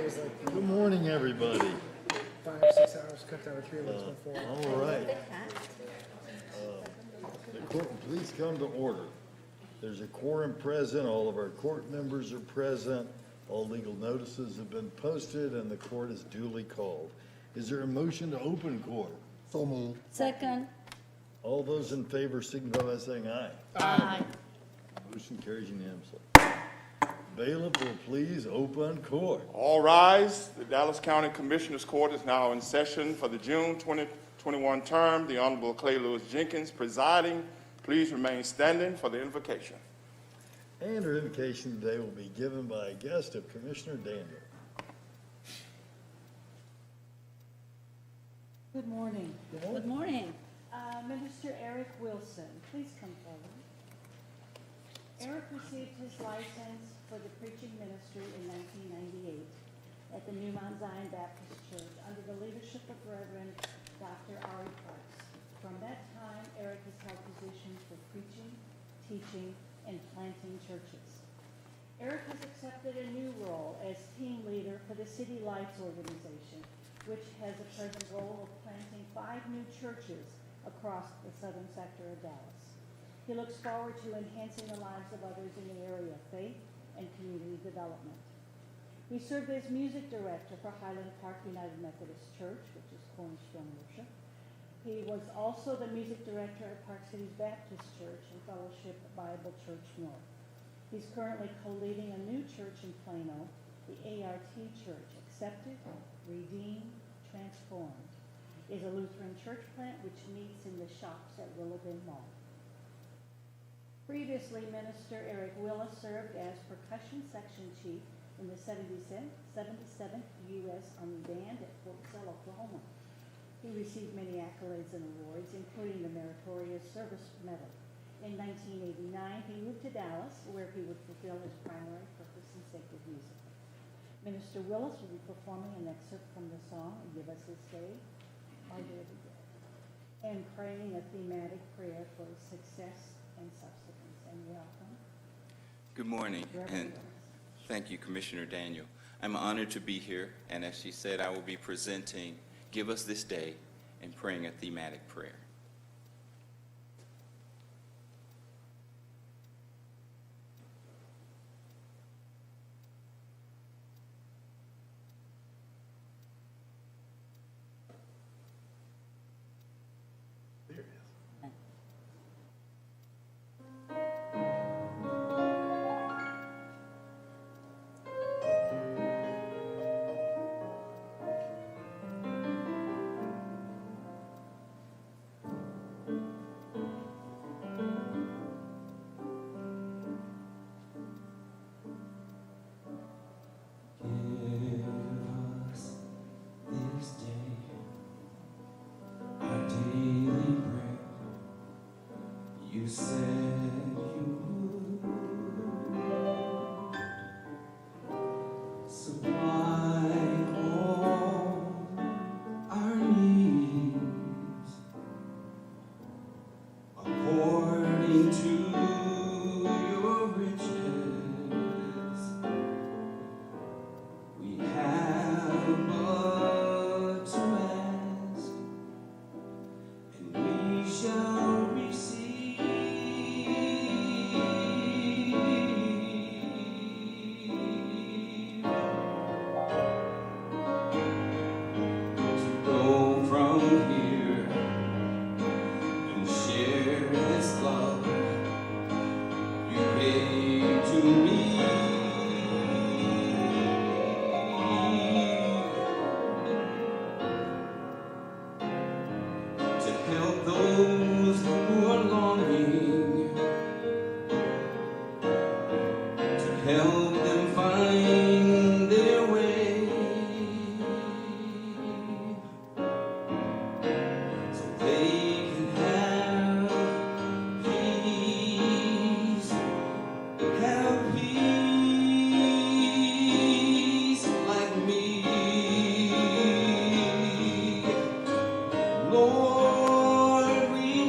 was like Good morning, everybody. 5, 6 hours, cut down to 3 minutes before. All right. The court, please come to order. There's a quorum present. All of our court members are present. All legal notices have been posted, and the court is duly called. Is there a motion to open court? So moved. Second. All those in favor signify by saying aye. Aye. Motion carries unanimously. Bailiff will please open court. All rise. The Dallas County Commissioners Court is now in session for the June 2021 term. The Honorable Clay Lewis Jenkins presiding. Please remain standing for the invocation. And our invocation today will be given by a guest of Commissioner Daniel. Good morning. Good morning. Minister Eric Wilson, please come forward. Eric received his license for the preaching ministry in 1998 at the New Mount Zion Baptist Church under the leadership of Reverend Dr. A.R.T. From that time, Eric has held positions for preaching, teaching, and planting churches. Eric has accepted a new role as team leader for the City Lights organization, which has a present role of planting 5 new churches across the southern sector of Dallas. He looks forward to enhancing the lives of others in the area of faith and community development. He served as music director for Highland Park United Methodist Church, which is Cornerstone Worship. He was also the music director at Park Cities Baptist Church and Fellowship Bible Church North. He's currently co-leading a new church in Plano, the A.R.T. Church, Accepted, Redeemed, Transformed. Is a Lutheran church plant which meets in the shops at Willowbend Mall. Previously, Minister Eric Willis served as percussion section chief in the 77th U.S. Army Band at Fort Sill, Oklahoma. He received many accolades and awards, including the Meritorious Service Medal. In 1989, he moved to Dallas, where he would fulfill his primary purpose in sacred music. Minister Willis will be performing an excerpt from the song, Give Us This Day, Our Daily Bread, and praying a thematic prayer for success and substance. And welcome. Good morning, and thank you, Commissioner Daniel. I'm honored to be here, and as she said, I will be presenting Give Us This Day and praying a thematic prayer. Lord, we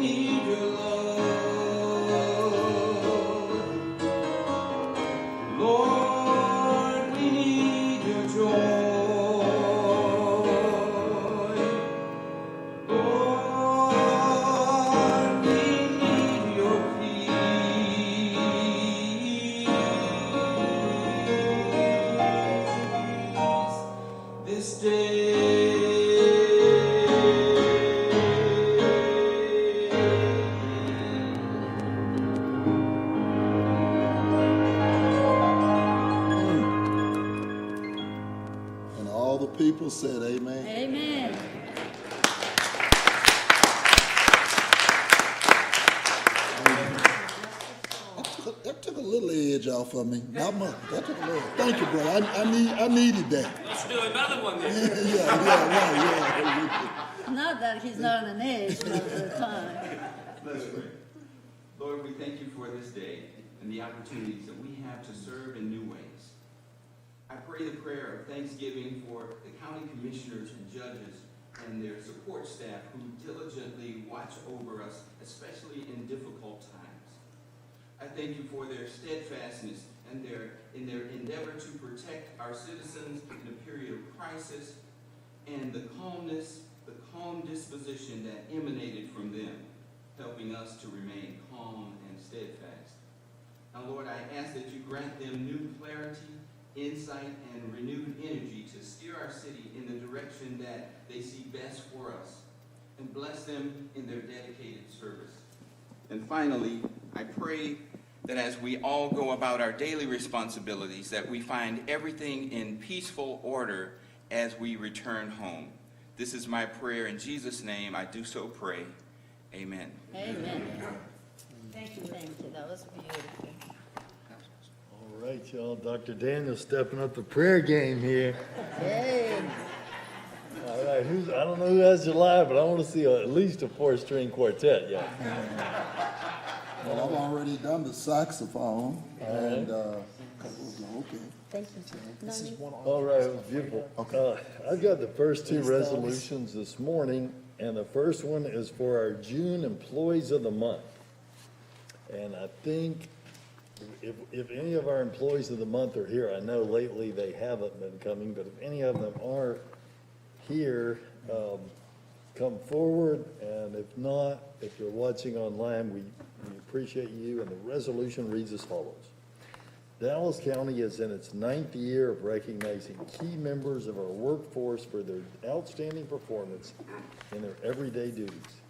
edge off of me. Not much. That's what the Lord. Thank you, brother. I needed that. Let's do another one then. Yeah. Not that he's not on an edge most of the time. Let's pray. Lord, we thank you for this day and the opportunities that we have to serve in new ways. I pray the prayer of thanksgiving for the county commissioners and judges and their support staff who diligently watch over us, especially in difficult times. I thank you for their steadfastness and in their endeavor to protect our citizens in a period of crisis, and the calm disposition that emanated from them, helping us to remain calm and steadfast. Now, Lord, I ask that you grant them new clarity, insight, and renewed energy to steer our city in the direction that they see best for us, and bless them in their dedicated service. And finally, I pray that as we all go about our daily responsibilities, that we find everything in peaceful order as we return home. This is my prayer. In Jesus' name, I do so pray. Amen. Amen. Thank you. Thank you. That was beautiful. All right, y'all. Dr. Daniel stepping up the prayer game here. Hey. All right, I don't know who has July, but I want to see at least a 4-string quartet, yeah. Well, I've already done the saxophone, and okay. Thank you. This is one All right, beautiful. I've got the first two resolutions this morning, and the first one is for our June Employees of the Month. And I think if any of our Employees of the Month are here, I know lately they haven't been coming, but if any of them are here, come forward, and if not, if you're watching online, we appreciate you, and the resolution reads as follows. Dallas County is in its 9th year of recognizing key members of our workforce for their outstanding performance in their everyday duties.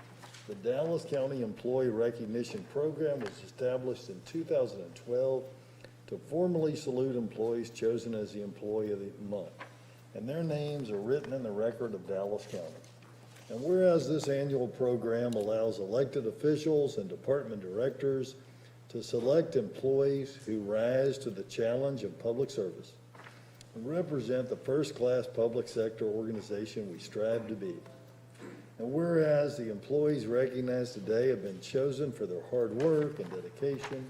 The Dallas County Employee Recognition Program was established in 2012 to formally salute employees chosen as the Employee of the Month, and their names are written in the record of Dallas County. And whereas this annual program allows elected officials and department directors to select employees who rise to the challenge of public service and represent the first-class public sector organization we strive to be. And whereas the employees recognized today have been chosen for their hard work and dedication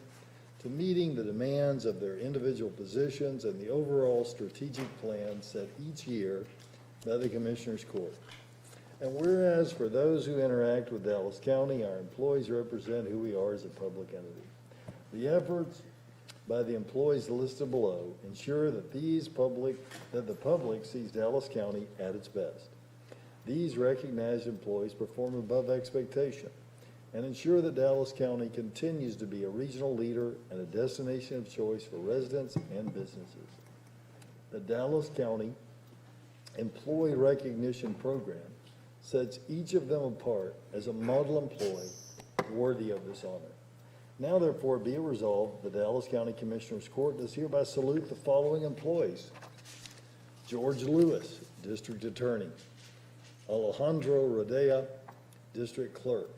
to meeting the demands of their individual positions and the overall strategic plan set each year by the Commissioners Court. And whereas for those who interact with Dallas County, our employees represent who we are as a public entity. The efforts by the employees listed below ensure that the public sees Dallas County at its best. These recognized employees perform above expectation and ensure that Dallas County continues to be a regional leader and a destination of choice for residents and businesses. The Dallas County Employee Recognition Program sets each of them apart as a model employee worthy of this honor. Now therefore be it resolved, the Dallas County Commissioners Court does hereby salute the following employees. George Lewis, District Attorney. Alejandro Rodea, District Clerk.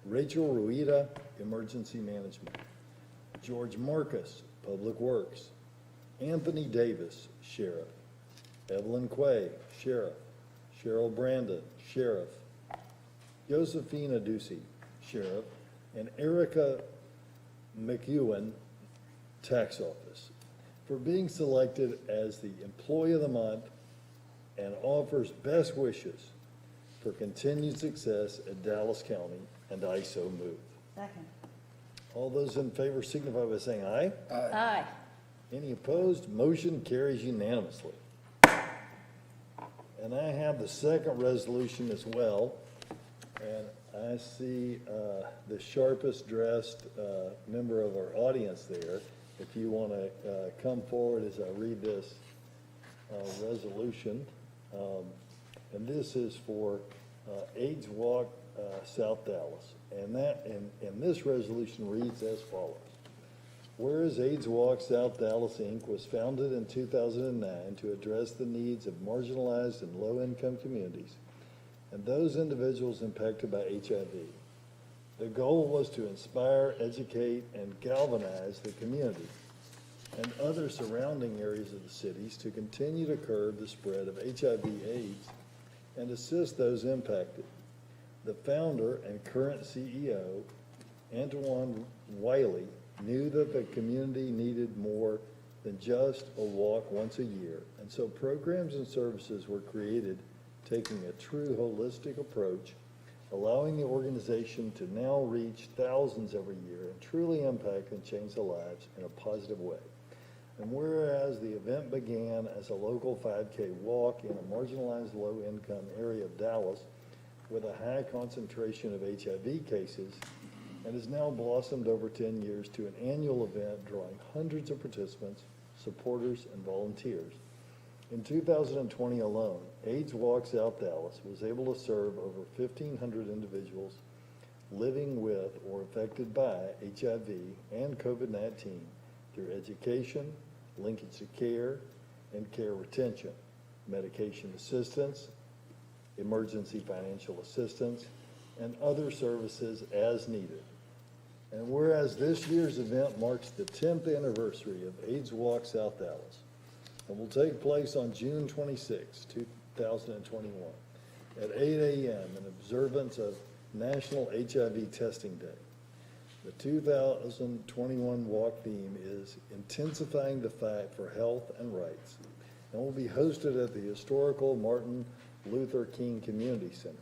Rachel Ruida, Emergency Management. George Marcus, Public Works. Anthony Davis, Sheriff. Evelyn Quay, Sheriff. Cheryl Brandon, Sheriff. Josephina Ducey, Sheriff. And Erica McEwen, Tax Office, for being selected as the Employee of the Month and offers best wishes for continued success at Dallas County, and I so move. Second. All those in favor signify by saying aye. Aye. Any opposed? Motion carries unanimously. And I have the second resolution as well, and I see the sharpest dressed member of our audience there. If you want to come forward as I read this resolution. And this is for AIDS Walk South Dallas. And this resolution reads as follows. Whereas AIDS Walk South Dallas, Inc. was founded in 2009 to address the needs of marginalized and low-income communities and those individuals impacted by HIV. The goal was to inspire, educate, and galvanize the community and other surrounding areas of the cities to continue to curb the spread of HIV/AIDS and assist those impacted. The founder and current CEO, Wiley, knew that the community needed more than just a walk once a year, and so programs and services were created taking a true holistic approach, allowing the organization to now reach thousands every year and truly impact and change their lives in a positive way. And whereas the event began as a local 5K walk in a marginalized low-income area of Dallas with a high concentration of HIV cases, and has now blossomed over 10 years to an annual event drawing hundreds of participants, supporters, and volunteers. In 2020 alone, AIDS Walk South Dallas was able to serve over 1,500 individuals living with or affected by HIV and COVID-19 through education, linkage to care, and care retention, medication assistance, emergency financial assistance, and other services as needed. And whereas this year's event marks the 10th anniversary of AIDS Walk South Dallas, and will take place on June 26, 2021, at 8 a.m. in observance of National HIV Testing Day. The 2021 walk theme is Intensifying the Fight for Health and Rights, and will be hosted at the historical Martin Luther King Community Center.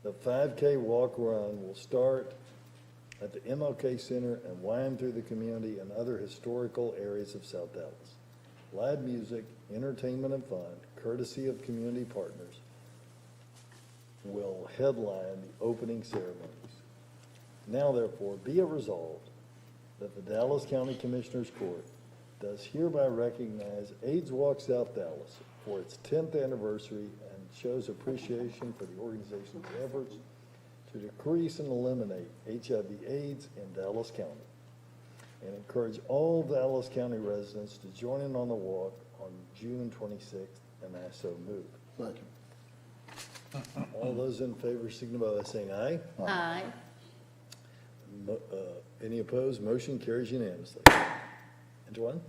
The 5K walk run will start at the MLK Center and wind through the community and other historical areas of South Dallas. Live music, entertainment, and fun, courtesy of community partners, will headline the opening ceremonies. Now, therefore, be it resolved that the Dallas County Commissioners Court does hereby recognize AIDS Walk South Dallas for its 10th anniversary and shows appreciation for the organization's efforts to decrease and eliminate HIV/AIDS in Dallas County, and encourage all Dallas County residents to join in on the walk on June 26th, and I so move. Second. All those in favor signify by saying aye. Aye. Any opposed? Motion carries unanimously. Antoine?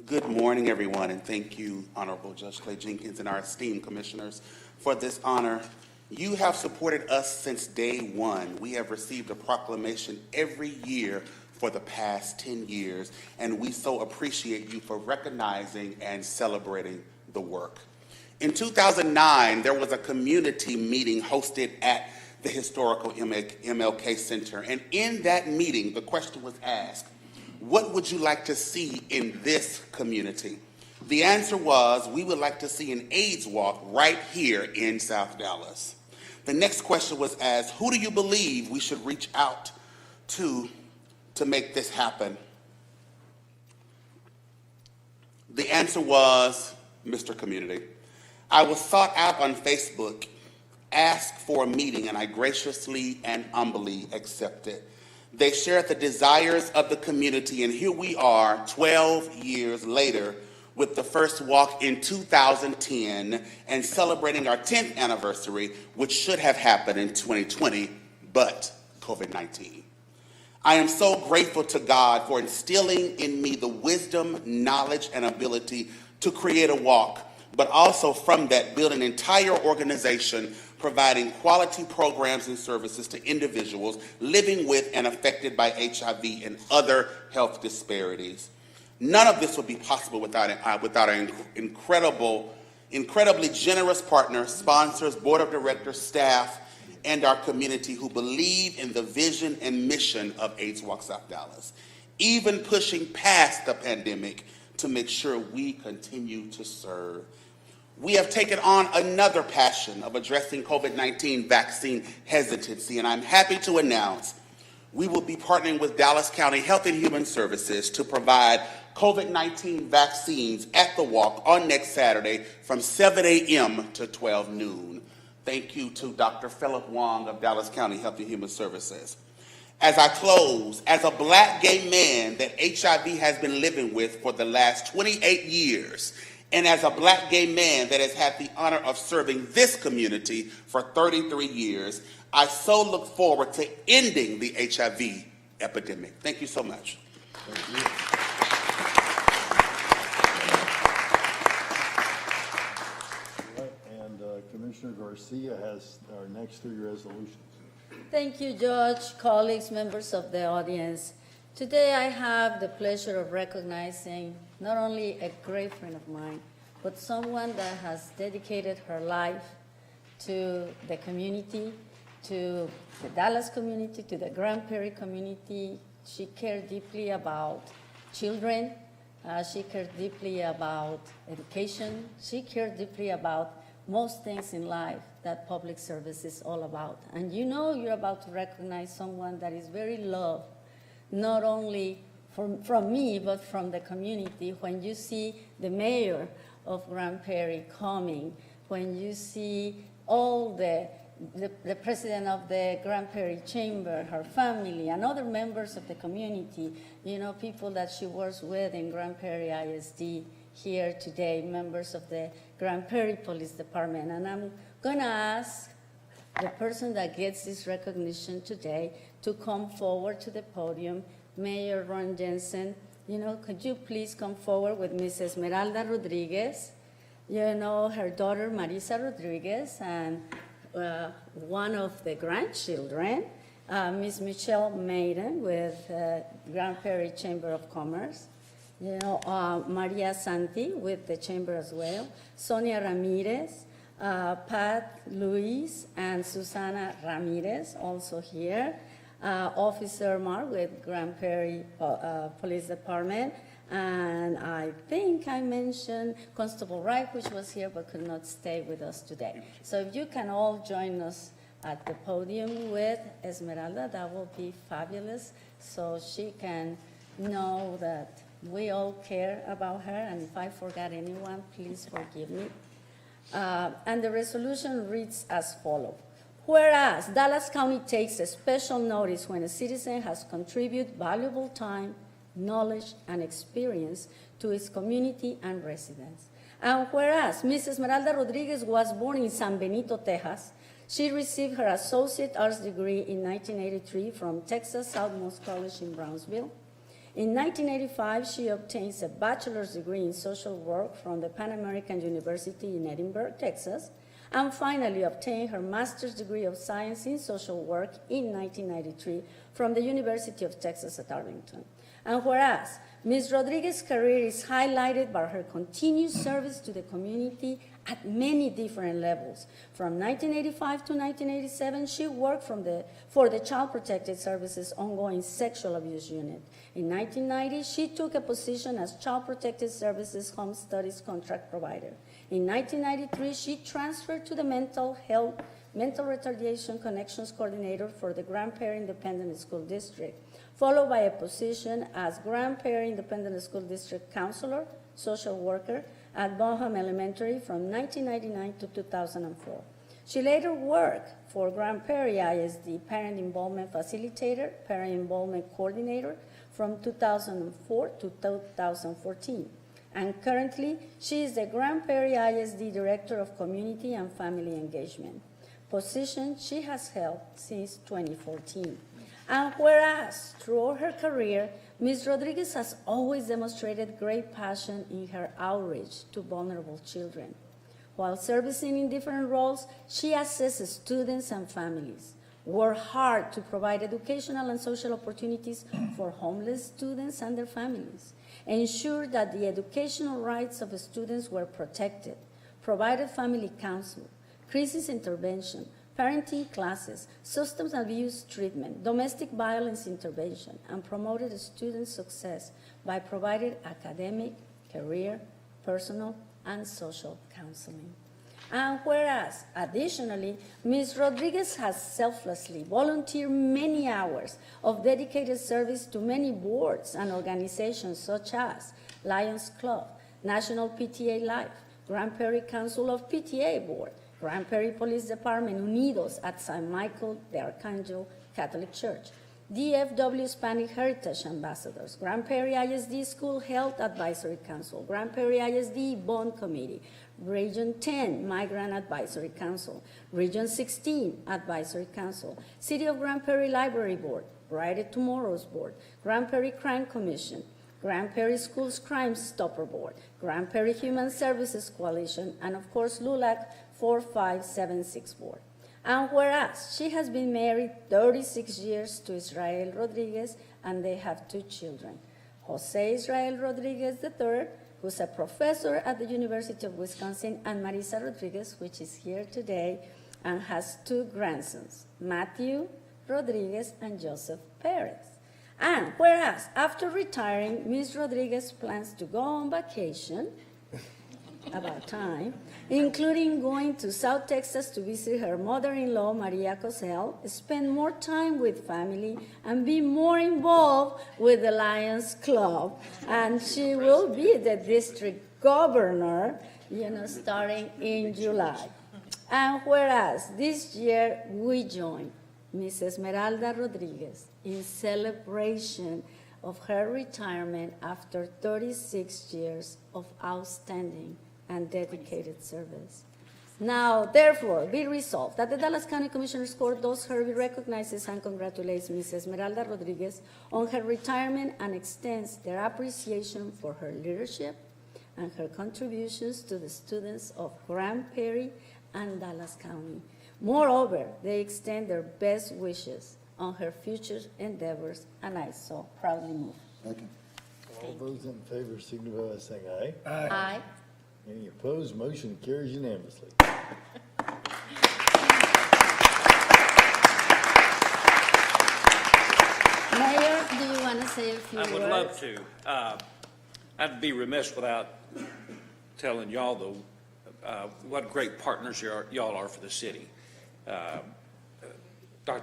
Good morning, everyone, and thank you, Honorable Judge Clay Jenkins and our esteemed commissioners, for this honor. You have supported us since day one. We have received a proclamation every year for the past 10 years, and we so appreciate you for recognizing and celebrating the work. In 2009, there was a community meeting hosted at the historical MLK Center, and in that meeting, the question was asked, what would you like to see in this community? The answer was, we would like to see an AIDS walk right here in South Dallas. The next question was asked, who do you believe we should reach out to make this happen? The answer was Mr. Community. I was sought out on Facebook, asked for a meeting, and I graciously and humbly accepted. They shared the desires of the community, and here we are 12 years later with the first walk in 2010 and celebrating our 10th anniversary, which should have happened in 2020, but COVID-19. I am so grateful to God for instilling in me the wisdom, knowledge, and ability to create a walk, but also from that build an entire organization providing quality programs and services to individuals living with and affected by HIV and other health disparities. None of this would be possible without our incredibly generous partners, sponsors, board of directors, staff, and our community who believe in the vision and mission of AIDS Walk South Dallas, even pushing past the pandemic to make sure we continue to serve. We have taken on another passion of addressing COVID-19 vaccine hesitancy, and I'm happy to announce we will be partnering with Dallas County Health and Human Services to provide COVID-19 vaccines at the walk on next Saturday from 7 a.m. to 12 noon. Thank you to Dr. Philip Wong of Dallas County Health and Human Services. As I close, as a Black gay man that HIV has been living with for the last 28 years, and as a Black gay man that has had the honor of serving this community for 33 years, I so look forward to ending the HIV epidemic. Thank you so much. Thank you. Commissioner Garcia has our next three resolutions. Thank you, Judge, colleagues, members of the audience. Today I have the pleasure of recognizing not only a great friend of mine, but someone that has dedicated her life to the community, to the Dallas community, to the Grand Prairie community. She cared deeply about children. She cared deeply about education. She cared deeply about most things in life that public service is all about. And you know you're about to recognize someone that is very loved, not only from me, but from the community. When you see the mayor of Grand Prairie coming, when you see all the president of the Grand Prairie Chamber, her family, and other members of the community, you know, people that she works with in Grand Prairie ISD here today, members of the Grand Prairie Police Department. And I'm going to ask the person that gets this recognition today to come forward to the podium, Mayor Ron Jensen. You know, could you please come forward with Ms. Esmeralda Rodriguez, you know, her daughter Marisa Rodriguez, and one of the grandchildren, Ms. Michelle Maiden with Grand Prairie Chamber of Commerce, you know, Maria Santi with the Chamber as well, Sonia Ramirez, Pat Luis, and Susana Ramirez also here, Officer Mark with Grand Prairie Police Department, and I think I mentioned Constable Wright, which was here but could not stay with us today. So if you can all join us at the podium with Esmeralda, that will be fabulous, so she can know that we all care about her, and if I forgot anyone, please forgive me. And the resolution reads as follows. Whereas Dallas County takes a special notice when a citizen has contributed valuable time, knowledge, and experience to its community and residents. And whereas Ms. Esmeralda Rodriguez was born in San Benito, Texas, she received her Associate Arts degree in 1983 from Texas Southmost College in Brownsville. In 1985, she obtains a bachelor's degree in social work from the Pan American University in Edinburgh, Texas, and finally obtained her master's degree of science in social work in 1993 from the University of Texas at Arlington. And whereas Ms. Rodriguez's career is highlighted by her continued service to the community at many different levels. From 1985 to 1987, she worked for the Child Protective Services Ongoing Sexual Abuse Unit. In 1990, she took a position as Child Protective Services Home Studies Contract Provider. In 1993, she transferred to the Mental Retardation Connections Coordinator for the Grand Prairie Independent School District, followed by a position as Grand Prairie Independent School District Counselor, Social Worker at Bonham Elementary from 1999 to 2004. She later worked for Grand Prairie ISD Parent Involvement Facilitator, Parent Involvement Coordinator from 2004 to 2014. And currently, she is the Grand Prairie ISD Director of Community and Family Engagement, position she has held since 2014. And whereas throughout her career, Ms. Rodriguez has always demonstrated great passion in her outreach to vulnerable children. While servicing in different roles, she assesses students and families, worked hard to provide educational and social opportunities for homeless students and their families, ensured that the educational rights of the students were protected, provided family counsel, crisis intervention, parenting classes, substance abuse treatment, domestic violence intervention, and promoted student success by providing academic, career, personal, and social counseling. And whereas, additionally, Ms. Rodriguez has selflessly volunteered many hours of dedicated service to many boards and organizations such as Lions Club, National PTA Life, Grand Prairie Council of PTA Board, Grand Prairie Police Department Unidos at San Michael de Arcangel Catholic Church, DFW Hispanic Heritage Ambassadors, Grand Prairie ISD School Health Advisory Council, Grand Prairie ISD Bond Committee, Region 10 Migrant Advisory Council, Region 16 Advisory Council, City of Grand Prairie Library Board, Brighter Tomorrow's Board, Grand Prairie Crime Commission, Grand Prairie Schools Crime Stopper Board, Grand Prairie Human Services Coalition, and of course LULAC 45764. And whereas she has been married 36 years to Israel Rodriguez, and they have 2 children, Jose Israel Rodriguez III, who's a professor at the University of Wisconsin, and Marisa Rodriguez, which is here today, and has 2 grandsons, Matthew Rodriguez and Joseph Perez. And whereas after retiring, Ms. Rodriguez plans to go on vacation, about time, including going to South Texas to visit her mother-in-law, Maria Cosell, spend more time with family, and be more involved with the Lions Club. And she will be the district governor, starting in July. And whereas this year we join Ms. Esmeralda Rodriguez in celebration of her retirement after 36 years of outstanding and dedicated service. Now, therefore, be resolved that the Dallas County Commissioners Court does hereby recognizes and congratulates Ms. Esmeralda Rodriguez on her retirement and extends their appreciation for her leadership and her contributions to the students of Grand Prairie and Dallas County. Moreover, they extend their best wishes on her future endeavors, and I so proudly move. Second. All those in favor signify by saying aye. Aye. Any opposed? Motion carries unanimously. Mayor, do you want to say a few words? I would love to. I'd be remiss without telling y'all, though, what great partners y'all are for the city. Dr.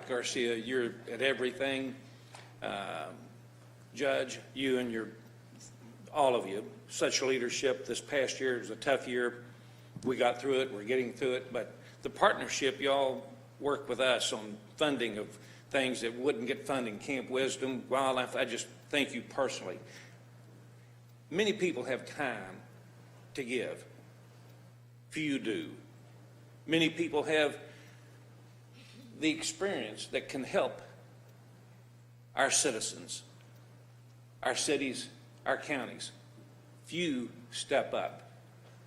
Garcia, you're at everything. Judge, you and all of you, such leadership. This past year was a tough year. We got through it. We're getting through it. But the partnership, y'all work with us on funding of things that wouldn't get funding, Camp Wisdom, Wildlife. I just thank you personally. Many people have time to give. Few do. Many people have the experience that can help our citizens, our cities, our counties. Few step up.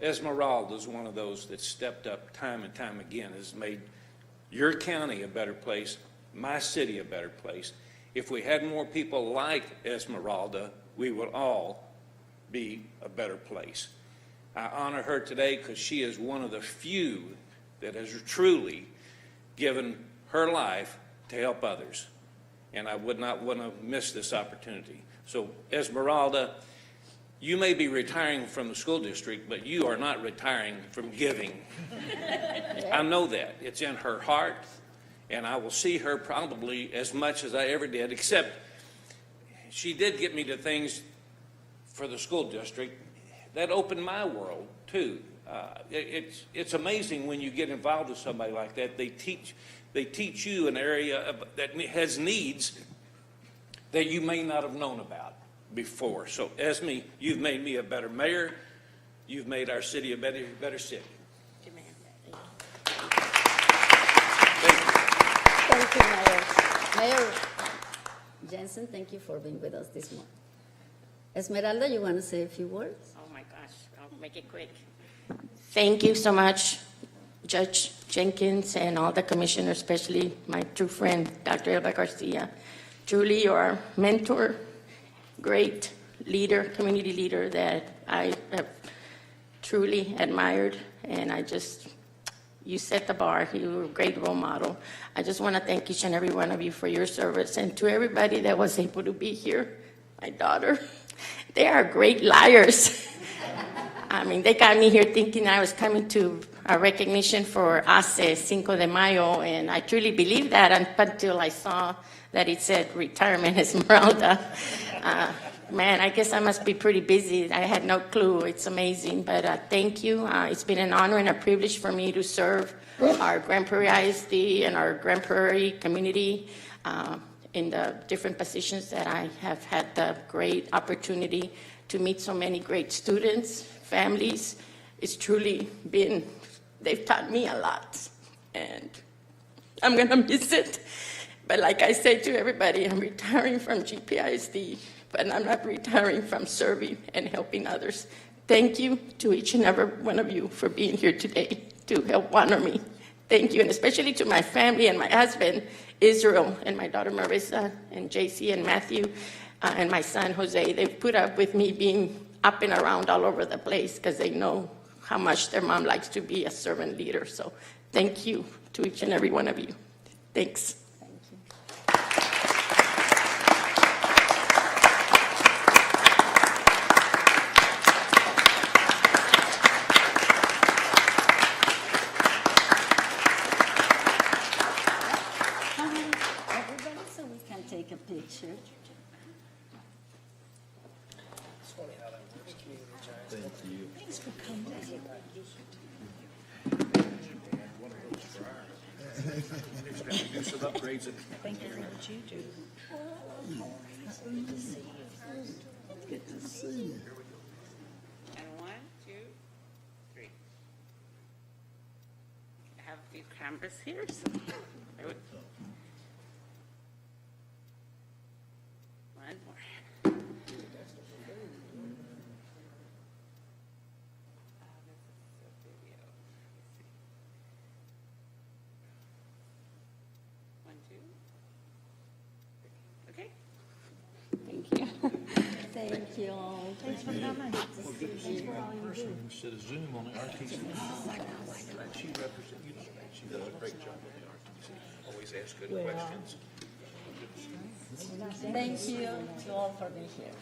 Esmeralda is one of those that stepped up time and time again, has made your county a better place, my city a better place. If we had more people like Esmeralda, we would all be a better place. I honor her today because she is one of the few that has truly given her life to help others. And I would not want to miss this opportunity. So, Esmeralda, you may be retiring from the school district, but you are not retiring from giving. I know that. It's in her heart, and I will see her probably as much as I ever did, except she did get me to things for the school district that opened my world, too. It's amazing when you get involved with somebody like that. They teach you an area that has needs that you may not have known about before. So, Esme, you've made me a better mayor. You've made our city a better city. Thank you, Mayor. Mayor Jensen, thank you for being with us this morning. Esmeralda, you want to say a few words? Oh my gosh, I'll make it quick. Thank you so much, Judge Jenkins and all the commissioners, especially my true friend, Dr. ELBA Garcia. Truly, your mentor, great leader, community leader that I have truly admired, and you set the bar. You were a great role model. I just want to thank each and every one of you for your service, and to everybody that was able to be here, my daughter, they are great liars. I mean, they got me here thinking I was coming to a recognition for ACE, Cinco de Mayo, and I truly believed that until I saw that it said Retirement Esmeralda. Man, I guess I must be pretty busy. I had no clue. It's amazing, but thank you. It's been an honor and a privilege for me to serve our Grand Prairie ISD and our Grand Prairie community in the different positions that I have had the great opportunity to meet so many great students, families. It's truly been, they've taught me a lot, and I'm going to miss it. But like I say to everybody, I'm retiring from GPISD, but I'm not retiring from serving and helping others. Thank you to each and every one of you for being here today. to help honor me. Thank you, and especially to my family and my husband, Israel, and my daughter Marissa, and JC, and Matthew, and my son, Jose. They've put up with me being up and around all over the place because they know how much their mom likes to be a servant leader. So thank you to each and every one of you. Thanks. Thank you. Everybody, so we can take a picture. It's funny how that works, community giants. Thank you. Thanks for coming. Do some upgrades. Thank you for what you do. Good to see you. And 1, 2, 3. I have a few cameras here, so I would. One more. One, two. Okay. Thank you. Thank you all. Thanks for coming. Instead of Zoom on the RTC. She represents, you know, she does a great job on the RTC. Always ask good questions. Thank you to all for being here.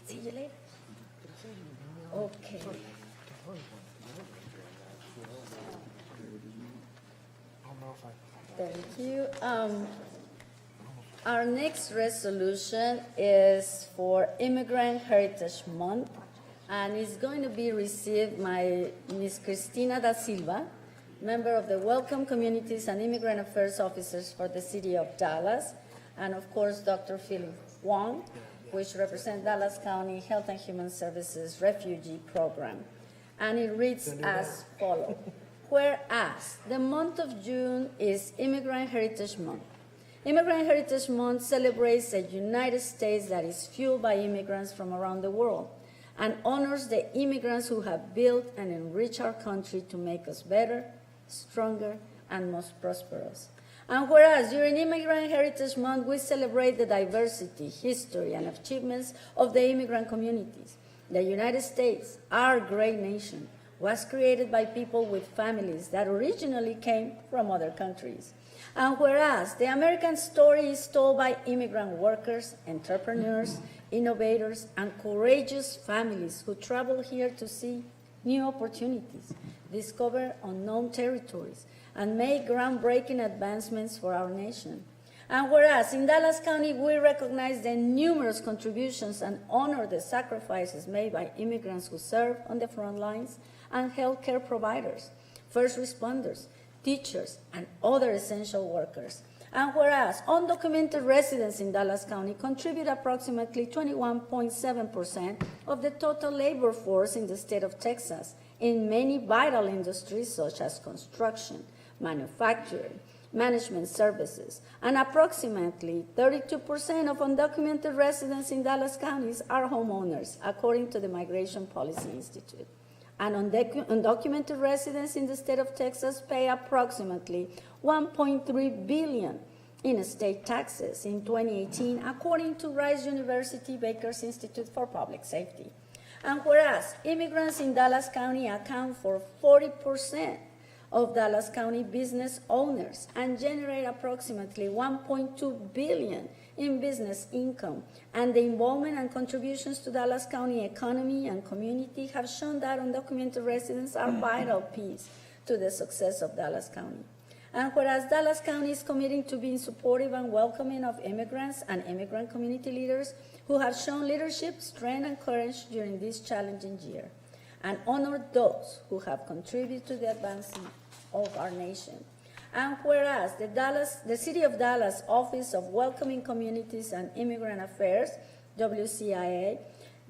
See you later. Okay. Thank you. Our next resolution is for Immigrant Heritage Month, and it's going to be received by Ms. Cristina da Silva, member of the Welcome Communities and Immigrant Affairs Officers for the City of Dallas, and of course, Dr. Philip Wong, which represents Dallas County Health and Human Services Refugee Program. And it reads as follows. Whereas the month of June is Immigrant Heritage Month. Immigrant Heritage Month celebrates a United States that is fueled by immigrants from around the world and honors the immigrants who have built and enriched our country to make us better, stronger, and most prosperous. And whereas during Immigrant Heritage Month, we celebrate the diversity, history, and achievements of the immigrant communities. The United States, our great nation, was created by people with families that originally came from other countries. And whereas the American story is told by immigrant workers, entrepreneurs, innovators, and courageous families who travel here to see new opportunities, discover unknown territories, and make groundbreaking advancements for our nation. And whereas in Dallas County, we recognize the numerous contributions and honor the sacrifices made by immigrants who serve on the front lines and healthcare providers, first responders, teachers, and other essential workers. And whereas undocumented residents in Dallas County contribute approximately 21.7% of the total labor force in the state of Texas in many vital industries such as construction, manufacturing, management services, and approximately 32% of undocumented residents in Dallas County are homeowners, according to the Migration Policy Institute. And undocumented residents in the state of Texas pay approximately $1.3 billion in state taxes in 2018, according to Rice University Baker's Institute for Public Safety. And whereas immigrants in Dallas County account for 40% of Dallas County business owners and generate approximately $1.2 billion in business income, and the involvement and contributions to Dallas County economy and community have shown that undocumented residents are a vital piece to the success of Dallas County. And whereas Dallas County is committing to being supportive and welcoming of immigrants and immigrant community leaders who have shown leadership, strength, and courage during this challenging year, and honor those who have contributed to the advancement of our nation. And whereas the City of Dallas Office of Welcoming Communities and Immigrant Affairs, WCIA,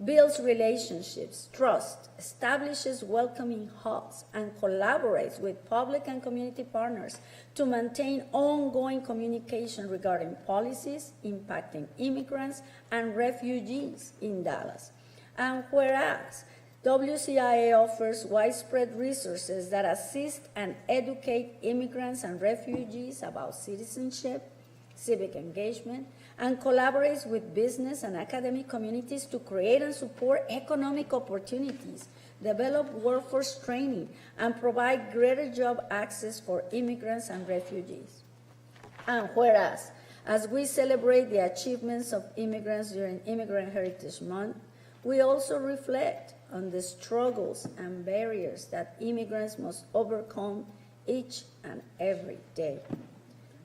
builds relationships, trust, establishes welcoming hubs, and collaborates with public and community partners to maintain ongoing communication regarding policies impacting immigrants and refugees in Dallas. And whereas WCIA offers widespread resources that assist and educate immigrants and refugees about citizenship, civic engagement, and collaborates with business and academic communities to create and support economic opportunities, develop workforce training, and provide greater job access for immigrants and refugees. And whereas, as we celebrate the achievements of immigrants during Immigrant Heritage Month, we also reflect on the struggles and barriers that immigrants must overcome each and every day.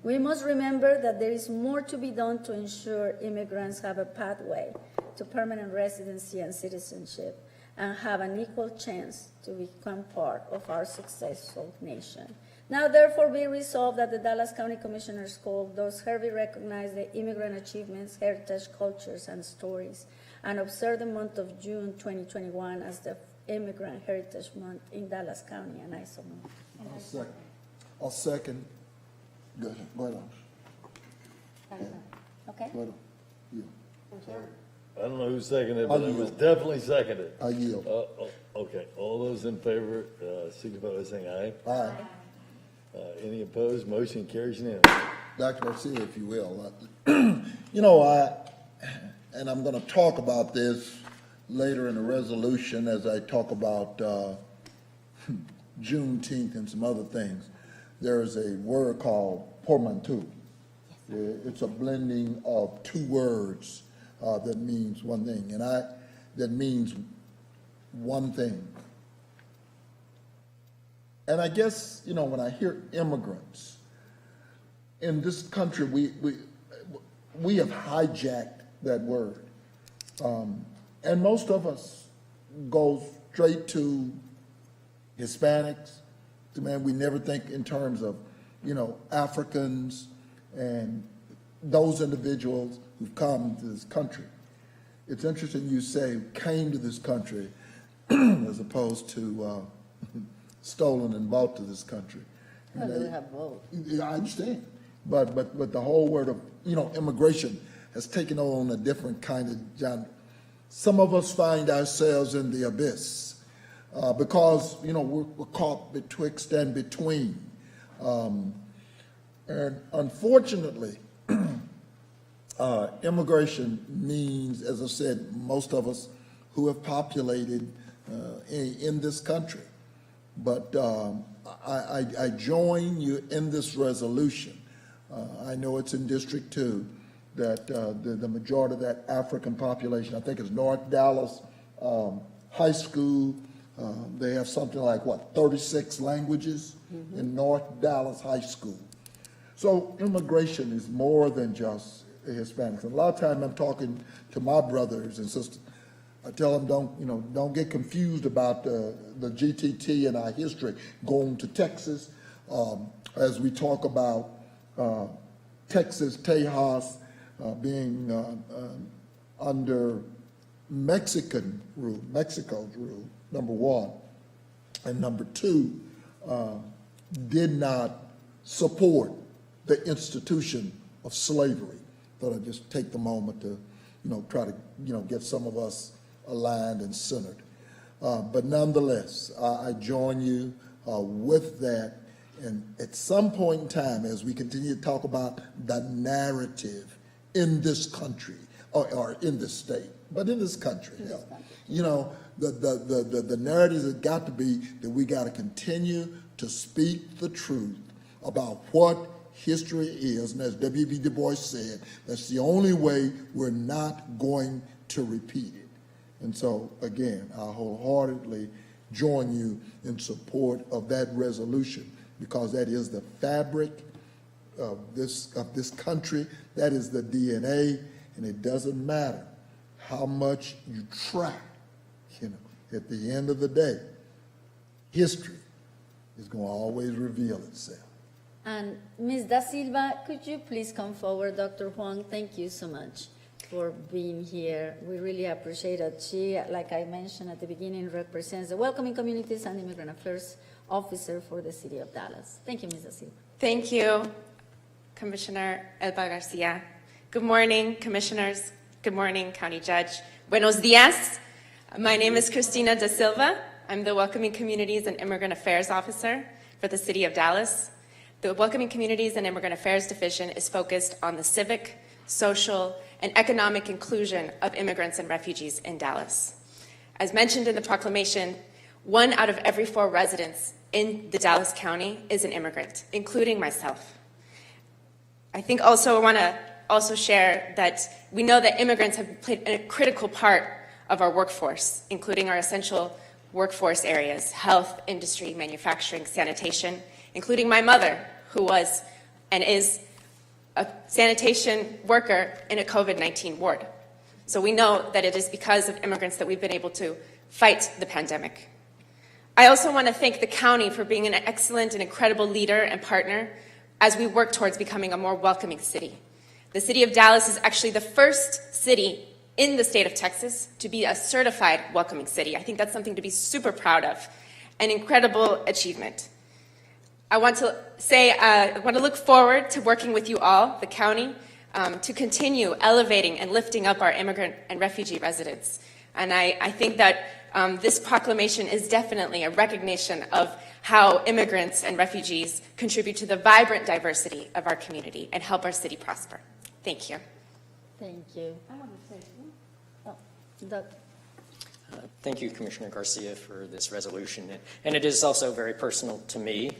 We must remember that there is more to be done to ensure immigrants have a pathway to permanent residency and citizenship and have an equal chance to become part of our successful nation. Now, therefore, be resolved that the Dallas County Commissioners' Court does hereby recognize the immigrant achievements, heritage, cultures, and stories, and observe the month of June 2021 as the Immigrant Heritage Month in Dallas County, and I so move. I'll second. Go ahead, go ahead. Okay? Go ahead. Yeah. I don't know who seconded, but it was definitely seconded. I yield. Okay, all those in favor, signify by saying aye. Aye. Any opposed? Motion carries unanimously. Dr. Garcia, if you will. You know, and I'm going to talk about this later in the resolution as I talk about Juneteenth and some other things. There's a word called portmanteau. It's a blending of two words that means one thing, and that means one thing. And I guess, you know, when I hear immigrants in this country, we have hijacked that word, and most of us go straight to Hispanics. Man, we never think in terms of, you know, Africans and those individuals who've come to this country. It's interesting you say came to this country as opposed to stolen and brought to this country. Well, we have both. I understand, but the whole word of, you know, immigration has taken on a different kind of genre. Some of us find ourselves in the abyss. Because, you know, we're caught betwixt and between. And unfortunately, immigration means, as I said, most of us who have populated in this country. But I join you in this resolution. I know it's in District 2 that the majority of that African population, I think it's North Dallas High School. They have something like, 36 languages in North Dallas High School. So immigration is more than just Hispanics. And a lot of times I'm talking to my brothers and sisters. I tell them, don't get confused about the GTT and our history going to Texas. As we talk about Texas, Tejas being under Mexico's rule, number one, and number two, did not support the institution of slavery. Thought I'd just take the moment to, try to, get some of us aligned and centered. But nonetheless, I join you with that. And at some point in time, as we continue to talk about the narrative in this country, or in this state, but in this country, the narrative has got to be that we got to continue to speak the truth about what history is. And as W.B. Du Bois said, that's the only way we're not going to repeat it. And so, again, I wholeheartedly join you in support of that resolution, because that is the fabric of this country. That is the DNA, and it doesn't matter how much you try. At the end of the day, history is going to always reveal itself. And Ms. Da Silva, could you please come forward, Dr. Huang? Thank you so much. for being here. We really appreciate it. She, like I mentioned at the beginning, represents the Welcoming Communities and Immigrant Affairs Officer for the City of Dallas. Thank you, Ms. Da Silva. Thank you, Commissioner ELBA Garcia. Good morning, Commissioners. Good morning, County Judge. Buenos dias. My name is Cristina Da Silva. I'm the Welcoming Communities and Immigrant Affairs Officer for the City of Dallas. The Welcoming Communities and Immigrant Affairs Division is focused on the civic, social, and economic inclusion of immigrants and refugees in Dallas. As mentioned in the proclamation, 1 out of every 4 residents in the Dallas County is an immigrant, including myself. I think also I want to share that we know that immigrants have played a critical part of our workforce, including our essential workforce areas, health, industry, manufacturing, sanitation, including my mother, who was and is a sanitation worker in a COVID-19 ward. So we know that it is because of immigrants that we've been able to fight the pandemic. I also want to thank the county for being an excellent and incredible leader and partner as we work towards becoming a more welcoming city. The City of Dallas is actually the first city in the state of Texas to be a certified welcoming city. I think that's something to be super proud of, an incredible achievement. I want to say, I want to look forward to working with you all, the county, to continue elevating and lifting up our immigrant and refugee residents. And I think that this proclamation is definitely a recognition of how immigrants and refugees contribute to the vibrant diversity of our community and help our city prosper. Thank you. Thank you. I want to say, Doug. Thank you, Commissioner Garcia, for this resolution. And it is also very personal to me.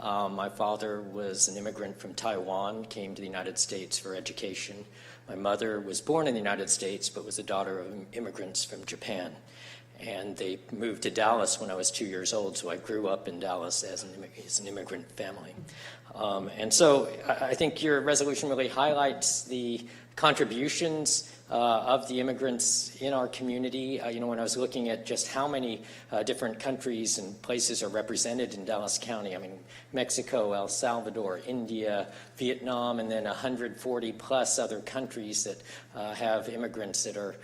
My father was an immigrant from Taiwan, came to the United States for education. My mother was born in the United States, but was the daughter of immigrants from Japan. And they moved to Dallas when I was 2 years old, so I grew up in Dallas as an immigrant family. And so I think your resolution really highlights the contributions of the immigrants in our community. You know, when I was looking at just how many different countries and places are represented in Dallas County, I mean, Mexico, El Salvador, India, Vietnam, and then 140 plus other countries that have immigrants that are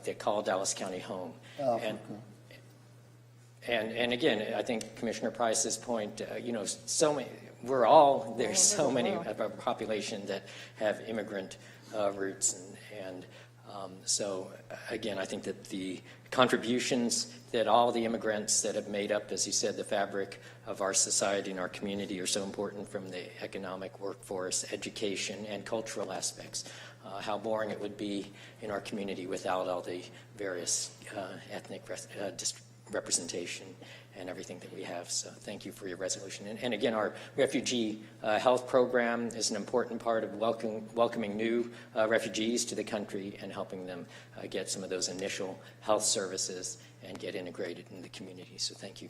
that call Dallas County home. And again, I think Commissioner Price's point, you know, so many, there's so many of our population that have immigrant roots, and so again, I think that the contributions that all the immigrants that have made up, as you said, the fabric of our society and our community are so important, from the economic, workforce, education, and cultural aspects. How boring it would be in our community without all the various ethnic representation and everything that we have. So thank you for your resolution. And again, our refugee health program is an important part of welcoming new refugees to the country and helping them get some of those initial health services and get integrated in the community. So thank you.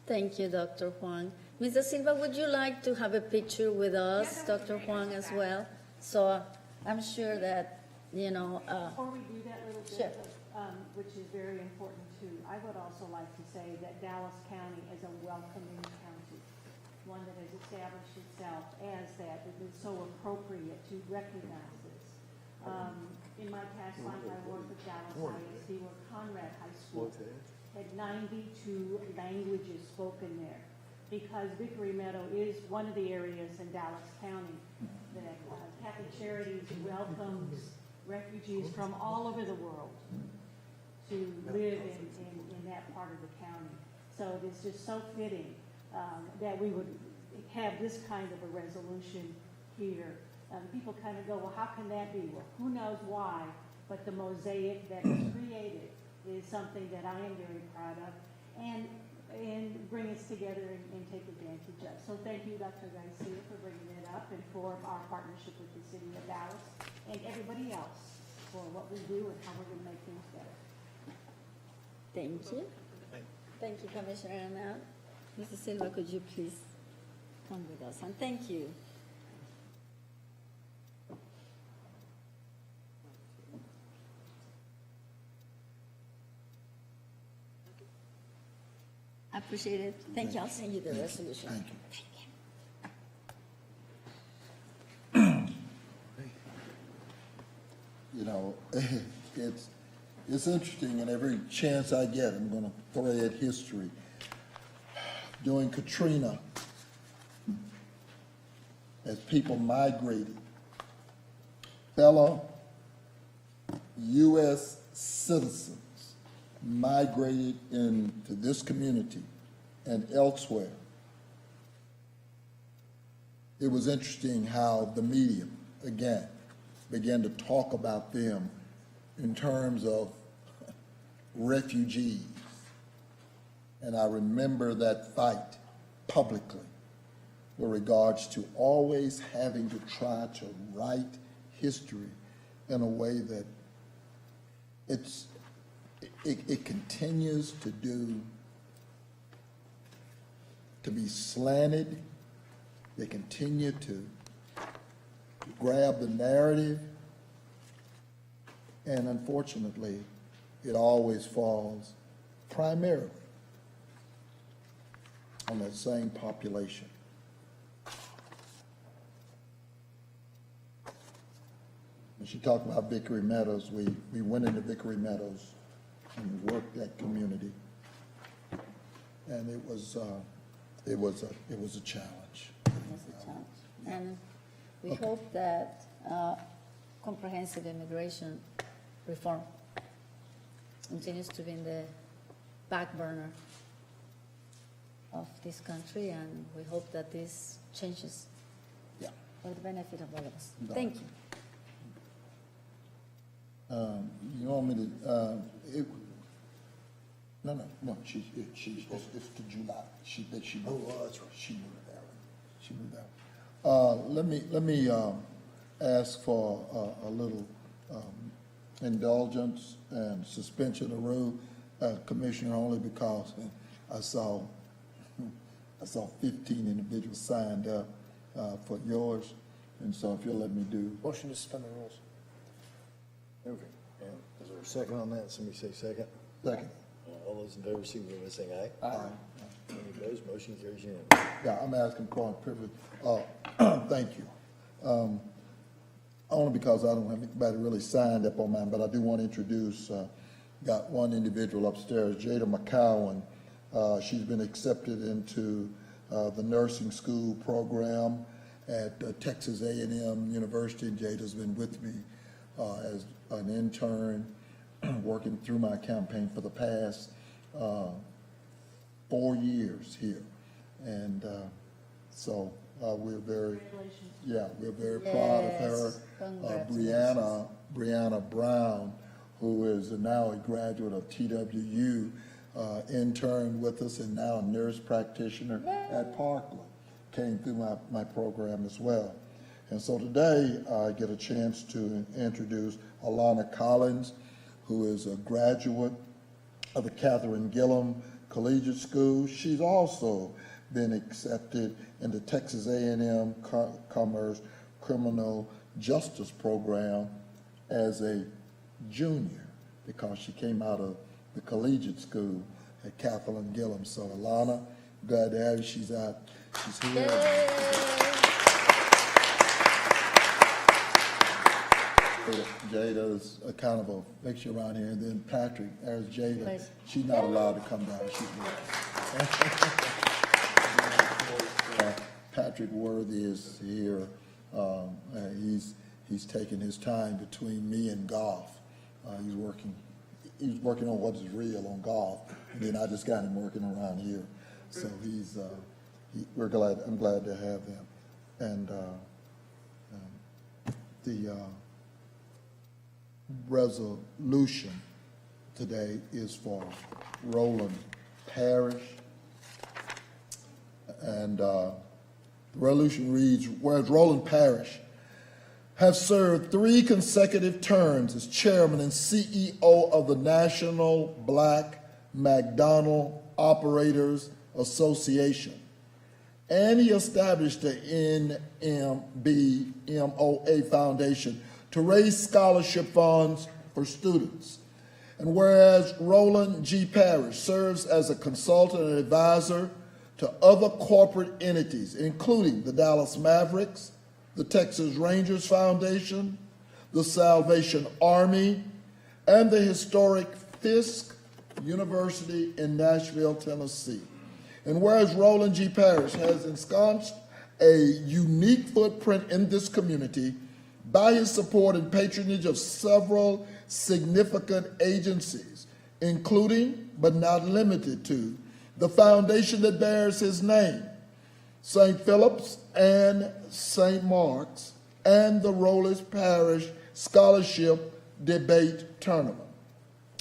Thank you, Dr. Huang. Ms. Da Silva, would you like to have a picture with us, Dr. Huang, as well? So I'm sure that, you know. Before we do that little bit, which is very important too, I would also like to say that Dallas County is a welcoming county, one that has established itself as that. It is so appropriate to recognize this. In my past life, I worked with Dallas ISD, where Conrad High School had 92 languages spoken there, because Vickery Meadow is one of the areas in Dallas County that Catholic Charities welcomes refugees from all over the world to live in that part of the county. So it is just so fitting that we would have this kind of a resolution here. People kind of go, well, how can that be? Well, who knows why, but the mosaic that is created is something that I am very proud of and bring us together and take advantage of. So thank you, Dr. Garcia, for bringing it up, and for our partnership with the City of Dallas and everybody else for what we do and how we're going to make things better. Thank you. Thank you, Commissioner Arnett. Mrs. Silva, could you please come with us? And thank you. I appreciate it. Thank you. I'll send you the resolution. Thank you. You know, it's interesting, and every chance I get, I'm going to thread history. During Katrina, as people migrated, fellow U.S. citizens migrated into this community and elsewhere. It was interesting how the media, again, began to talk about them in terms of refugees. And I remember that fight publicly with regards to always having to try to write history in a way that it continues to be slanted. They continue to grab the narrative, and unfortunately, it always falls primarily on that same population. When she talked about Vickery Meadows, we went into Vickery Meadows and worked that community, and it was a challenge. That's a challenge. And we hope that comprehensive immigration reform continues to be in the back burner of this country, and we hope that this changes for the benefit of all of us. Thank you. You want me to, no, it's to July. She moved. Oh, that's right. She moved out. Let me ask for a little indulgence and suspension of rule, Commissioner, only because I saw 15 individuals signed up for yours, and so if you'll let me do. Motion to suspend the rules. Okay. And is there a second on that? Somebody say second. Second. All those in favor, signify by saying aye. Aye. Any opposed? Motion carries unanimously. Yeah, I'm asking for a privilege. Thank you. Only because I don't have anybody really signed up on mine, but I do want to introduce, got one individual upstairs, Jada McCowan. She's been accepted into the nursing school program at Texas A&M University. Jada's been with me as an intern, working through my campaign for the past 4 years here. And so we're very, we're very proud of her. Brianna Brown, who is now a graduate of TWU, interned with us and now a nurse practitioner at Parkland, came through my program as well. And so today I get a chance to introduce Alana Collins, who is a graduate of the Catherine Gillum Collegiate School. She's also been accepted in the Texas A&M Commerce Criminal Justice Program as a junior because she came out of the collegiate school at Catherine Gillum. So Alana, glad to have you. She's here. Jada's a kind of a fixture around here, and then Patrick, there's Jada. She's not allowed to come down. She's Patrick Worthy is here. He's taking his time between me and golf. He's working on what is real on golf, and then I just got him working around here. So I'm glad to have them. And the resolution today is for Roland Parrish. And the resolution reads, whereas Roland Parrish has served 3 consecutive terms as chairman and CEO of the National Black McDonald Operators Association, and he established the NMBMOA Foundation to raise scholarship funds for students. And whereas Roland G. Parrish serves as a consultant and advisor to other corporate entities, including the Dallas Mavericks, the Texas Rangers Foundation, the Salvation Army, and the historic Fisk University in Nashville, Tennessee. And whereas Roland G. Parrish has ensconced a unique footprint in this community by his support and patronage of several significant agencies, including, but not limited to, the foundation that bears his name, St. Philip's and St. Mark's, and the Roland Parrish Scholarship Debate Tournament.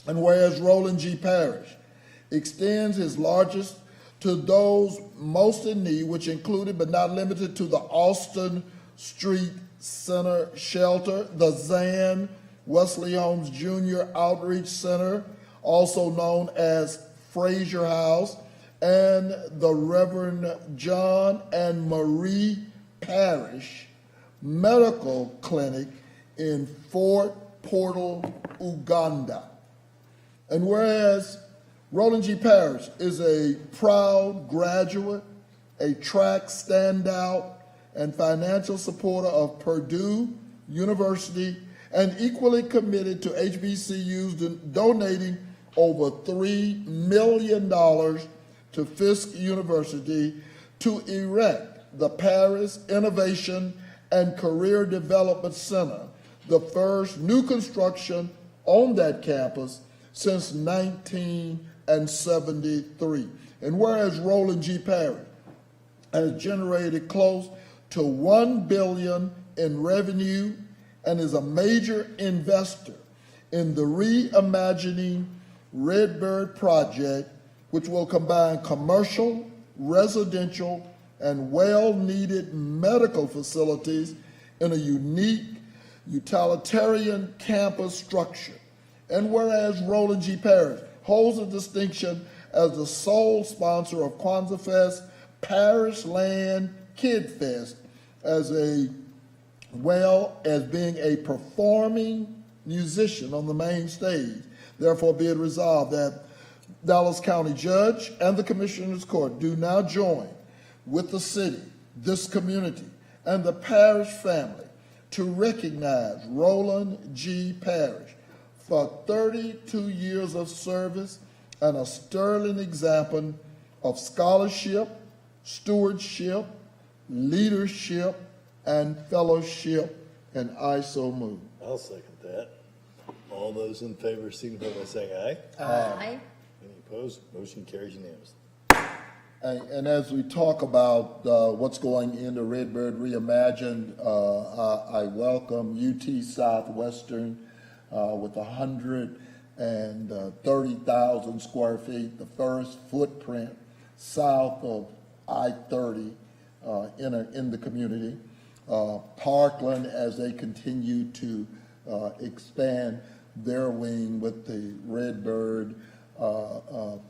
And whereas Roland G. Parrish extends his largest to those most in need, which included but not limited to the Austin Street Center Shelter, the Zan Wesley Holmes Jr. Outreach Center, also known as Fraser House, and the Reverend John and Marie Parrish Medical Clinic in Fort Portal, Uganda. And whereas Roland G. Parrish is a proud graduate, a track standout, and financial supporter of Purdue University, and equally committed to HBCUs donating over $3 million to Fisk University to erect the Parrish Innovation and Career Development Center, the first new construction on that campus since 1973. And whereas Roland G. Parrish has generated close to $1 billion in revenue and is a major investor in the Reimagining Redbird project, which will combine commercial, residential, and well-needed medical facilities in a unique utilitarian campus structure. And whereas Roland G. Parrish holds a distinction as the sole sponsor of Kwanzaa Fest, Parrish Land Kid Fest, as well as being a performing musician on the main stage. Therefore, be it resolved that Dallas County Judge and the Commissioner's Court do now join with the city, this community, and the Parrish family to recognize Roland G. Parrish for 32 years of service and a sterling example of scholarship, stewardship, leadership, and fellowship, and I so move. I'll second that. All those in favor signify by saying aye. Aye. Any opposed? Motion carries unanimously. And as we talk about what's going into Redbird Reimagined, I welcome UT Southwestern with 130,000 square feet, the first footprint south of I-30 in the community. Parkland, as they continue to expand their wing with the Redbird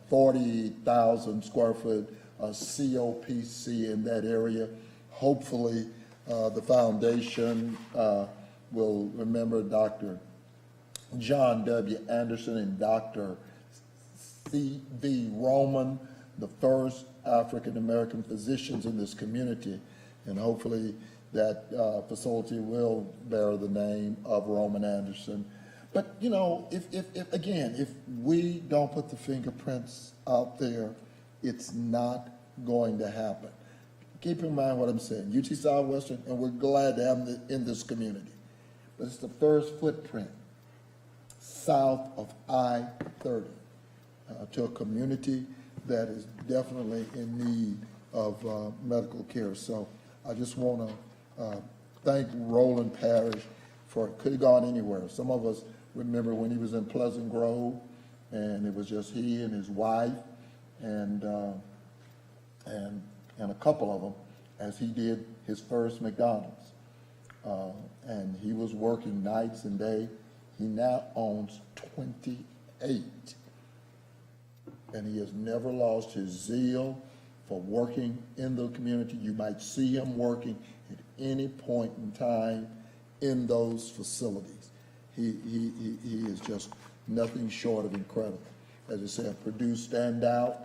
40,000 square foot COPC in that area. Hopefully, the foundation will remember Dr. John W. Anderson and Dr. C.V. Roman, the first African-American physicians in this community, and hopefully that facility will bear the name of Roman Anderson. But, you know, if we don't put the fingerprints out there, it's not going to happen. Keep in mind what I'm saying. UT Southwestern, and we're glad to have them in this community. But it's the first footprint south of I-30 to a community that is definitely in need of medical care. So I just want to thank Roland Parrish for it. Could have gone anywhere. Some of us remember when he was in Pleasant Grove, and it was just he and his wife, and a couple of them, as he did his first McDonald's. And he was working nights and day. He now owns 28. And he has never lost his zeal for working in the community. You might see him working at any point in time in those facilities. He is just nothing short of incredible. As I said, Purdue standout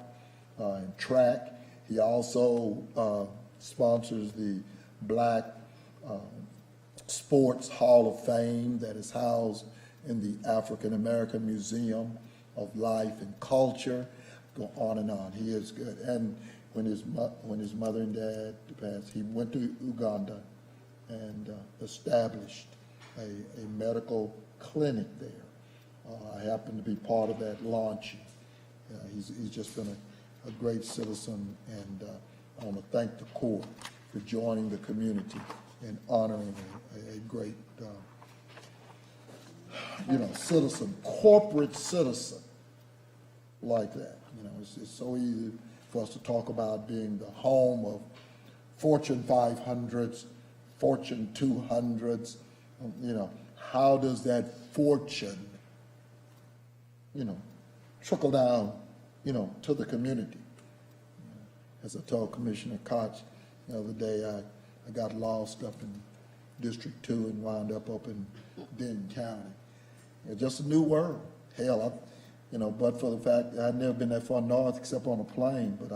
in track. He also sponsors the Black Sports Hall of Fame that is housed in the African American Museum of Life and Culture. Go on and on. He is good. And when his mother and dad passed, he went to Uganda and established a medical clinic there. I happened to be part of that launching. He's just been a great citizen, and I want to thank the court for joining the community and honoring a great, citizen, corporate citizen like that. It's so easy for us to talk about being the home of Fortune 500s, Fortune 200s. How does that fortune, trickle down, to the community? As I told Commissioner Koch the other day, I got lost up in District 2 and wound up in Denton County. Just a new world. Hell, but for the fact that I'd never been that far north except on a plane, but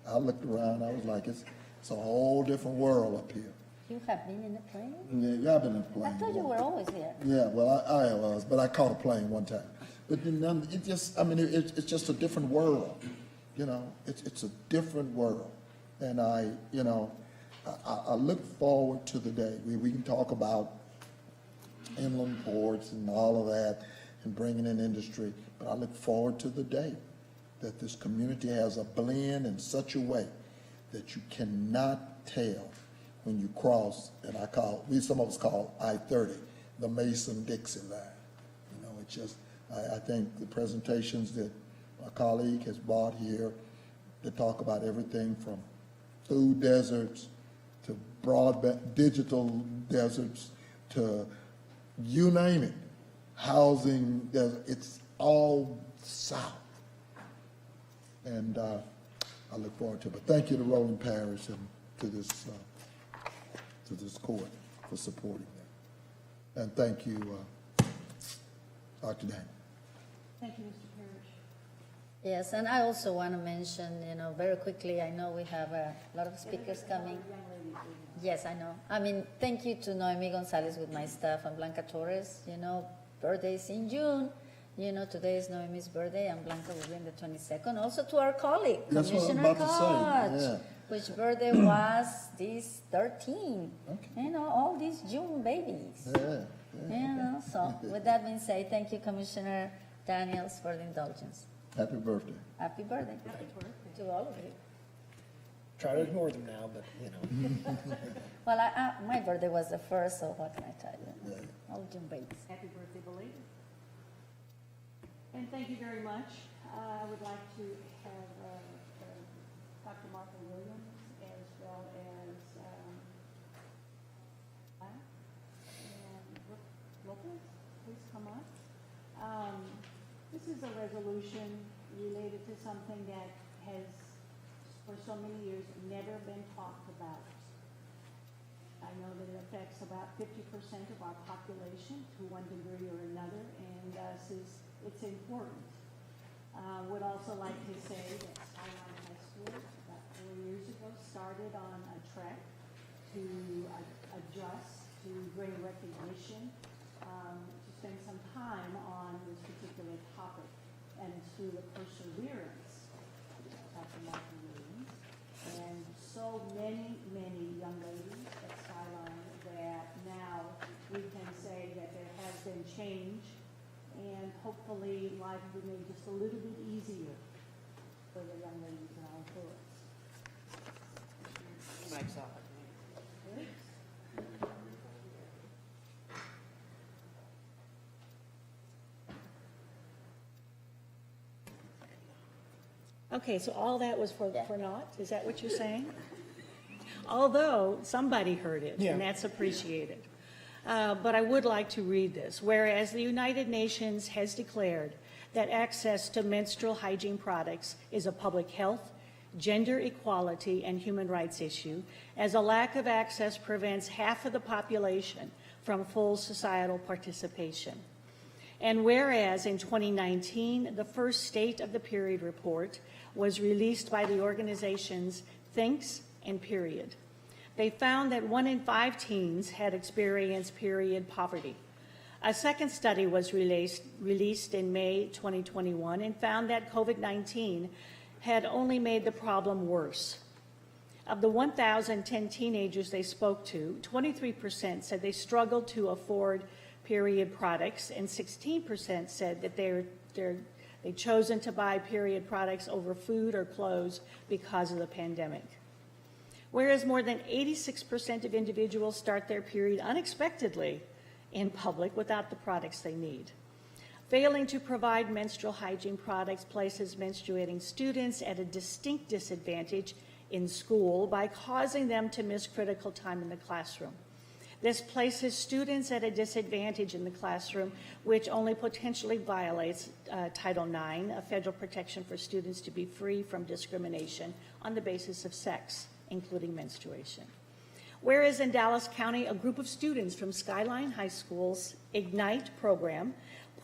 I looked around, I was like, it's a whole different world up here. You have been in a plane? Yeah, I've been in a plane. I thought you were always here. Yeah, well, I was, but I caught a plane one time. But it just, it's just a different world. It's a different world. And I look forward to the day we can talk about inland ports and all of that and bringing in industry, but I look forward to the day that this community has a blend in such a way that you cannot tell when you cross, and some of us call I-30, the Mason-Dixon line. It's just, I think the presentations that my colleague has brought here that talk about everything from food deserts to broadband digital deserts to you name it, housing desert, it's all south. And I look forward to it. But thank you to Roland Parrish and to this court for supporting that. And thank you, Dr. Daniel. Thank you, Mr. Parrish. Yes, and I also want to mention, very quickly, I know we have a lot of speakers coming. Yes, I know. Thank you to Noemi Gonzalez with my staff and Blanca Torres. Birthdays in June. Today is Noemi's birthday and Blanca will be on the 22nd. Also to our colleague, That's Commissioner what I'm about to say. Koch, which birthday was this 13. Okay. All these June babies. Yeah. So with that being said, thank you, Commissioner Daniels, for the indulgence. Happy birthday. Happy birthday. Happy birthday. To all of you. Try to ignore them now, but, Well, my birthday was the first, so what can I tell you? All June babies. Happy birthday belated. And thank you very much. I would like to have Dr. Martha Williams as well as and Lopez, please come up. This is a resolution related to something that has, for so many years, never been talked about. I know that it affects about 50% of our population to one degree or another, and it's important. Would also like to say that Skyline High School, about 4 years ago, started on a trek to adjust, to bring recognition, to spend some time on this particular topic. And it's through the perseverance of Dr. Martha Williams and so many, many young ladies at Skyline that now we can say that there has been change, and hopefully life will be made just a little bit easier for the young ladies in our boys. Mike's off. Okay, so all that was for naught? Is that what you're saying? Although somebody heard it, and that's appreciated. But I would like to read this. Whereas the United Nations has declared that access to menstrual hygiene products is a public health, gender equality, and human rights issue, as a lack of access prevents half of the population from full societal participation. And whereas in 2019, the first State of the Period report was released by the organizations Thinks and Period. They found that 1 in 5 teens had experienced period poverty. A second study was released in May 2021 and found that COVID-19 had only made the problem worse. Of the 1,010 teenagers they spoke to, 23% said they struggled to afford period products, and 16% said that they'd chosen to buy period products over food or clothes because of the pandemic. Whereas more than 86% of individuals start their period unexpectedly in public without the products they need. Failing to provide menstrual hygiene products places menstruating students at a distinct disadvantage in school by causing them to miss critical time in the classroom. This places students at a disadvantage in the classroom, which only potentially violates Title IX, a federal protection for students to be free from discrimination on the basis of sex, including menstruation. Whereas in Dallas County, a group of students from Skyline High School's Ignite program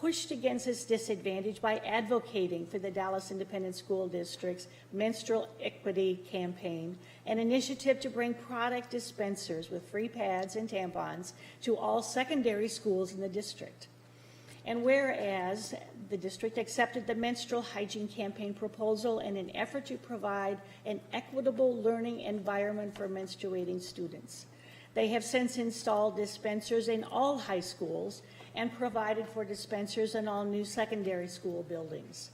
pushed against this disadvantage by advocating for the Dallas Independent School District's Menstrual Equity Campaign, an initiative to bring product dispensers with free pads and tampons to all secondary schools in the district. And whereas the district accepted the Menstrual Hygiene Campaign proposal in an effort to provide an equitable learning environment for menstruating students. They have since installed dispensers in all high schools and provided for dispensers in all new secondary school buildings.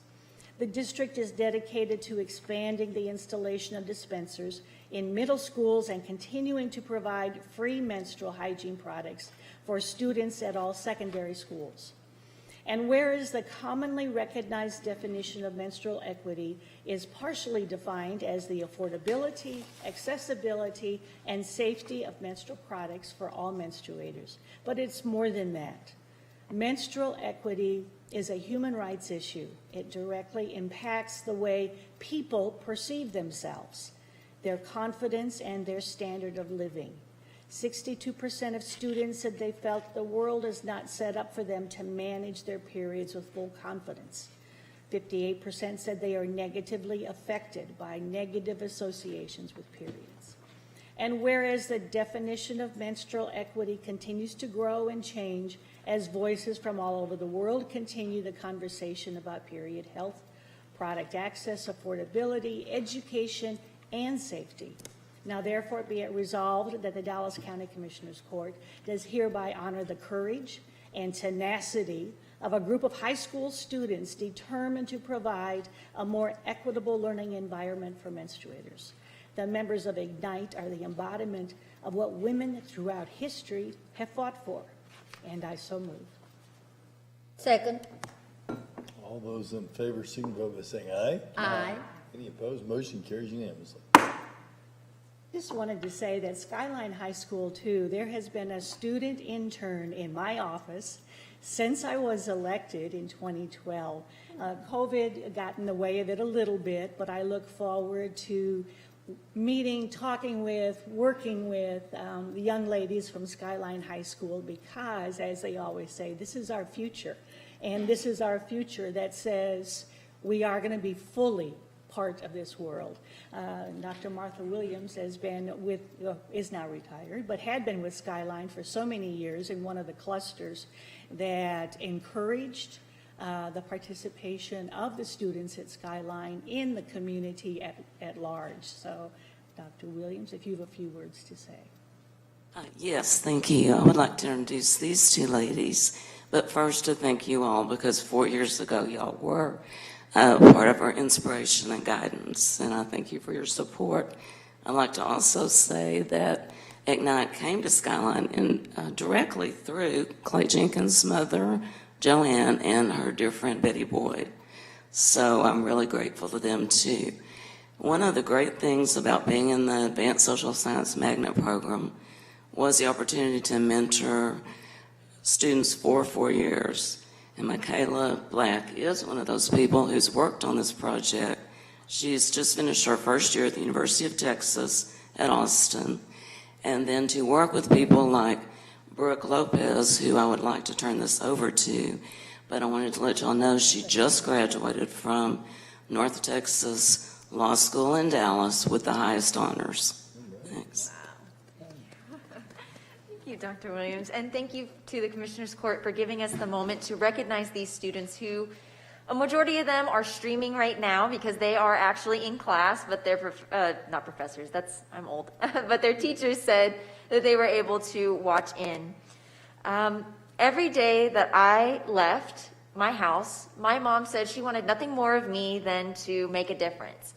The district is dedicated to expanding the installation of dispensers in middle schools and continuing to provide free menstrual hygiene products for students at all secondary schools. And whereas the commonly recognized definition of menstrual equity is partially defined as the affordability, accessibility, and safety of menstrual products for all menstruators, but it's more than that. Menstrual equity is a human rights issue. It directly impacts the way people perceive themselves, their confidence, and their standard of living. 62% of students said they felt the world is not set up for them to manage their periods with full confidence. 58% said they are negatively affected by negative associations with periods. And whereas the definition of menstrual equity continues to grow and change as voices from all over the world continue the conversation about period health, product access, affordability, education, and safety. Now therefore be it resolved that the Dallas County Commissioners Court does hereby honor the courage and tenacity of a group of high school students determined to provide a more equitable learning environment for menstruators. The members of Ignite are the embodiment of what women throughout history have fought for, and I so move. Second. All those in favor signify by saying aye. Aye. Any opposed? Motion carries unanimously. Just wanted to say that Skyline High School, too, there has been a student intern in my office since I was elected in 2012. COVID got in the way of it a little bit, but I look forward to meeting, talking with, working with the young ladies from Skyline High School because, as they always say, this is our future. And this is our future that says we are going to be fully part of this world. Dr. Martha Williams has been with, is now retired, but had been with Skyline for so many years in one of the clusters that encouraged the participation of the students at Skyline in the community at large. So, Dr. Williams, if you have a few words to say. Yes, thank you. I would like to introduce these two ladies, but first to thank you all because 4 years ago y'all were part of our inspiration and guidance, and I thank you for your support. I'd like to also say that Ignite came to Skyline directly through Clay Jenkins' mother, Joanne, and her dear friend Betty Boyd. So I'm really grateful to them too. One of the great things about being in the Advanced Social Science Magnet program was the opportunity to mentor students for 4 years. And Michaela Black is one of those people who's worked on this project. She's just finished her first year at the University of Texas at Austin. And then to work with people like Brooke Lopez, who I would like to turn this over to, but I wanted to let y'all know she just graduated from North Texas Law School in Dallas with the highest honors. Thanks. you, Dr. Williams, and thank you to the Commissioners Court for giving us the moment to recognize these students who, a majority of them are streaming right now because they are actually in class, but they're not professors, I'm old, but their teachers said that they were able to watch in. Every day that I left my house, my mom said she wanted nothing more of me than to make a difference.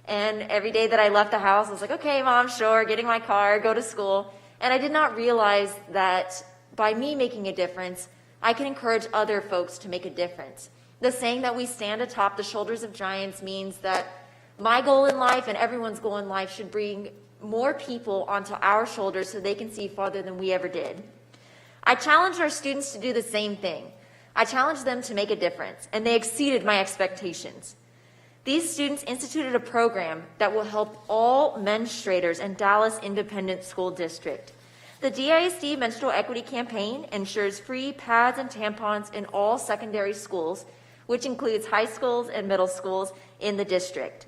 And every day that I left the house, I was like, okay, Mom, sure, get in my car, go to school. And I did not realize that by me making a difference, I can encourage other folks to make a difference. The saying that we stand atop the shoulders of giants means that my goal in life and everyone's goal in life should bring more people onto our shoulders so they can see farther than we ever did. I challenged our students to do the same thing. I challenged them to make a difference, and they exceeded my expectations. These students instituted a program that will help all menstruators in Dallas Independent School District. The DISD Menstrual Equity Campaign ensures free pads and tampons in all secondary schools, which includes high schools and middle schools in the district.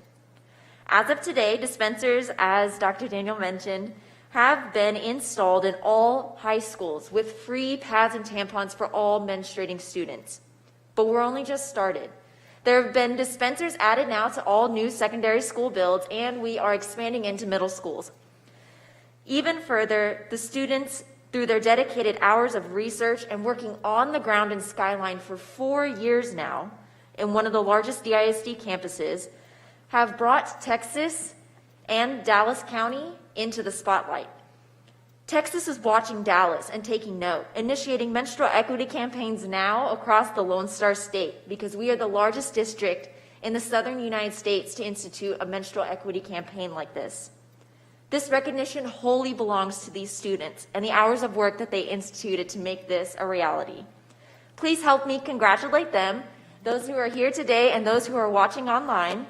As of today, dispensers, as Dr. Daniel mentioned, have been installed in all high schools with free pads and tampons for all menstruating students. But we're only just started. There have been dispensers added now to all new secondary school builds, and we are expanding into middle schools. Even further, the students, through their dedicated hours of research and working on the ground in Skyline for 4 years now, in one of the largest DISD campuses, have brought Texas and Dallas County into the spotlight. Texas is watching Dallas and taking note, initiating menstrual equity campaigns now across the Lone Star State because we are the largest district in the southern United States to institute a menstrual equity campaign like this. This recognition wholly belongs to these students and the hours of work that they instituted to make this a reality. Please help me congratulate them, those who are here today and those who are watching online,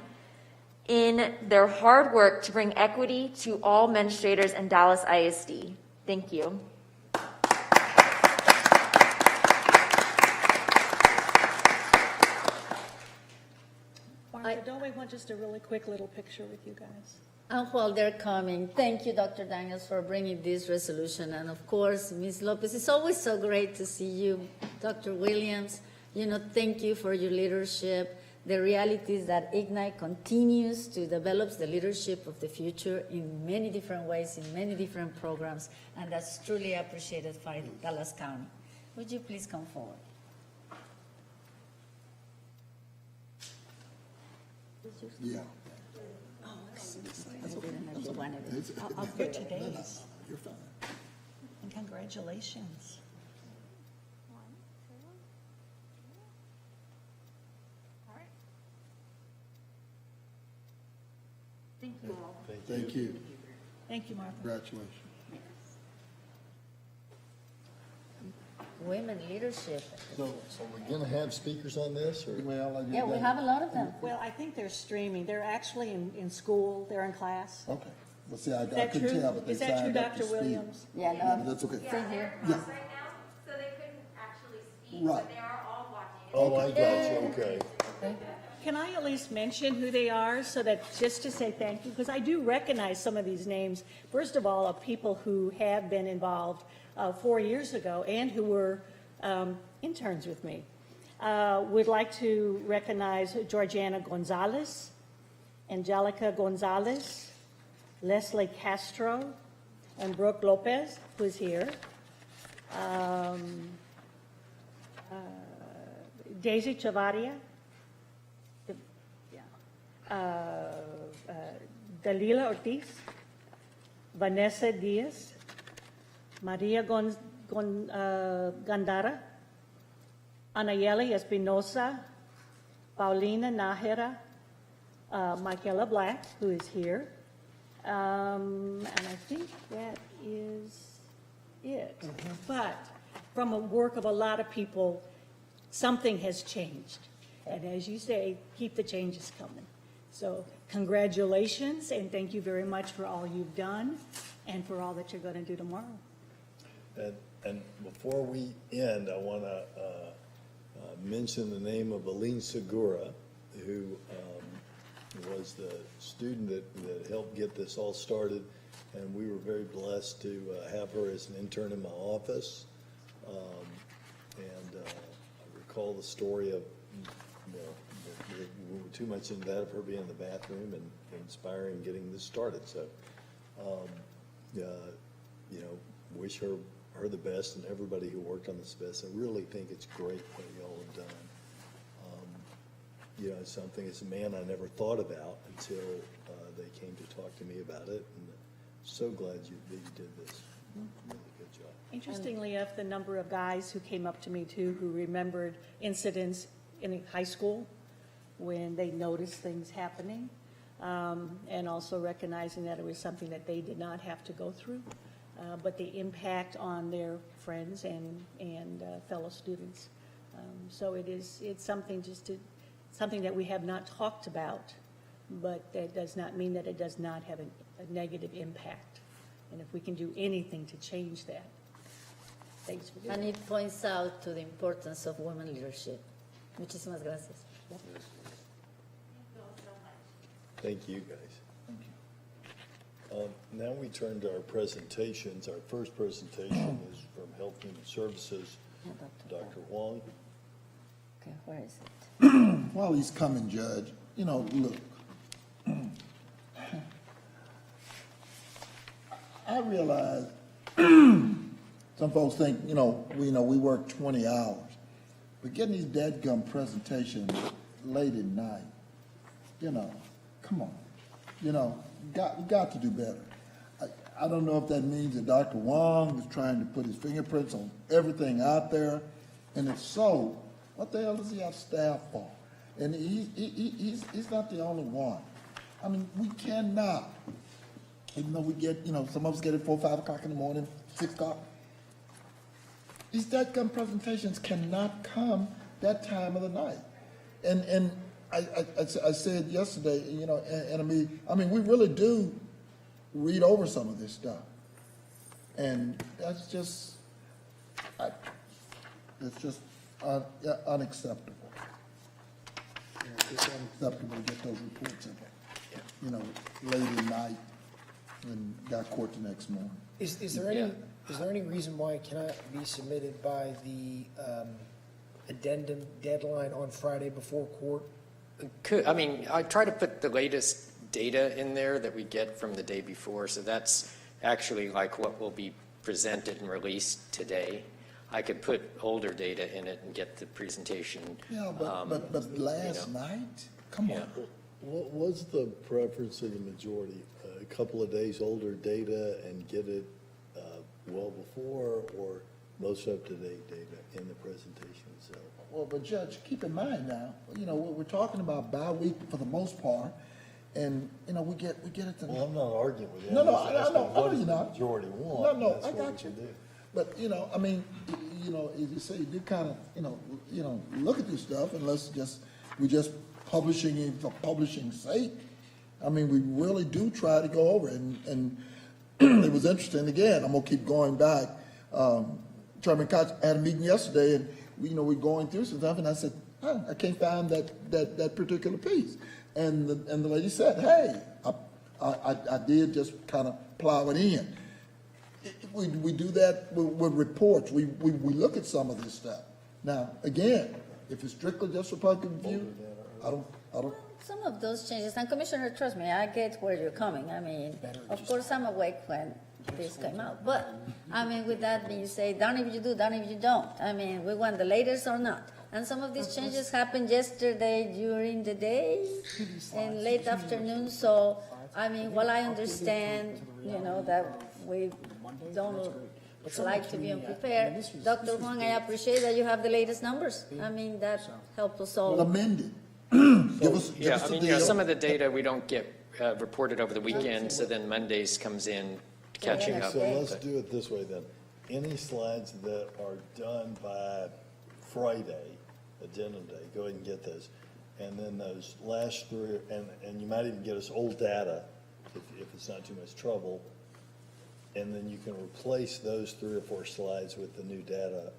in their hard work to bring equity to all menstruators in Dallas ISD. Thank you. Martha, don't we want just a really quick little picture with you guys? And while they're coming, thank you, Dr. Daniels, for bringing this resolution. And of course, Ms. Lopez, it's always so great to see you. Dr. Williams, thank you for your leadership. The reality is that Ignite continues to develop the leadership of the future in many different ways, in many different programs, and that's truly appreciated by Dallas County. Would you please come forward? Yeah. I'll put today's. You're fine. And congratulations. Thank you all. Thank you. Thank you, Martha. Congratulations. Women leadership. So we're going to have speakers on this, or? Yeah, we have a lot of them. Well, I think they're streaming. They're actually in school. They're in class. Okay. Well, see, I Is that couldn't true? tell, but they Is that true, signed up to Dr. speak. Williams? Yeah, no. Yeah, that's okay. Stay here. Yeah. Right now, so they couldn't actually speak, Right. but they are all watching. Oh, I got you, okay. Can I at least mention who they are so that just to say thank you? Because I do recognize some of these names. First of all, of people who have been involved 4 years ago and who were interns with me. Would like to recognize Georgiana Gonzalez, Angelica Gonzalez, Leslie Castro, and Brooke Lopez, who's here. Daisy Chavaria, Dalila Ortiz, Vanessa Diaz, Maria Gandara, Anayeli Espinosa, Paulina Nájera, Michaela Black, who is here. And I think that is it. But from a work of a lot of people, something has changed. And as you say, keep the changes coming. So congratulations, and thank you very much for all you've done and for all that you're going to do tomorrow. And before we end, I want to mention the name of Aline Segura, who was the student that helped get this all started. and we were very blessed to have her as an intern in my office. I recall the story of, we were too much into that, of her being in the bathroom and inspiring getting this started. So, wish her the best, and everybody who worked on this best. I really think it's great what y'all have done. It's something as a man I never thought about until they came to talk to me about it, and so glad that you did this. Really good job. Interestingly enough, the number of guys who came up to me too, who remembered incidents in high school when they noticed things happening, and also recognizing that it was something that they did not have to go through, but the impact on their friends and fellow students. So it's something something that we have not talked about, but that does not mean that it does not have a negative impact. And if we can do anything to change that. Thanks for doing And it points out to the importance of women leadership. Muchísimas gracias. Thank you, guys. Now we turn to our presentations. Our first presentation is from Health and Human Services, Dr. Wong. Okay, where is it? While he's coming, Judge, look, I realize some folks think, we work 20 hours, but getting these dadgum presentations late at night, come on, you got to do better. I don't know if that means that Dr. Wong is trying to put his fingerprints on everything out there, and if so, what the hell does he have staff for? And he's not the only one. I mean, we cannot, even though we get, some of us get it 4, 5 o'clock in the morning, 6 o'clock. These dadgum presentations cannot come that time of the night. And I said yesterday, and I mean, we really do read over some of this stuff. And that's just, it's just unacceptable. It's unacceptable to get those reports in, late at night and got court the next morning. Is there any reason why it cannot be submitted by the addendum deadline on Friday before court? I try to put the latest data in there that we get from the day before, so that's actually like what will be presented and released today. I could put older data in it and get the presentation. Yeah, but last night? Come on. What was the preference of the majority? A couple of days older data and get it well before, or most up-to-date data in the presentation itself? Well, but Judge, keep in mind now, we're talking about bi-week for the most part, and, we get it to. Well, I'm not arguing with you. No, I know you're not. Majority want. No, I got you. But, as you say, you do kind of, look at this stuff, and we're just publishing it for publishing's sake. I mean, we really do try to go over it, and it was interesting. Again, I'm gonna keep going back. Chairman Koch had a meeting yesterday, and we're going through some stuff, and I said, I can't find that particular piece. And the lady said, hey, I did just kind of plow it in. We do that with reports. We look at some of this stuff. Now, again, if it's strictly just Republican view, I don't. Some of those changes, and Commissioner, trust me, I get where you're coming. I mean, of course, I'm awake when this came out. But, with that being said, darn if you do, darn if you don't. We want the latest or not. And some of these changes happened yesterday during the day and late afternoon. So, while I understand, that we don't like to be unprepared, Dr. Huang, I appreciate that you have the latest numbers. That helps us all. Well, amended. Give us the deal. Some of the data we don't get reported over the weekend, so then Mondays comes in catching up. So let's do it this way then. Any slides that are done by Friday, agenda day, go ahead and get those. And then those last three, and you might even get us old data if it's not too much trouble. And then you can replace those 3 or 4 slides with the new data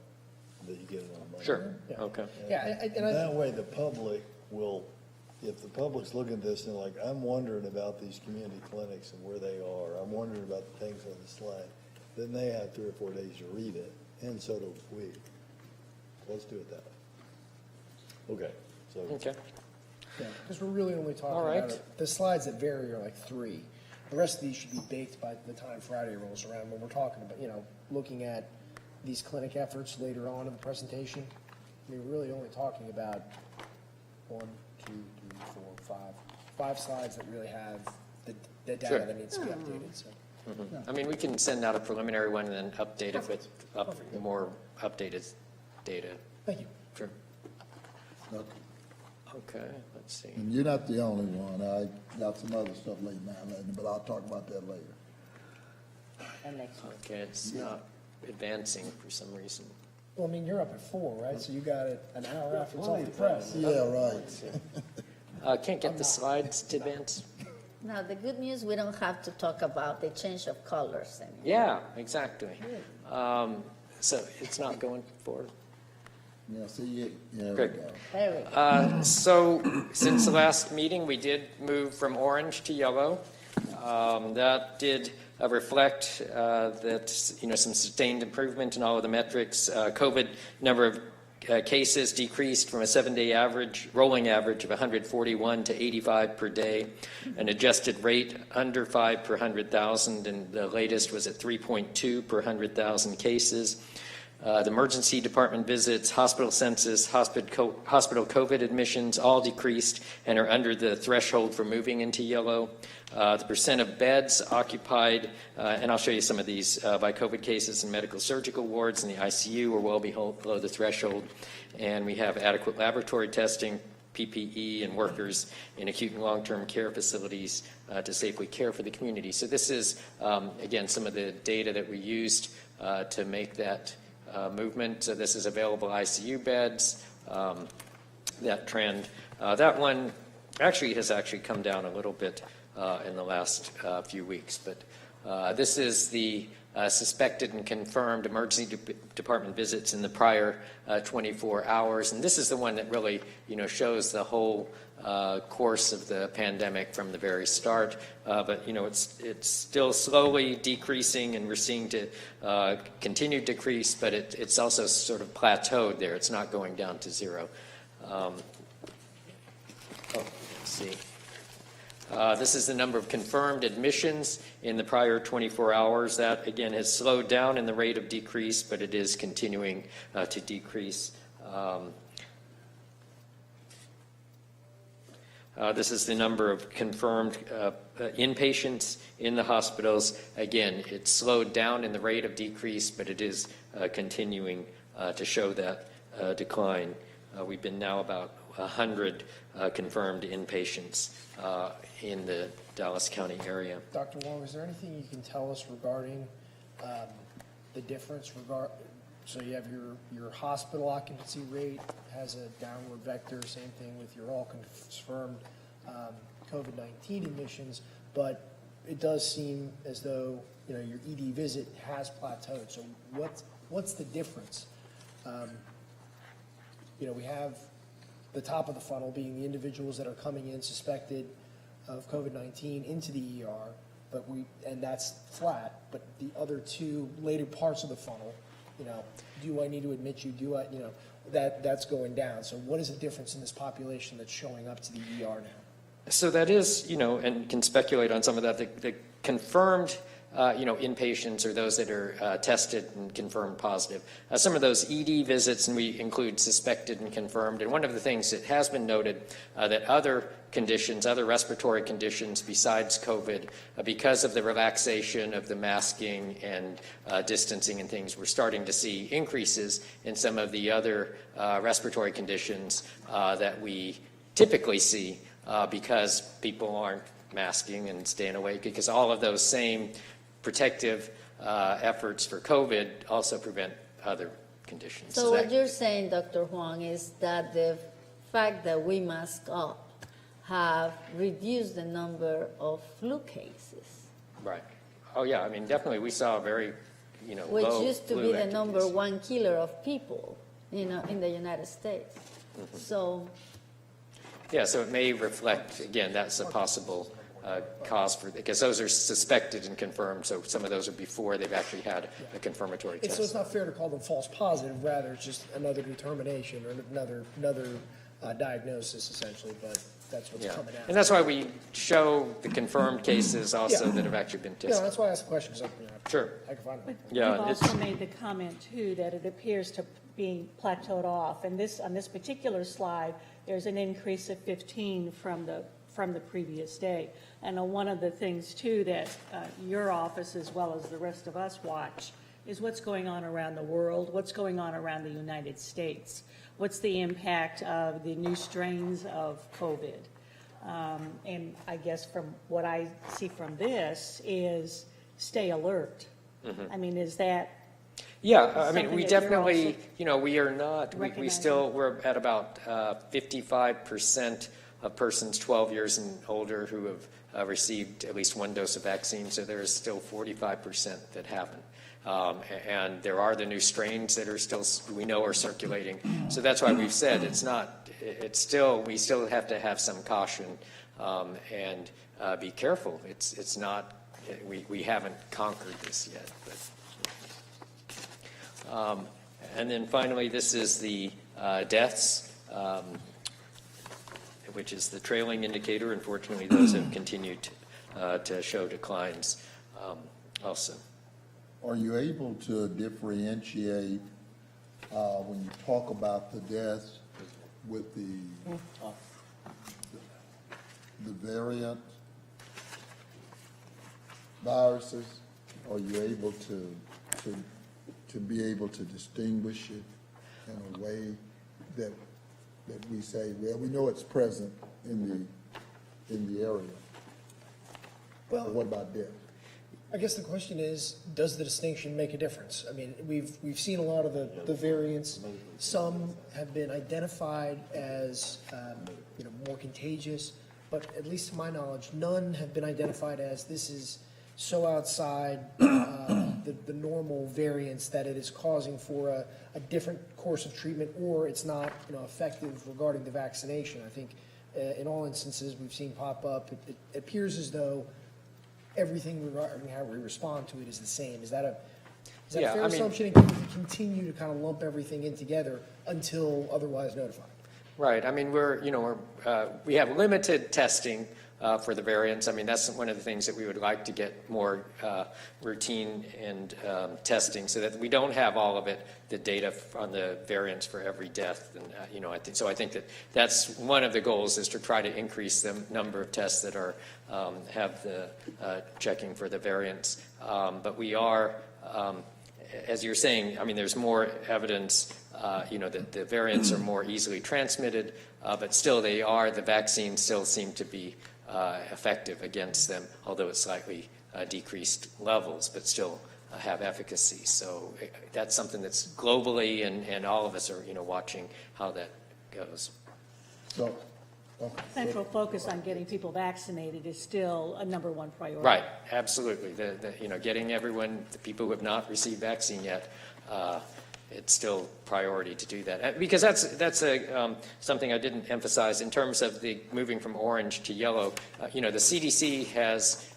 that you get on Monday. Sure. Okay. And that way the public will if the public's looking at this and like, I'm wondering about these community clinics and where they are, I'm wondering about the things on the slide, then they have 3 or 4 days to read it, and so do we. Let's do it that way. Okay, so. Okay. Yeah, because we're really only All talking right. about, the slides that vary are like 3. The rest of these should be baked by the time Friday rolls around when we're talking about, looking at these clinic efforts later on in the presentation. I mean, we're really only talking about 1, 2, 3, 4, 5 slides that really have the data Sure. that needs to be updated, so. I mean, we can send out a preliminary one and then update it with more updated data. Thank you. Sure. Okay, let's see. And you're not the only one. I got some other stuff later now, but I'll talk about that later. Okay, it's not advancing for some reason. Well, I mean, you're up at 4, right? So you got it an hour after it's off the press. Yeah, right. Can't get the slides to advance? Now, the good news, we don't have to talk about the change of colors anymore. Yeah, exactly. So it's not going forward? Yeah, see, yeah, Great. There we go. So since the last meeting, we did move from orange to yellow. That did reflect that, some sustained improvement in all of the metrics. COVID number of cases decreased from a 7-day average, rolling average of 141 to 85 per day, an adjusted rate under 5 per 100,000, and the latest was at 3.2 per 100,000 cases. The emergency department visits, hospital census, hospital COVID admissions all decreased and are under the threshold for moving into yellow. The percent of beds occupied, and I'll show you some of these by COVID cases in medical surgical wards and the ICU are well below the threshold. And we have adequate laboratory testing, PPE, and workers in acute and long-term care facilities to safely care for the community. So this is, again, some of the data that we used to make that movement. So this is available ICU beds, that trend. That one actually has come down a little bit in the last few weeks, but this is the suspected and confirmed emergency department visits in the prior 24 hours, and this is the one that really, shows the whole course of the pandemic from the very start. But it's still slowly decreasing, and we're seeing to continue to decrease, but it's also sort of plateaued there. It's not going down to 0. Let's see. This is the number of confirmed admissions in the prior 24 hours. That, again, has slowed down in the rate of decrease, but it is continuing to decrease. This is the number of confirmed inpatients in the hospitals. Again, it's slowed down in the rate of decrease, but it is continuing to show that decline. We've been now about 100 confirmed inpatients in the Dallas County area. Dr. Wong, is there anything you can tell us regarding the difference? So you have your hospital occupancy rate has a downward vector, same thing with your all confirmed COVID-19 admissions, but it does seem as though your ED visit has plateaued. So what's the difference? We have the top of the funnel being the individuals that are coming in suspected of COVID-19 into the ER, and that's flat. But the other 2 later parts of the funnel, do I need to admit you? Do I, that's going down. So what is the difference in this population that's showing up to the ER now? So that is, and can speculate on some of that. The confirmed, inpatients are those that are tested and confirmed positive. Some of those ED visits, and we include suspected and confirmed. And one of the things that has been noted that other conditions, other respiratory conditions besides COVID, because of the relaxation of the masking and distancing and things, we're starting to see increases in some of the other respiratory conditions that we typically see because people aren't masking and staying away, because all of those same protective efforts for COVID also prevent other conditions. So what you're saying, Dr. Huang, is that the fact that we mask up have reduced the number of flu cases. Right. Oh yeah, I mean, definitely we saw a very, which low used to flu be the number activities. 1 killer of people, in the United States. Mm-hmm. So Yeah, so it may reflect, again, that's a possible cause for, because those are suspected and confirmed, so some of those are before they've actually had a confirmatory test. So it's not fair to call them false positive, rather it's just another determination or another diagnosis essentially, but that's what's coming out. And that's why we show the confirmed cases also that have actually been tested. Yeah, that's why I asked the question, because Sure. I can find it. Yeah, You've also made the comment, too, that it appears to be plateaued off. And on this particular slide, there's an increase of 15 from the previous day. And one of the things, too, that your office, as well as the rest of us, watch is what's going on around the world, what's going on around the United States. What's the impact of the new strains of COVID? And I guess from what I see from this is stay alert. I mean, is that? Yeah, I mean, something we that you're definitely, also you know, we are not, we're at about 55% of persons 12 years and older who have received at least one dose of vaccine, so there is still 45% that haven't. And there are the new strains that are still, we know, are circulating. So that's why we've said we still have to have some caution and be careful. It's not, we haven't conquered this yet. But, and then finally, this is the deaths, which is the trailing indicator. Unfortunately, those have continued to show declines also. Are you able to differentiate when you talk about the deaths with the variant viruses? Are you able to be able to distinguish it in a way that we say, well, we know it's present in the area? Well, what about death? I guess the question is, does the distinction make a difference? I mean, we've seen a lot of the variants. Some have been identified as more contagious, but at least to my knowledge, none have been identified as this is so outside the normal variants that it is causing for a different course of treatment, or it's not effective regarding the vaccination. I think in all instances we've seen pop up, it appears as though everything regarding how we respond to it is the same. Is that a fair assumption? And can we continue to kind of lump everything in together until otherwise notified? Right. I mean, we have limited testing for the variants. I mean, that's one of the things that we would like to get more routine and testing, so that we don't have all of it, the data on the variants for every death. And I think that's one of the goals, is to try to increase the number of tests that are have the checking for the variants. But we are, as you're saying, I mean, there's more evidence. That the variants are more easily transmitted, but still the vaccines still seem to be effective against them, although it's slightly decreased levels, but still have efficacy. So that's something that's globally, and all of us are, watching how that goes. So, Central focus on getting people vaccinated is still a number one priority. Right, absolutely. Getting everyone, the people who have not received vaccine yet, it's still priority to do that, because that's something I didn't emphasize in terms of the moving from orange to yellow. The CDC has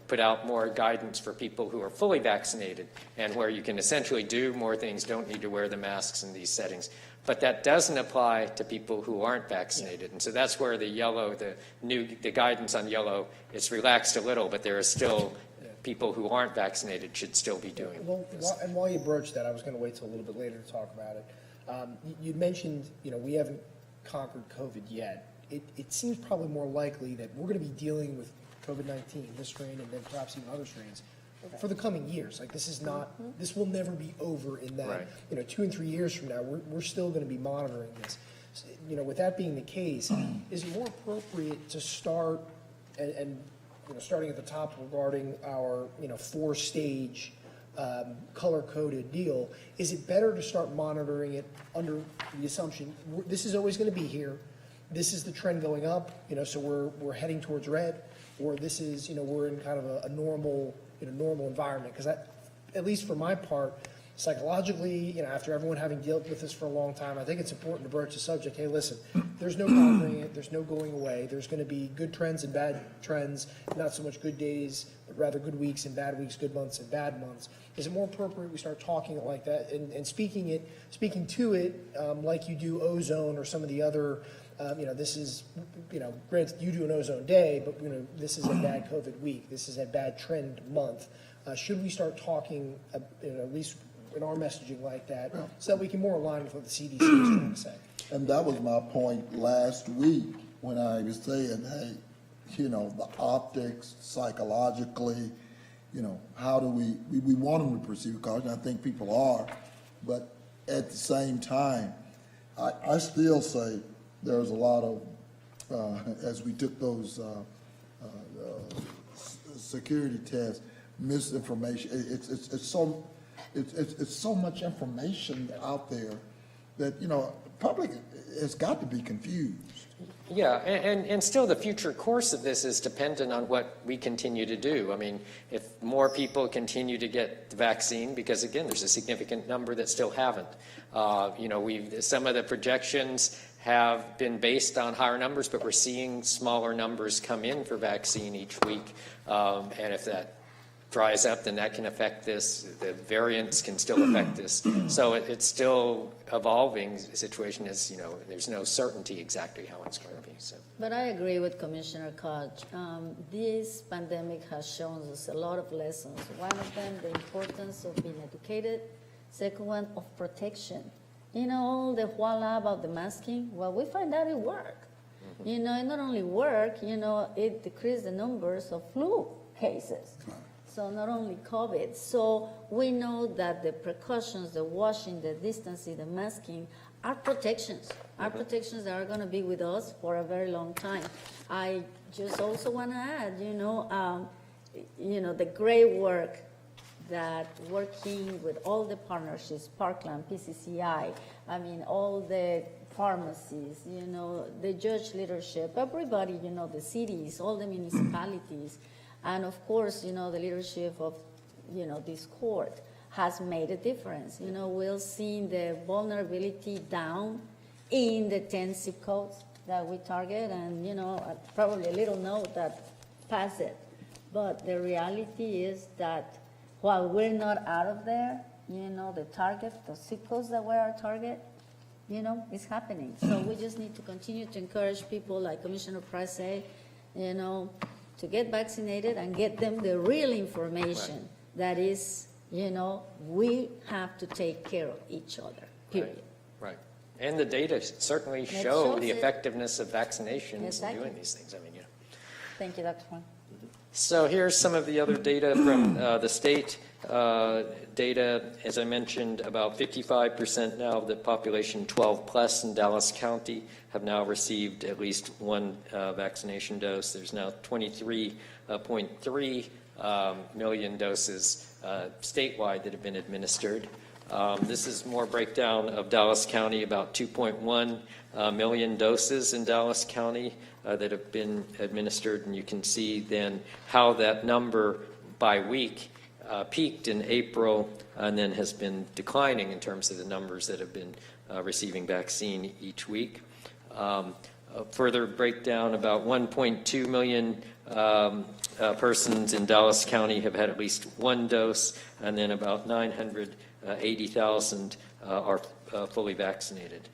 put out more guidance for people who are fully vaccinated, and where you can essentially do more things, don't need to wear the masks in these settings. But that doesn't apply to people who aren't vaccinated, and so that's where the yellow, the guidance on yellow, is relaxed a little, but there is still people who aren't vaccinated should still be doing this. And while you broached that, I was going to wait till a little bit later to talk about it. You mentioned, we haven't conquered COVID yet. It seems probably more likely that we're going to be dealing with COVID-19, this strain, and then perhaps even other strains, for the coming years. Like, this is not, this will never be over in that, 2 and 3 years from now, we're still going to be monitoring this. So, with that being the case, is it more appropriate to start and starting at the top regarding our, 4-stage color-coded deal, is it better to start monitoring it under the assumption this is always going to be here, this is the trend going up, so we're heading towards red, or this is, we're in kind of a normal, normal environment? Because at least for my part, psychologically, after everyone having dealt with this for a long time, I think it's important to broach the subject. Hey, listen, there's no conquering it. There's no going away. There's going to be good trends and bad trends, not so much good days, but rather good weeks and bad weeks, good months and bad months. Is it more appropriate we start talking it like that and speaking to it like you do ozone or some of the other, this is, granted you do an ozone day, but this is a bad COVID week. This is a bad trend month. Should we start talking, at least in our messaging like that, so that we can more align with what the CDC is trying to say? And that was my point last week when I was saying, hey, the optics, psychologically, how do we want them to pursue caution? I think people are, but at the same time, I still say there's a lot of, as we took those security tests, misinformation. It's so much information out there that public has got to be confused. Yeah, and still the future course of this is dependent on what we continue to do. I mean, if more people continue to get the vaccine, because again, there's a significant number that still haven't. Some of the projections have been based on higher numbers, but we're seeing smaller numbers come in for vaccine each week. And if that dries up, then that can affect this. The variants can still affect this. So it's still evolving situation. There's no certainty exactly how it's going to be. So. But I agree with Commissioner Koch. This pandemic has shown us a lot of lessons. One of them, the importance of being educated. Second one, of protection. All the voila about the masking, well, we find out it worked. It not only worked, it decreased the numbers of flu cases. So not only COVID. So we know that the precautions, the washing, the distancing, the masking are protections. Are protections that are going to be with us for a very long time. I just also want to add, the great work that working with all the partnerships, Parkland, PCCI, all the pharmacies, the judge leadership, everybody, the cities, all the municipalities, and of course, the leadership of, this court has made a difference. We're seeing the vulnerability down in the 10 zip codes that we target, and, probably a little note that pass it. But the reality is that while we're not out of there, the target, the zip codes that were our target, it's happening. So we just need to continue to encourage people, like Commissioner Price said, to get vaccinated and get them the real Right. information. That is, we have to take care of each other, period. Right. And the data certainly show the effectiveness of vaccinations Exactly. and doing these things. Thank you, Dr. Juan. So here's some of the other data from the state data. As I mentioned, about 55% now of the population 12 plus in Dallas County have now received at least one vaccination dose. There's now 23.3 million doses statewide that have been administered. This is more breakdown of Dallas County, about 2.1 million doses in Dallas County that have been administered, and you can see then how that number by week peaked in April and then has been declining in terms of the numbers that have been receiving vaccine each week. A further breakdown, about 1.2 million persons in Dallas County have had at least one dose, and then about 980,000 are fully vaccinated.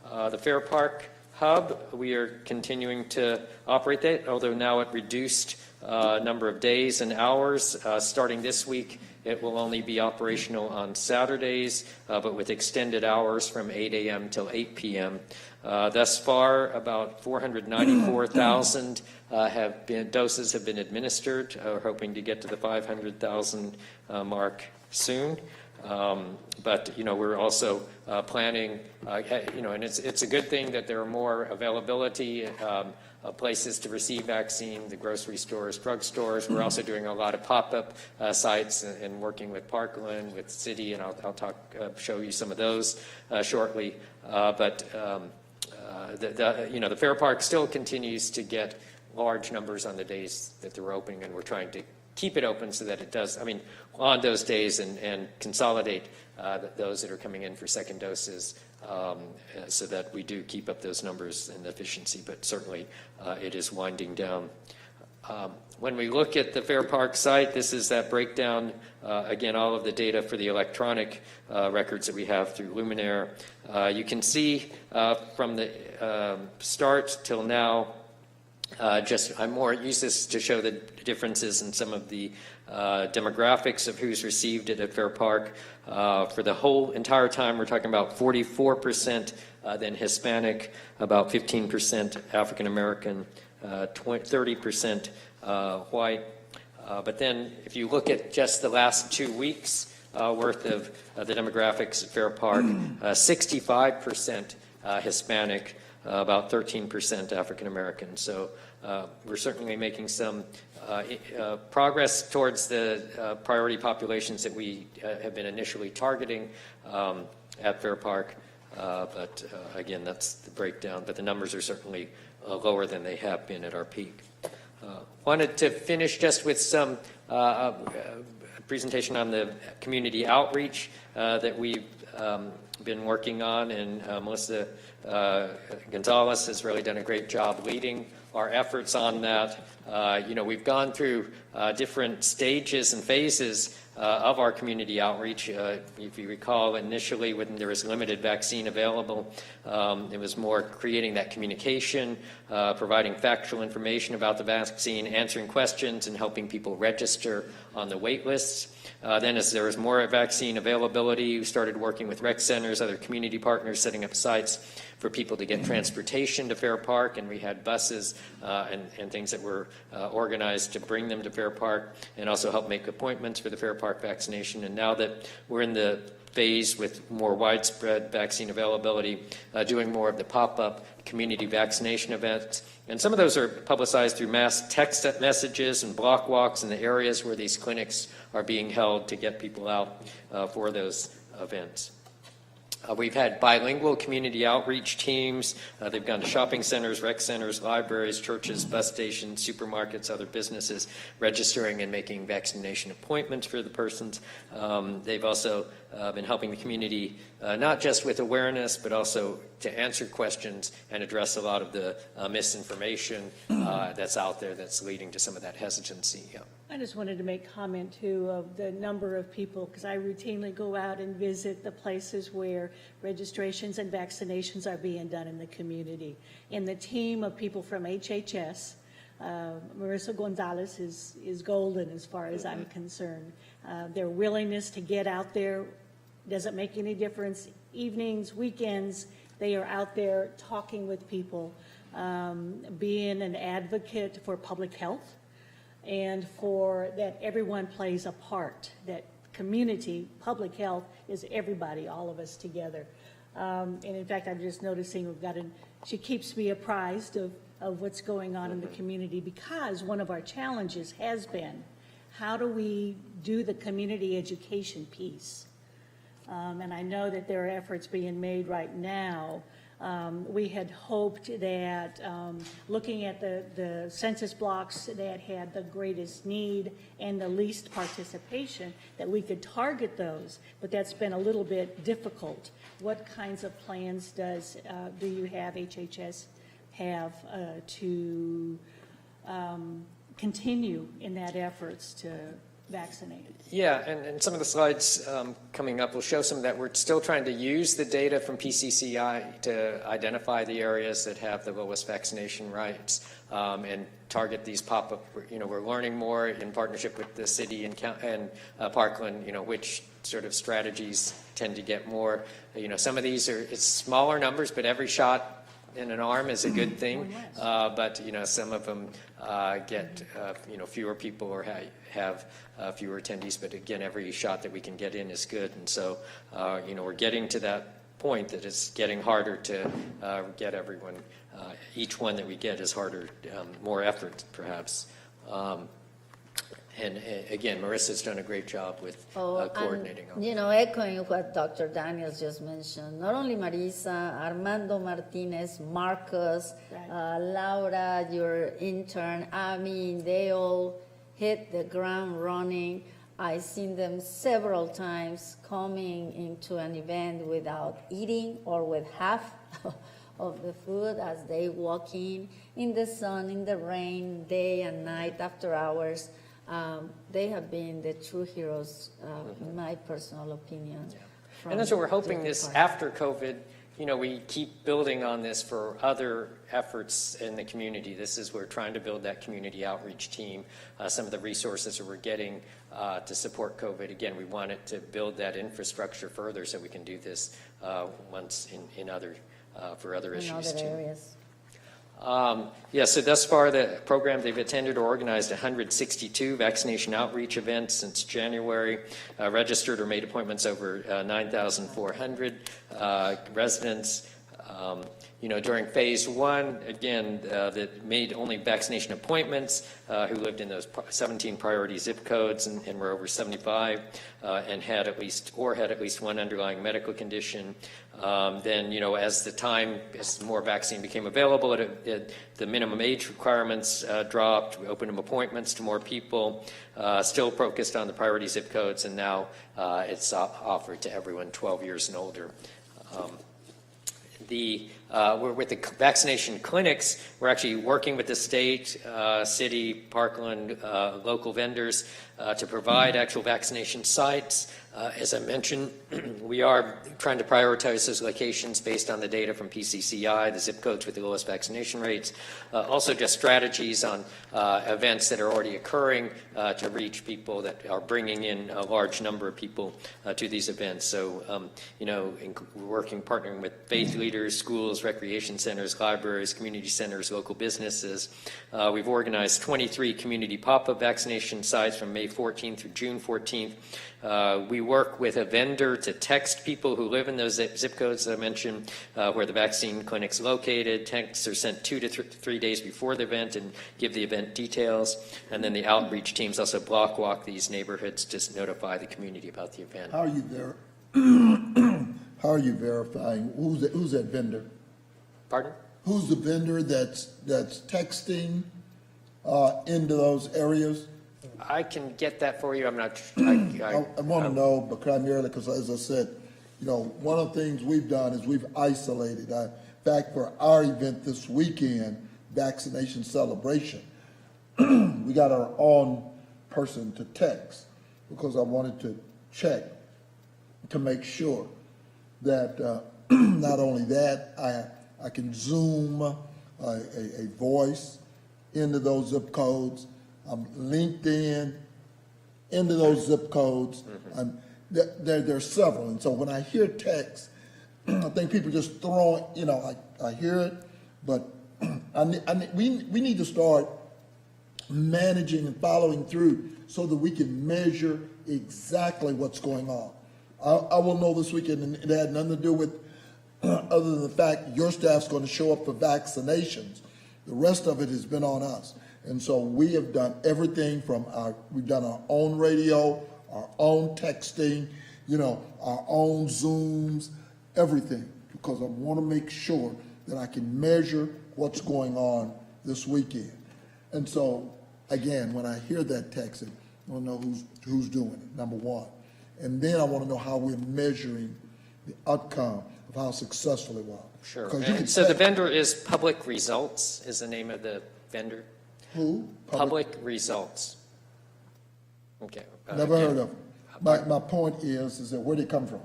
The Fair Park Hub, we are continuing to operate that, although now at reduced number of days and hours. Starting this week, it will only be operational on Saturdays, but with extended hours from 8 a.m. till 8 p.m. Thus far, about 494,000 doses have been administered. We're hoping to get to the 500,000 mark soon. But we're also planning, and it's a good thing that there are more availability places to receive vaccine, the grocery stores, drugstores. We're also doing a lot of pop-up sites and working with Parkland, with City, and I'll show you some of those shortly. But the Fair Park still continues to get large numbers on the days that they're opening, and we're trying to keep it open so that it does, on those days and consolidate those that are coming in for second doses so that we do keep up those numbers and efficiency, but certainly it is winding down. When we look at the Fair Park site, this is that breakdown, again, all of the data for the electronic records that we have through Luminaire. You can see from the start till now, I more use this to show the differences in some of the demographics of who's received it at Fair Park. For the whole entire time, we're talking about 44% then Hispanic, about 15% African American, 30% white. But then if you look at just the last 2 weeks worth of the demographics at Fair Park, 65% Hispanic, about 13% African American. So we're certainly making some progress towards the priority populations that we have been initially targeting at Fair Park. But again, that's the breakdown. But the numbers are certainly lower than they have been at our peak. Wanted to finish just with some presentation on the community outreach that we've been working on, and Melissa Gonzalez has really done a great job leading our efforts on that. We've gone through different stages and phases of our community outreach. If you recall, initially when there was limited vaccine available, it was more creating that communication, providing factual information about the vaccine, answering questions, and helping people register on the wait lists. Then as there was more vaccine availability, we started working with rec centers, other community partners, setting up sites for people to get transportation to Fair Park, and we had buses and things that were organized to bring them to Fair Park, and also help make appointments for the Fair Park vaccination. And now that we're in the phase with more widespread vaccine availability, doing more of the pop-up community vaccination events. And some of those are publicized through mass text messages and block walks in the areas where these clinics are being held to get people out for those events. We've had bilingual community outreach teams. They've gone to shopping centers, rec centers, libraries, churches, bus stations, supermarkets, other businesses, registering and making vaccination appointments for the persons. They've also been helping the community not just with awareness, but also to answer questions and address a lot of the misinformation that's out there that's leading to some of that hesitancy. Yeah. I just wanted to make comment, too, of the number of people, because I routinely go out and visit the places where registrations and vaccinations are being done in the community. And the team of people from HHS, Marissa Gonzalez is golden as far as I'm concerned. Their willingness to get out there doesn't make any difference. Evenings, weekends, they are out there talking with people, being an advocate for public health, and for that everyone plays a part, that community, public health is everybody, all of us together. And in fact, I'm just noticing she keeps me apprised of what's going on in the community, because one of our challenges has been, how do we do the community education piece? And I know that there are efforts being made right now. We had hoped that looking at the census blocks that had the greatest need and the least participation, that we could target those, but that's been a little bit difficult. What kinds of plans do you have, HHS, have to continue in that efforts to vaccinate? Yeah, and some of the slides coming up will show some of that. We're still trying to use the data from PCCI to identify the areas that have the lowest vaccination rates and target these pop-up. We're learning more in partnership with the city and Parkland, which sort of strategies tend to get more. Some of these it's smaller numbers, but every shot in an arm is a good thing. But some of them get fewer people or have fewer attendees. But again, every shot that we can get in is good. And so we're getting to that point that it's getting harder to get everyone. Each one that we get is harder, more effort perhaps. And again, Marissa's done a great job with coordinating. Echoing what Dr. Daniels just mentioned, not only Marisa, Armando Martinez, Marcus, Laura, your intern, they all hit the ground running. I've seen them several times coming into an event without eating or with half of the food as they walk in the sun, in the rain, day and night, after hours. They have been the true heroes, in my personal opinion. Yeah. And that's what we're hoping this after COVID, you know, we keep building on this for other efforts in the community. This is, we're trying to build that community outreach team. Some of the resources that we're getting to support COVID, again, we want it to build that infrastructure further so we can do this once in other, for other issues in other too. areas. Yeah, so thus far the program, they've attended or organized 162 vaccination outreach events since January, registered or made appointments over 9,400 residents. You know, during phase one, again, that made only vaccination appointments who lived in those 17 priority zip codes and were over 75 and had at least one underlying medical condition. Then, you know, as more vaccine became available, the minimum age requirements dropped. We opened up appointments to more people, still focused on the priority zip codes, and now it's offered to everyone 12 years and older. We're with the vaccination clinics. We're actually working with the state, city, Parkland, local vendors to provide actual vaccination sites. As I mentioned, we are trying to prioritize those locations based on the data from PCCI, the zip codes with the lowest vaccination rates. Also just strategies on events that are already occurring to reach people that are bringing in a large number of people to these events. So, you know, we're partnering with faith leaders, schools, recreation centers, libraries, community centers, local businesses. We've organized 23 community pop-up vaccination sites from May 14th through June 14th. We work with a vendor to text people who live in those zip codes that I mentioned where the vaccine clinic's located. Texts are sent 2 to 3 days before the event and give the event details. And then the outreach teams also block walk these neighborhoods to notify the community about the event. How are you verifying who's that vendor? Pardon? Who's the vendor that's texting into those areas? I can get that for you. I'm not. I want to know, but primarily because, as I said, you know, one of the things we've done is we've isolated. In fact, for our event this weekend, vaccination celebration, we got our own person to text because I wanted to check to make sure that not only that, I can zoom a voice into those zip codes. I'm linked into those zip codes. There's several. And so when I hear text, I think people just throw it, you know, I hear it, but we need to start managing and following through so that we can measure exactly what's going on. I will know this weekend, and it had nothing to do with other than the fact your staff's going to show up for vaccinations. The rest of it has been on us. And so we have done everything from we've done our own radio, our own texting, you know, our own Zooms, everything, because I want to make sure that I can measure what's going on this weekend. And so, again, when I hear that texting, I want to know who's doing it, number one. And then I want to know how we're measuring the outcome of how successful it was. Sure. And so the vendor is Public Results is the name of the vendor. Who? Public Results. Okay. Never heard of them. My point is that where did it come from?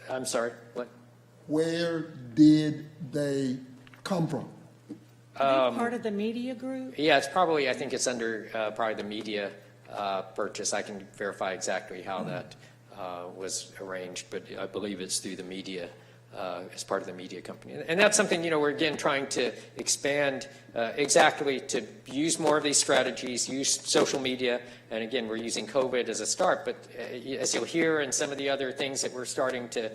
I'm sorry, what? Where did they come from? Part of the media group? Yeah, it's probably, I think it's under probably the media purchase. I can verify exactly how that was arranged, but I believe it's through the media as part of the media company. And that's something, you know, we're again trying to expand exactly to use more of these strategies, use social media. And again, we're using COVID as a start, but as you'll hear in some of the other things that we're starting to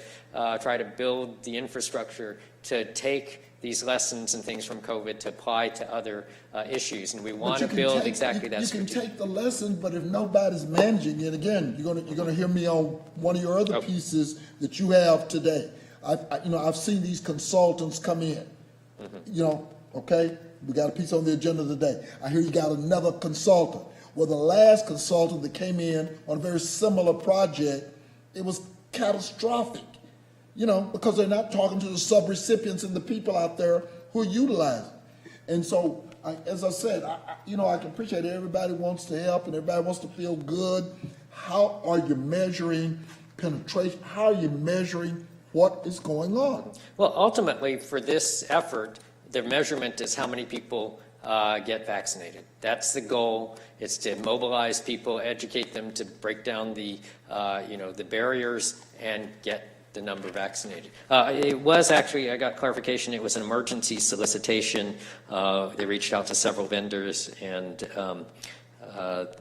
try to build the infrastructure to take these lessons and things from COVID to apply to other issues. And we want to build exactly that. You can take the lessons, but if nobody's managing it, again, you're going to hear me on one of your other pieces that you have today. I've seen these consultants come in. You know, okay? We got a piece on the agenda today. I hear you got another consultant. Well, the last consultant that came in on a very similar project, it was catastrophic, because they're not talking to the subrecipients and the people out there who are utilizing. And so, as I said, I can appreciate it. Everybody wants to help and everybody wants to feel good. How are you measuring penetration? How are you measuring what is going on? Well, ultimately, for this effort, the measurement is how many people get vaccinated. That's the goal. It's to mobilize people, educate them to break down the barriers and get the number vaccinated. It was actually, I got clarification, it was an emergency solicitation. They reached out to several vendors and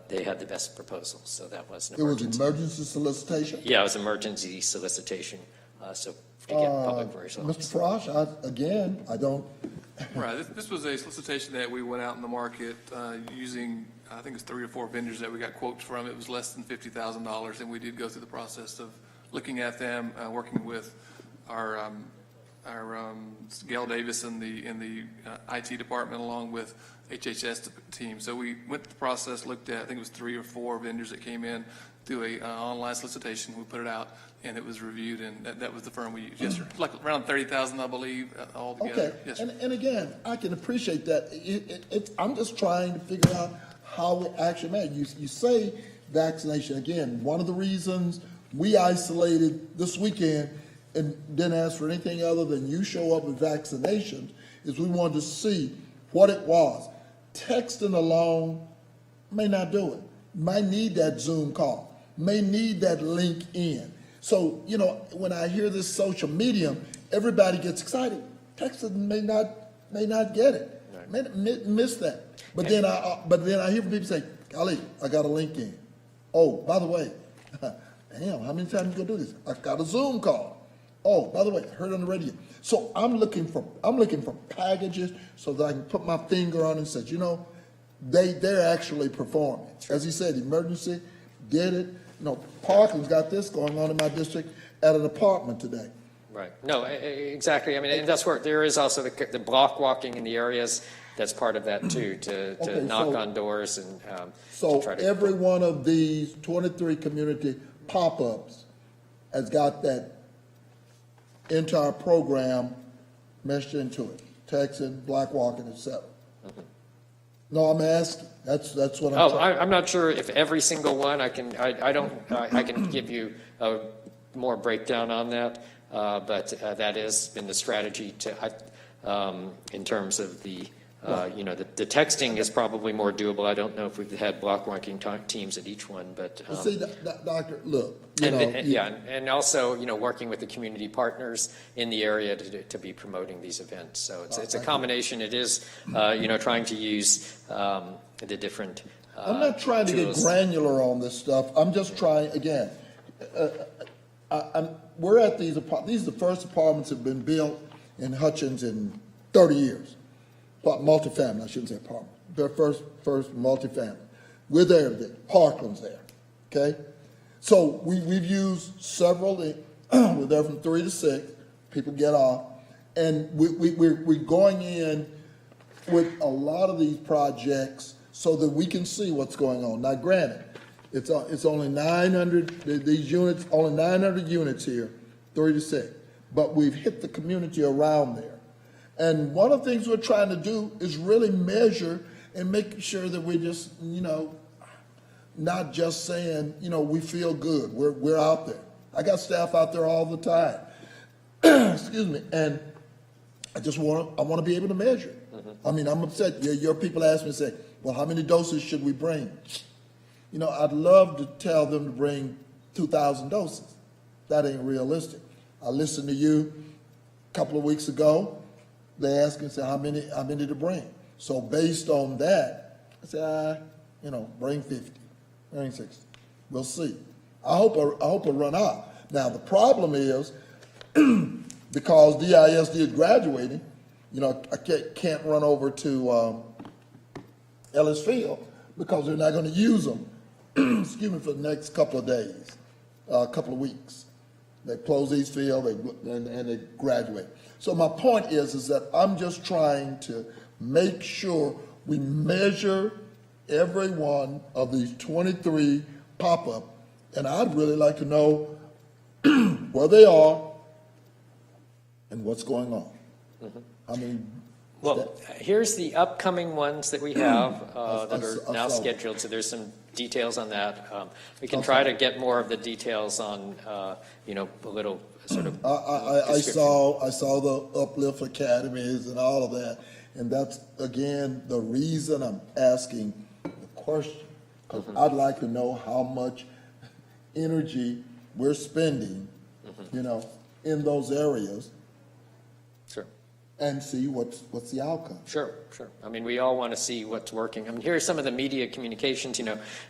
they had the best proposal, so that was an emergency. It was emergency solicitation? Yeah, it was emergency solicitation, so to get public results. Mr. Parrish, I don't. Right, this was a solicitation that we went out in the market using, I think it's 3 or 4 vendors that we got quotes from. It was less than $50,000, and we did go through the process of looking at them, working with our Gail Davis in the IT department along with HHS team. So we went through the process, looked at, I think it was 3 or 4 vendors that came in through a online solicitation. We put it out, and it was reviewed, and that was the firm we used. Yes, sir. Like around $30,000, I believe, altogether. Okay, yes, sir. and again, I can appreciate that. I'm just trying to figure out how we actually manage. You say vaccination. Again, one of the reasons we isolated this weekend and didn't ask for anything other than you show up with vaccinations is we wanted to see what it was. Texting alone may not do it. Might need that Zoom call. May need that link in. So, when I hear this social medium, everybody gets excited. Texting may not get it. Right. May miss that. But then I hear from people say, golly, I got a link in. Oh, by the way, damn, how many times you gonna do this? I got a Zoom call. Oh, by the way, I heard on the radio. So I'm looking for packages so that I can put my finger on it and say, they're actually performing. As he said, emergency, did it. Parkland's got this going on in my district at an apartment today. Right. No, exactly. I mean, and that's where there is also the block walking in the areas. That's part of that too, to knock on doors and so to try to every one of these 23 community pop-ups has got that entire program meshed into it. Texting, block walking, etc. Mm-hmm. No, I'm asking. That's what I'm saying. I'm not sure if every single one. I can give you a more breakdown on that, but that has been the strategy to in terms of the the texting is probably more doable. I don't know if we've had block walking teams at each one, but see, Doctor, look, and also working with the community partners in the area to be promoting these events. So it's a combination. It is trying to use the different. I'm not trying to get granular on this stuff. I'm just trying again. We're at these apartments. These are the first apartments that have been built in Hutchins in 30 years. Multifamily, I shouldn't say apartment. Their first multifamily. We're there today. Parkland's there. Okay? So we've used several. We're there from 3 to 6. People get off. And we're going in with a lot of these projects so that we can see what's going on. Now, granted, it's only 900, these units, only 900 units here, 3 to 6. But we've hit the community around there. And one of the things we're trying to do is really measure and make sure that we're just, not just saying, we feel good. We're out there. I got staff out there all the time. Excuse me. And I want to be able to measure. Mm-hmm. I mean, I'm upset. Your people ask me, say, well, how many doses should we bring? I'd love to tell them to bring 2,000 doses. That ain't realistic. I listened to you a couple of weeks ago. They asked me, how many to bring? So based on that, I said, bring 50, bring 60. We'll see. I hope I run out. Now the problem is because DISD is graduating, I can't run over to Ellis Field because they're not going to use them. Excuse me, for the next couple of days, couple of weeks. They close East Field and they graduate. So my point is that I'm just trying to make sure we measure every one of these 23 pop-up, and I'd really like to know where they are and what's going on. I mean, Well, here's the upcoming ones that we have that I are now saw. scheduled, so there's some details on that. We can try to get more of the details on, a little sort of I description. saw the Uplift Academies and all of that, and that's, again, the reason I'm asking the question, because I'd like to know how much energy we're spending, in those areas. Sure. And see what's the outcome. Sure. I mean, we all want to see what's working. I mean, here are some of the media communications,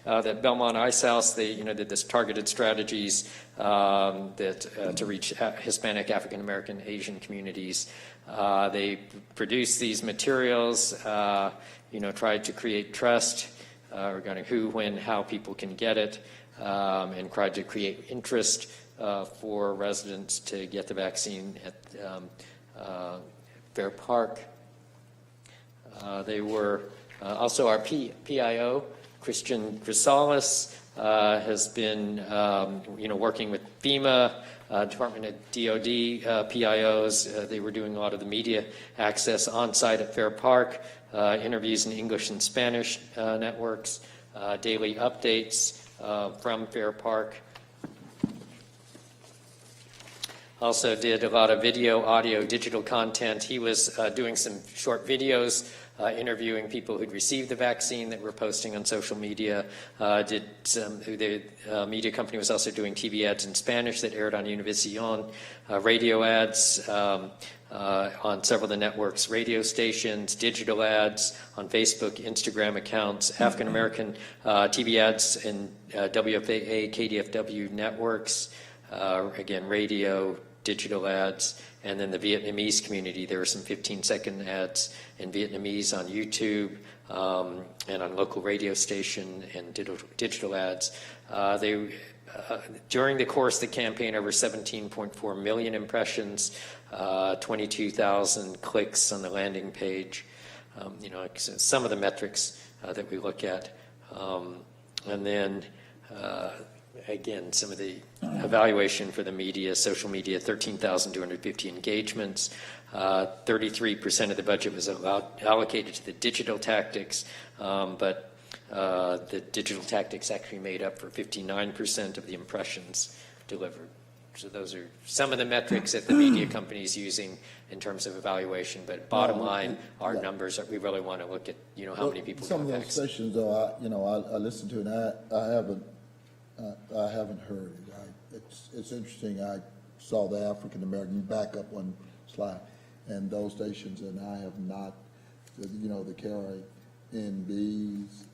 that Belmont Ice House, they, did this targeted strategies to reach Hispanic, African American, Asian communities. They produced these materials, tried to create trust regarding who, when, how people can get it, and tried to create interest for residents to get the vaccine at Fair Park. They were also our PIO, Christian Chrysalis, has been working with FEMA, Department of DOD PIOs. They were doing a lot of the media access on site at Fair Park, interviews in English and Spanish networks, daily updates from Fair Park. Also did a lot of video, audio, digital content. He was doing some short videos, interviewing people who'd received the vaccine that we're posting on social media. The media company was also doing TV ads in Spanish that aired on Univision, radio ads on several of the network's radio stations, digital ads on Facebook, Instagram accounts, African American TV ads in WFAA, KDFW networks, again, radio, digital ads, and then the Vietnamese community. There were some 15-second ads in Vietnamese on YouTube and on local radio station and digital ads. During the course of the campaign, over 17.4 million impressions, 22,000 clicks on the landing page. Some of the metrics that we look at. And then again, some of the evaluation for the media, social media, 13,250 engagements. 33% of the budget was allocated to the digital tactics, but the digital tactics actually made up for 59% of the impressions delivered. So those are some of the metrics that the media company is using in terms of evaluation. But bottom line, our numbers are, we really want to look at, how many people. Some of those stations, though, I listened to, and I haven't heard it. It's interesting. I saw the African American, back up one slide, and those stations, and I have not, the KRNBs,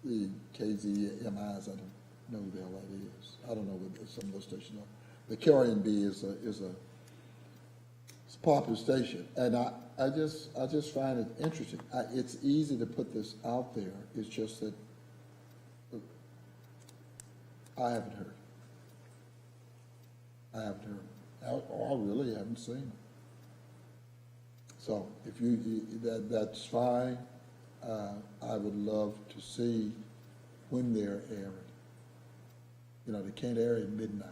the KZMIs, I don't know who the hell that is. I don't know what some of those stations are. The KRNB is a popular station, and I just find it interesting. It's easy to put this out there. It's just that I haven't heard. I really haven't seen it. So if that's fine. I would love to see when they're airing. They can't air at midnight.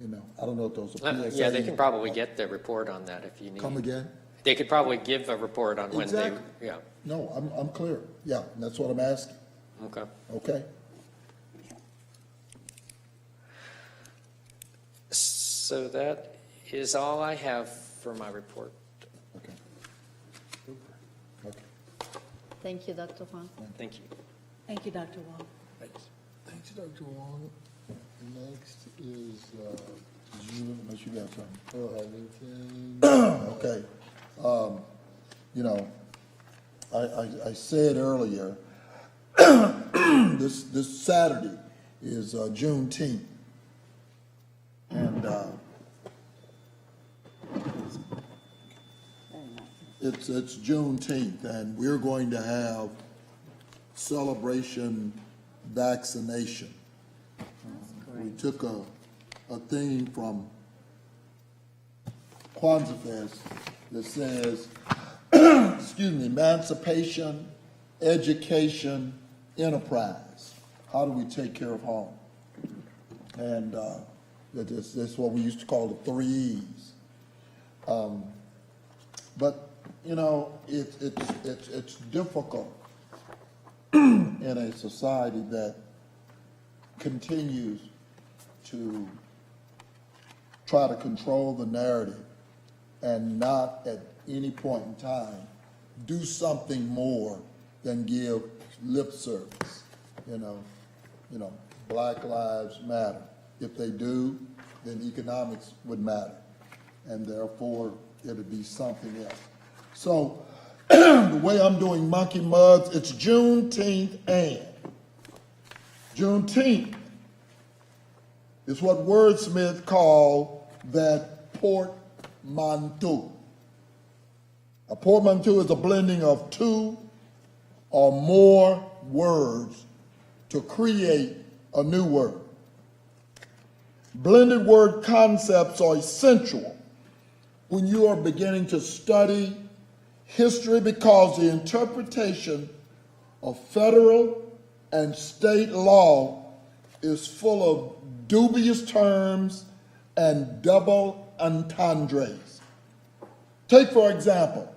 I don't know if those are PSA. Yeah, they can probably get the report on that if you need. Come again? They could probably give a report on when they, yeah. No, I'm clear. Yeah, and that's what I'm asking. Okay. Okay. So that is all I have for my report. Okay. Thank you, Dr. Juan. Thank you. Thank you, Dr. Wong. Thanks, Dr. Wong. Next is, unless you got something. Okay. I said earlier, this Saturday is Juneteenth. And it's Juneteenth, and we're going to have celebration vaccination. We took a theme from Kwanzaa Fest that says, excuse me, emancipation, education, enterprise. How do we take care of home? And that's what we used to call the 3 E's. But you know, it's difficult in a society that continues to try to control the narrative and not at any point in time do something more than give lip service. You know, Black Lives Matter. If they do, then economics would matter, and therefore it would be something else. So the way I'm doing monkey mugs, it's Juneteenth, and Juneteenth is what wordsmiths call that portmanteau. A portmanteau is a blending of 2 or more words to create a new word. Blended word concepts are essential when you are beginning to study history, because the interpretation of federal and state law is full of dubious terms and double entendres. Take, for example,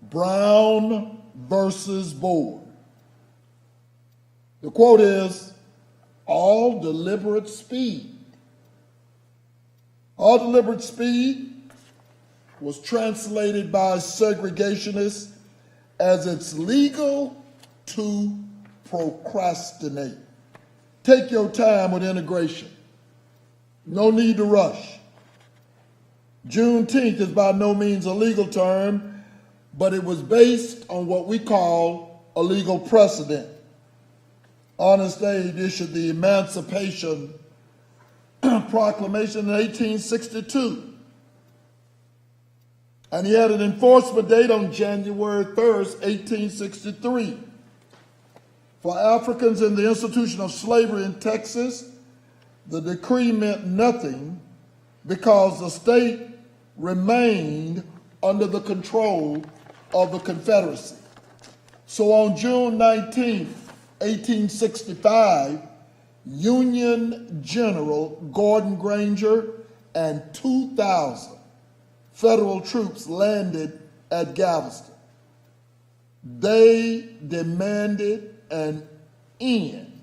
Brown versus Board. The quote is, all deliberate speed. All deliberate speed was translated by segregationists as it's legal to procrastinate. Take your time with integration. No need to rush. Juneteenth is by no means a legal term, but it was based on what we call a legal precedent. Honest Aid issued the Emancipation Proclamation in 1862. And he had an enforcement date on January 3rd, 1863. For Africans in the institution of slavery in Texas, the decree meant nothing because the state remained under the control of the Confederacy. So on June 19, 1865, Union General Gordon Granger and 2,000 federal troops landed at Galveston. They demanded an end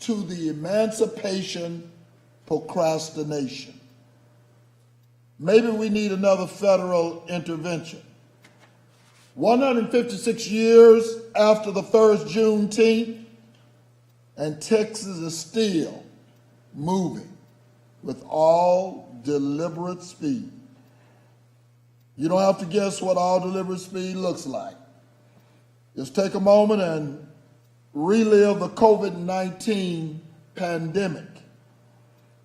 to the emancipation procrastination. Maybe we need another federal intervention. 156 years after the first Juneteenth, and Texas is still moving with all deliberate speed. You don't have to guess what all deliberate speed looks like. Just take a moment and relive the COVID-19 pandemic.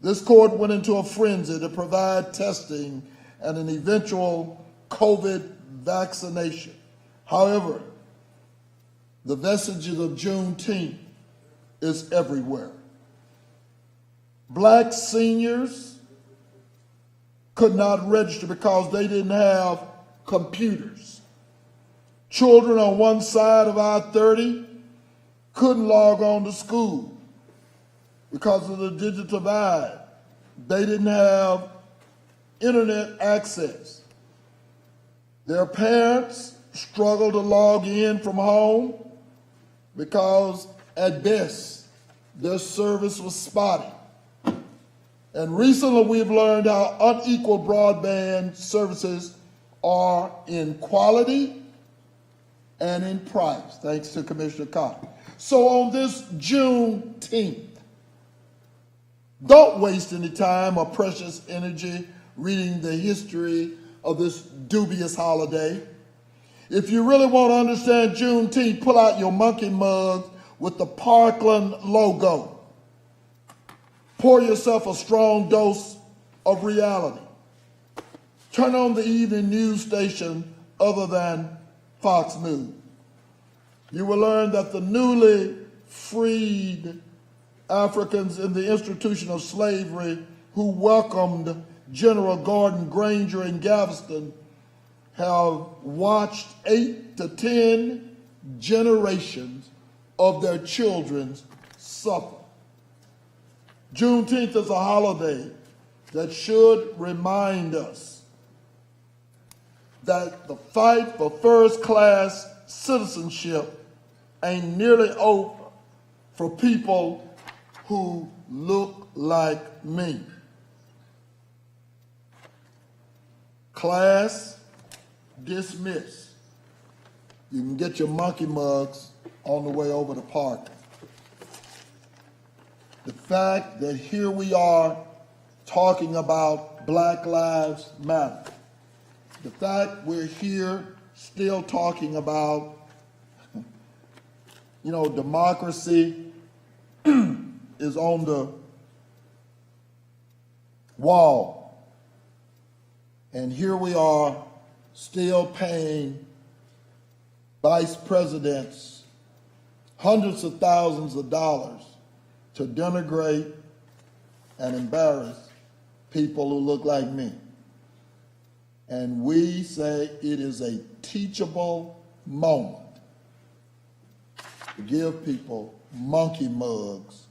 This court went into a frenzy to provide testing and an eventual COVID vaccination. However, the vestiges of Juneteenth is everywhere. Black seniors could not register because they didn't have computers. Children on one side of I-30 couldn't log on to school because of the digital divide. They didn't have internet access. Their parents struggled to log in from home because at best their service was spotty. And recently we've learned how unequal broadband services are in quality and in price, thanks to Commissioner Carter. So on this Juneteenth, don't waste any time or precious energy reading the history of this dubious holiday. If you really want to understand Juneteenth, pull out your monkey mug with the Parkland logo. Pour yourself a strong dose of reality. Turn on the evening news station other than Fox News. You will learn that the newly freed Africans in the institution of slavery who welcomed General Gordon Granger in Galveston have watched 8 to 10 generations of their children suffer. Juneteenth is a holiday that should remind us that the fight for first-class citizenship ain't nearly over for people who look like me. Class dismissed. You can get your monkey mugs on the way over to park. The fact that here we are talking about Black Lives Matter. The fact we're here still talking about, democracy is on the wall. And here we are still paying vice presidents hundreds of thousands of dollars to denigrate and embarrass people who look like me. And we say it is a teachable moment to give people monkey mugs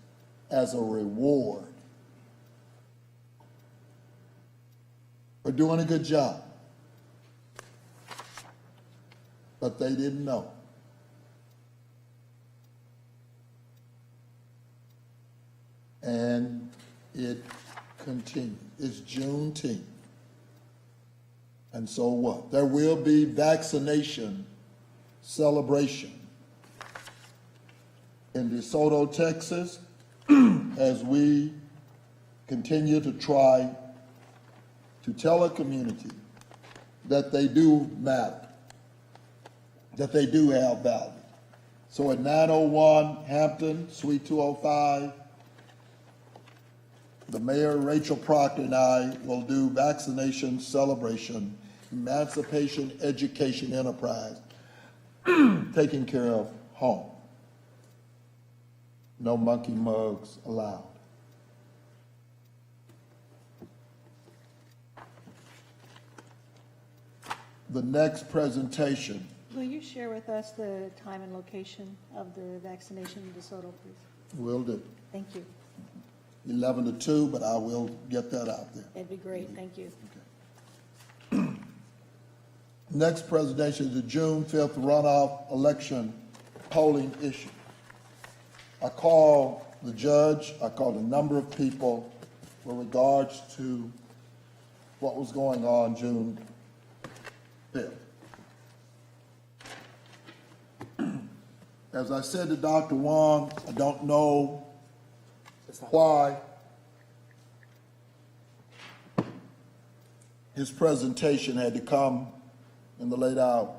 as a reward for doing a good job. But they didn't know. And it continued. It's Juneteenth. And so what? There will be vaccination celebration in DeSoto, Texas, as we continue to try to tell a community that they do matter, that they do have value. So at 901 Hampton, Suite 205, the Mayor, Rachel Proctor, and I will do vaccination celebration, emancipation, education enterprise, taking care of home. No monkey mugs allowed. The next presentation. Will you share with us the time and location of the vaccination in DeSoto, please? Will do. Thank you. 11 to 2, but I will get that out there. That'd be great. Thank you. Next presentation is the June 5th runoff election polling issue. I called the judge, I called a number of people with regards to what was going on June 5th. As I said to Dr. Wong, I don't know why his presentation had to come in the late hour.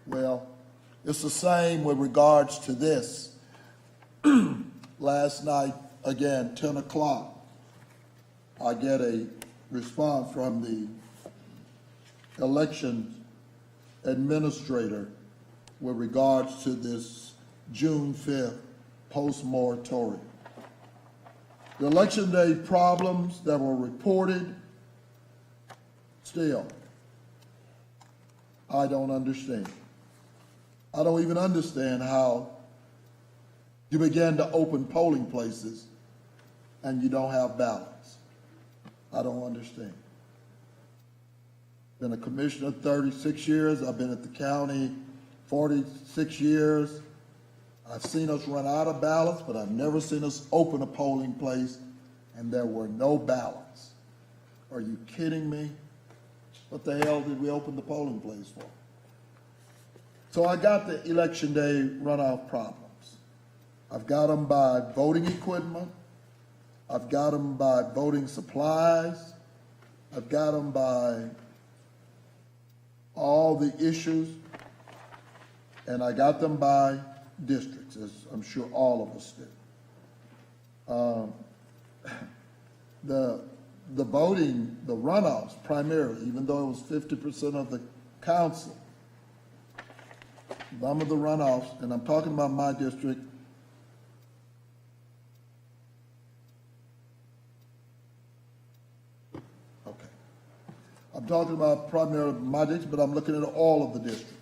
Well, it's the same with regards to this. Last night, again, 10 o'clock, I get a response from the election administrator with regards to this June 5th post-moratorium. The election day problems that were reported, still, I don't understand. I don't even understand how you began to open polling places and you don't have ballots. I don't understand. Been a commissioner 36 years. I've been at the county 46 years. I've seen us run out of ballots, but I've never seen us open a polling place and there were no ballots. Are you kidding me? What the hell did we open the polling place for? So I got the election day runoff problems. I've got them by voting equipment. I've got them by voting supplies. I've got them by all the issues. And I got them by districts, as I'm sure all of us did. The voting, the runoffs primarily, even though it was 50% of the council, some of the runoffs, and I'm talking about my district, okay, I'm talking about primarily my district, but I'm looking at all of the districts.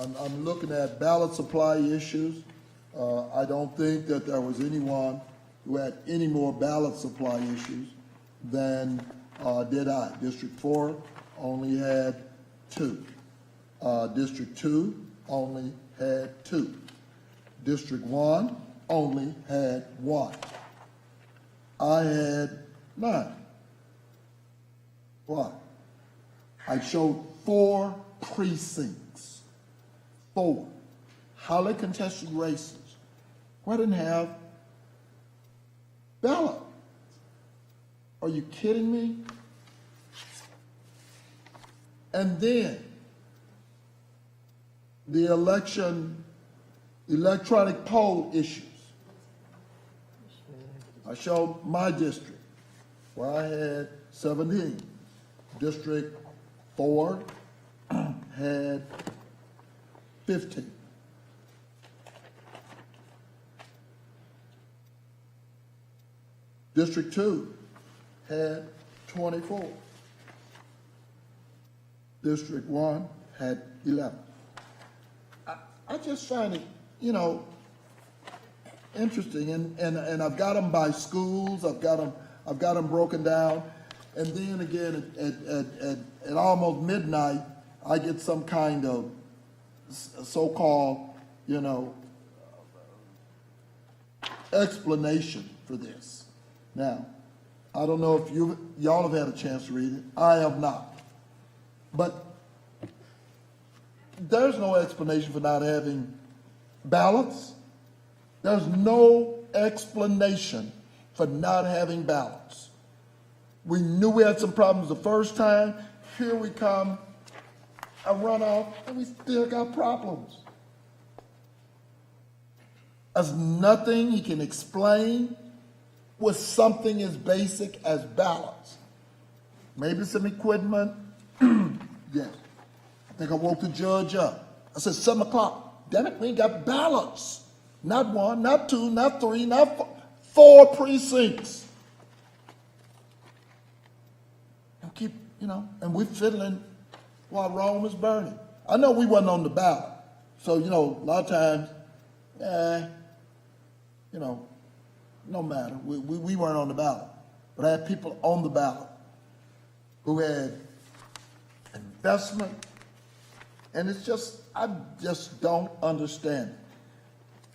I'm looking at ballot supply issues. I don't think that there was anyone who had any more ballot supply issues than did I. District 4 only had 2. District 2 only had 2. District 1 only had 1. I had 9. Why? I showed 4 precincts. 4 highly contested races where I didn't have ballot. Are you kidding me? And then the electronic poll issues. I showed my district where I had 17. District 4 had 15. District 2 had 24. District 1 had 11. I just find it, interesting, and I've got them by schools. I've got them broken down, and then again at almost midnight, I get some kind of so-called, explanation for this. Now, I don't know if y'all have had a chance to read it. I have not, but there's no explanation for not having ballots. There's no explanation for not having ballots. We knew we had some problems the first time. Here we come, a runoff, and we still got problems. There's nothing he can explain with something as basic as ballots. Maybe some equipment. Yes. I think I woke the judge up. I said, 7 o'clock. Damn it, we ain't got ballots. Not 1, not 2, not 3, not 4 precincts. And keep, and we're fiddling while Rome is burning. I know we wasn't on the ballot. So, a lot of times, no matter. We weren't on the ballot. But I had people on the ballot who had investment. And it's just, I just don't understand it.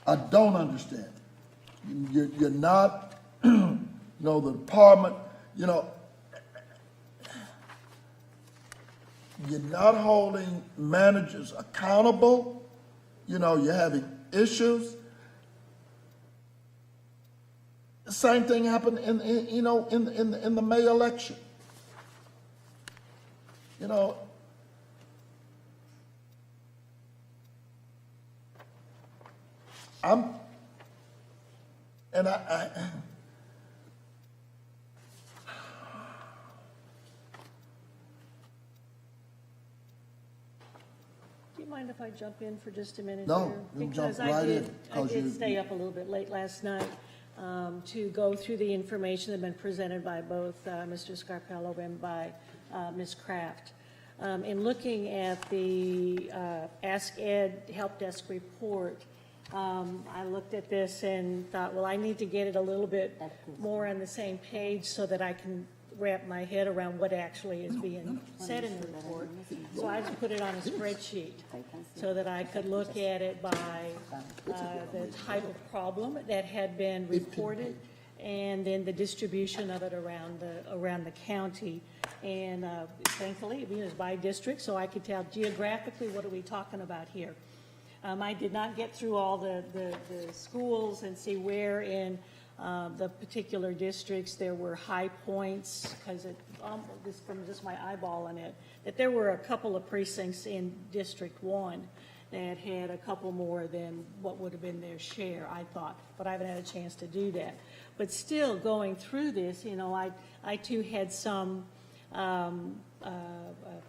I don't understand it. You're not, the department, you're not holding managers accountable. You're having issues. The same thing happened in the May election. Do you mind if I jump in for just a minute? No, here? you jump Because right in. I did stay up a little bit late last night to go through the information that had been presented by both Mr. Scarpello and by Ms. Kraft. In looking at the Ask Ed Help Desk report, I looked at this and thought, well, I need to get it a little bit more on the same page so that I can wrap my head around what actually is being said in the report. So I just put it on a spreadsheet so that I could look at it by the type of problem that had been reported and then the distribution of it around the county. And thankfully, it was by district, so I could tell geographically what are we talking about here. I did not get through all the schools and see where in the particular districts there were high points, because from just my eyeballing it, that there were a couple of precincts in District 1 that had a couple more than what would have been their share, I thought, but I haven't had a chance to do that. But still, going through this, I too had some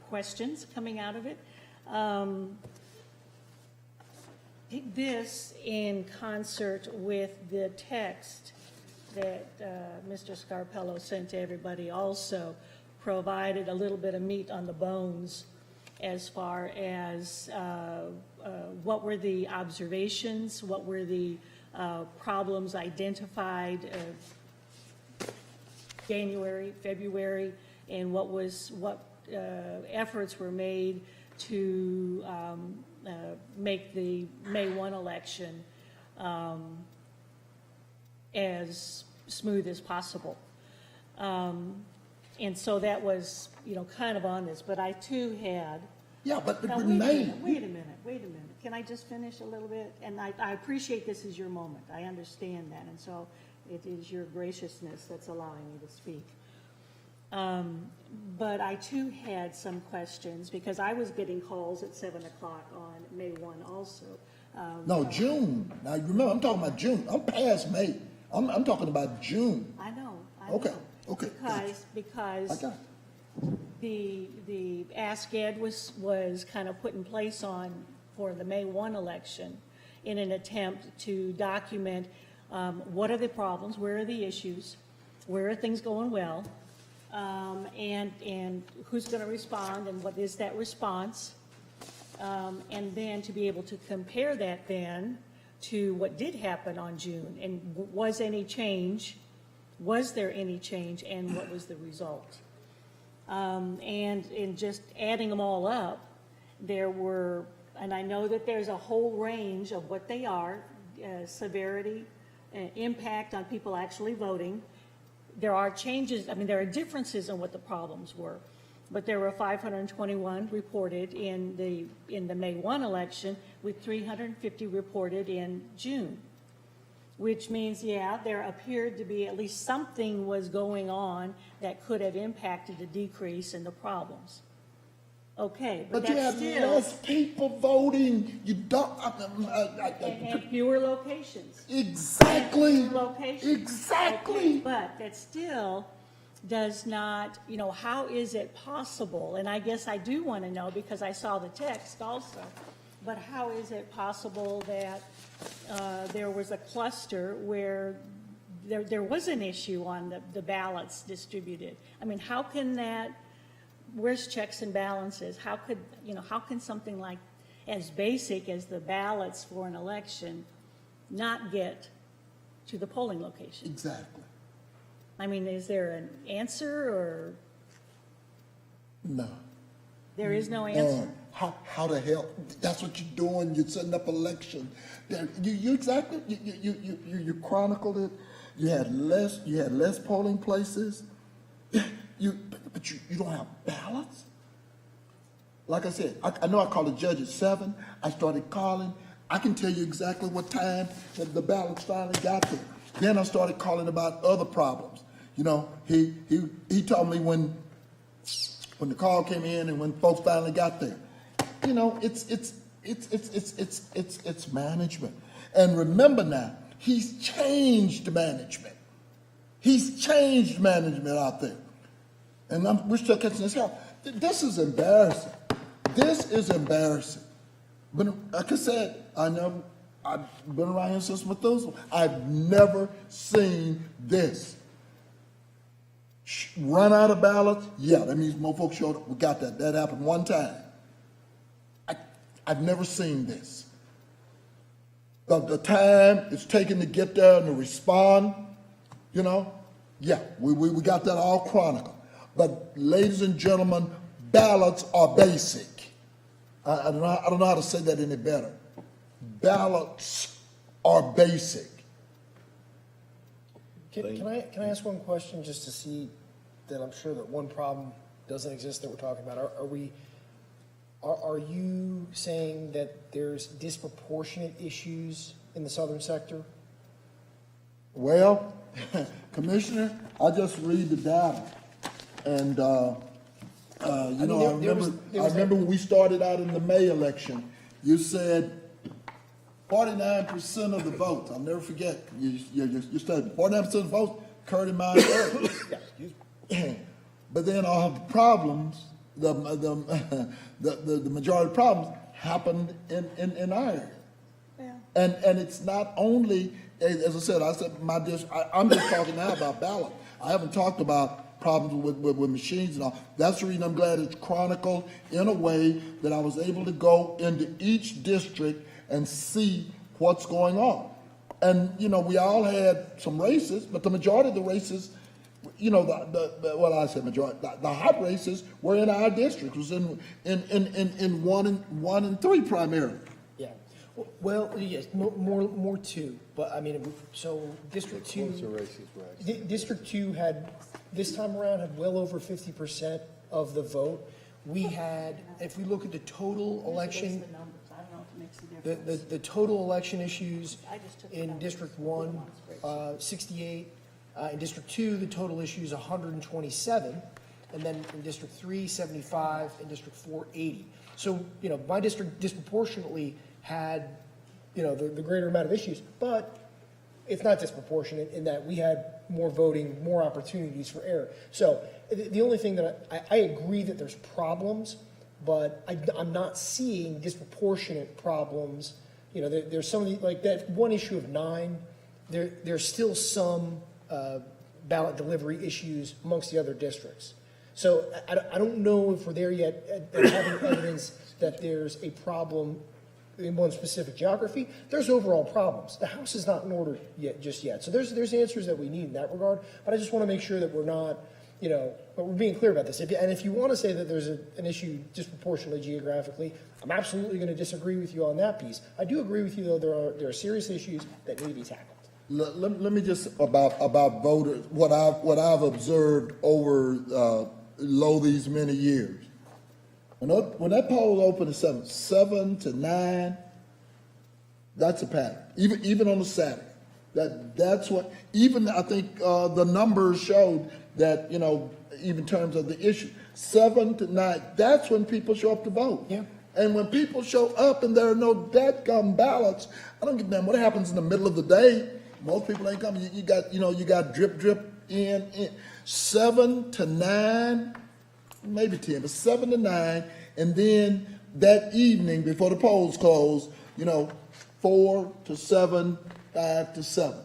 questions coming out of it. This, in concert with the text that Mr. Scarpello sent to everybody also, provided a little bit of meat on the bones as far as what were the observations, what were the problems identified January, February, and what efforts were made to make the May 1 election as smooth as possible. And so that was, kind of on this, but I too had. Yeah, but Now, May. wait a minute. Can I just finish a little bit? And I appreciate this is your moment. I understand that. And so it is your graciousness that's allowing me to speak. But I too had some questions because I was getting calls at 7 o'clock on May 1 also. No, June. Now, remember, I'm talking about June. I'm past May. I'm talking about June. I know. Okay. Because I got it. the Ask Ed was kind of put in place for the May 1 election in an attempt to document what are the problems, where are the issues, where are things going well, and who's going to respond and what is that response, and then to be able to compare that then to what did happen on June and was there any change, and what was the result. And in just adding them all up, there were, and I know that there's a whole range of what they are, severity, impact on people actually voting. There are changes, there are differences in what the problems were, but there were 521 reported in the May 1 election with 350 reported in June. Which means, there appeared to be at least something was going on that could have impacted the decrease in the problems. Okay, but you that's have still, less people voting. You don't. and fewer locations. Exactly. Fewer locations. Exactly. Okay, but that still does not, how is it possible? And I guess I do want to know because I saw the text also. But how is it possible that there was a cluster where there was an issue on the ballots distributed? How can that, where's checks and balances? How can something like as basic as the ballots for an election not get to the polling location? Exactly. Is there an answer or? No. There is no answer? How the hell? That's what you're doing. You're setting up election. You exactly. You chronicled it. You had less polling places. But you don't have ballots. Like I said, I know I called the judge at 7. I started calling. I can tell you exactly what time that the ballots finally got there. Then I started calling about other problems. He told me when the call came in and when folks finally got there. It's management. And remember now, he's changed management. He's changed management out there. And we're still catching this hell. This is embarrassing. This is embarrassing. But like I said, I've been around here since Methuselah. I've never seen this. Run out of ballots? Yeah, that means more folks showed up. We got that. That happened one time. I've never seen this. The time it's taken to get there and to respond, we got that all chronicled. But ladies and gentlemen, ballots are basic. I don't know how to say that any better. Ballots are basic. Can I ask one question just to see that I'm sure that one problem doesn't exist that we're talking about? Are you saying that there's disproportionate issues in the southern sector? Well, Commissioner, I just read the data. And, I remember when we started out in the May election, you said 49% of the votes. I'll never forget. You said 49% of the votes occurred in my area. But then all the problems, the majority of problems happened in our area. Yeah. And it's not only, as I said, I'm just talking now about ballot. I haven't talked about problems with machines and all. That's the reason I'm glad it's chronicled in a way that I was able to go into each district and see what's going on. And, you know, we all had some races, but the majority of the races, you know, the hot races were in our district, was in 1 and 3 primarily. Yeah, well, yes, more too, but I mean, so District 2, District 2 had, this time around, had well over 50% of the vote. We had, if we look at the total election, the total election issues in District 1, 68, in District 2, the total issues 127, and then in District 3, 75, and District 4, 80. So, you know, my district disproportionately had, you know, the greater amount of issues, but it's not disproportionate in that we had more voting, more opportunities for error. So the only thing that I agree that there's problems, but I'm not seeing disproportionate problems. You know, there's some of the, like that one issue of 9, there's still some ballot delivery issues amongst the other districts. So I don't know if we're there yet at having evidence that there's a problem in one specific geography. There's overall problems. The House is not in order just yet. So there's answers that we need in that regard, but I just want to make sure that we're not, you know, but we're being clear about this. And if you want to say that there's an issue disproportionately geographically, I'm absolutely going to disagree with you on that piece. I do agree with you, though, there are serious issues that need to be tackled. Let me just about voters, what I've observed over these many years. When that poll opened at 7 to 9, that's a pattern. Even on a Saturday, that's what. Even I think the numbers showed that, you know, even in terms of the issue, 7 to 9, that's when people show up to vote. Yeah. And when people show up and there are no dadgum ballots, I don't give a damn what happens in the middle of the day. Most people ain't coming. You got drip in 7 to 9. Maybe 10, but 7 to 9, and then that evening before the polls close, you know, 4 to 7, 5 to 7.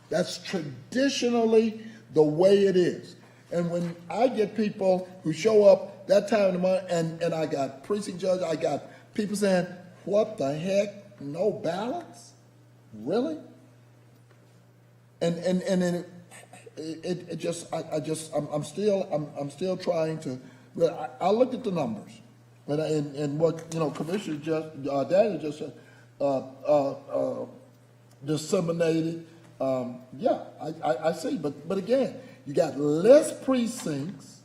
That's traditionally the way it is. And when I get people who show up that time of the month, and I got precinct judges, I got people saying, "What the heck? No ballots? Really?" And then I'm still trying to. Well, I looked at the numbers, and what, you know, Commissioner Daniel just disseminated. Yeah, I see, but again, you got less precincts,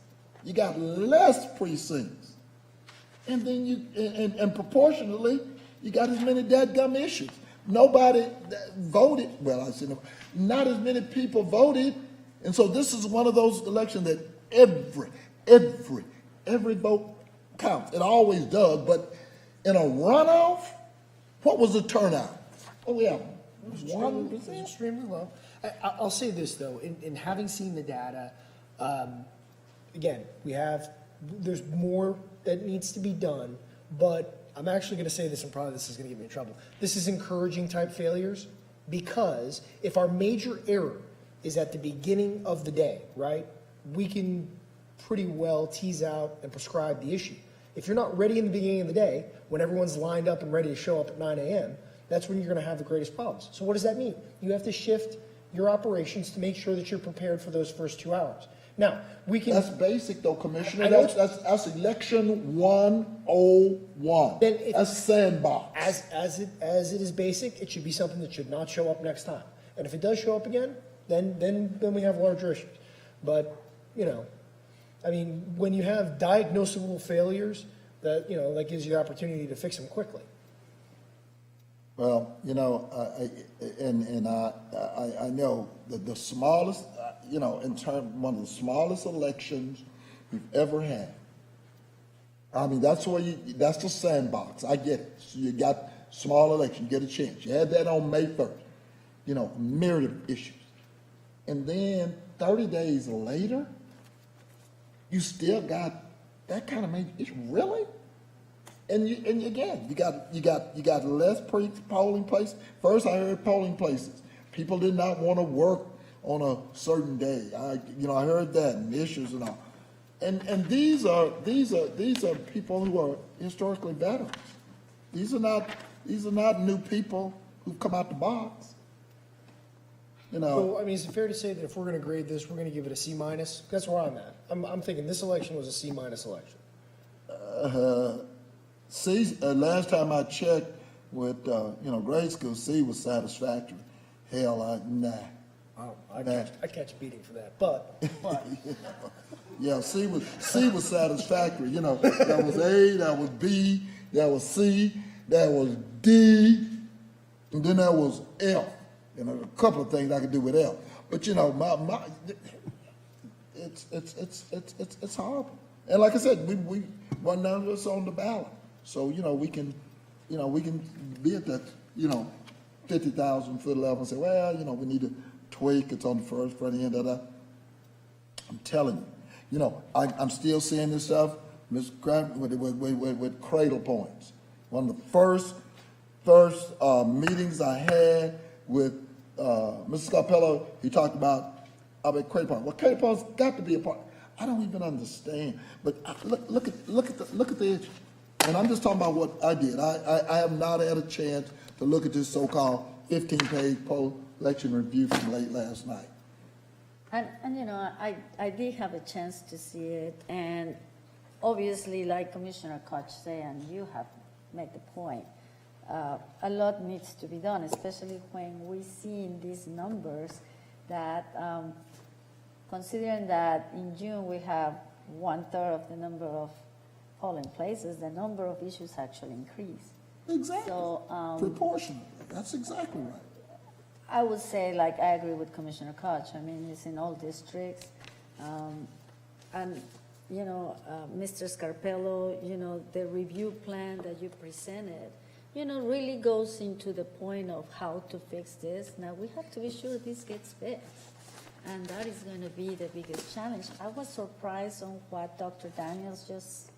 and then and proportionately, you got as many dadgum issues. Nobody voted. Well, I said not as many people voted, and so this is one of those elections that every vote counts. It always does, but in a runoff, what was the turnout? Oh, yeah, it was 1%. Extremely low. I'll say this, though, in having seen the data, again, there's more that needs to be done, but I'm actually going to say this, and probably this is going to get me in trouble. This is encouraging type failures, because if our major error is at the beginning of the day, right, we can pretty well tease out and prescribe the issue. If you're not ready in the beginning of the day, when everyone's lined up and ready to show up at 9 a.m., that's when you're going to have the greatest problems. So what does that mean? You have to shift your operations to make sure that you're prepared for those first 2 hours. Now, we can... That's basic, though, Commissioner. That's election 101. That's sandbox. As it is basic, it should be something that should not show up next time. And if it does show up again, then we have larger issues. But, you know, I mean, when you have diagnosable failures, that gives you the opportunity to fix them quickly. Well, you know, I know that the smallest, one of the smallest elections we've ever had. I mean, that's the sandbox. I get it. So you got small election, you get a chance. You had that on May 1st. Myriad of issues, and then 30 days later, you still got that kind of major issue. Really? And again, you got less polling places. First, I heard polling places. People did not want to work on a certain day. I heard that, and issues and all. And these are people who are historically veterans. These are not new people who've come out the box. So, I mean, is it fair to say that if we're gonna grade this, we're gonna give it a C minus? That's where I'm at. I'm thinking this election was a C minus election. C, last time I checked with, grade school, C was satisfactory. Hell, nah. I catch a beating for that, but. Yeah, C was satisfactory. That was A, that was B, that was C, that was D, and then that was F. A couple of things I could do with F. But it's horrible. And like I said, we none of us on the ballot, so we can be at that 50,000 foot level and say, well, we need to tweak. It's on the front end. I'm telling you, I'm still seeing this stuff, Ms. Grant, with cradle points. One of the first meetings I had with Mr. Scarpello, he talked about cradle points. Well, cradle points got to be a part. I don't even understand. But look at the issue. And I'm just talking about what I did. I have not had a chance to look at this so-called 15-page post-election review from late last night. And I did have a chance to see it, and obviously, like Commissioner Koch said, and you have made the point, a lot needs to be done, especially when we see in these numbers that, considering that in June we have 1/3 of the number of polling places, the number of issues actually increase. Exactly. So, proportionally. That's exactly right. I would say, like, I agree with Commissioner Koch. I mean, it's in all districts. And, Mr. Scarpello, the review plan that you presented, really goes into the point of how to fix this. Now, we have to be sure this gets fixed. And that is going to be the biggest challenge. I was surprised on what Dr. Daniels just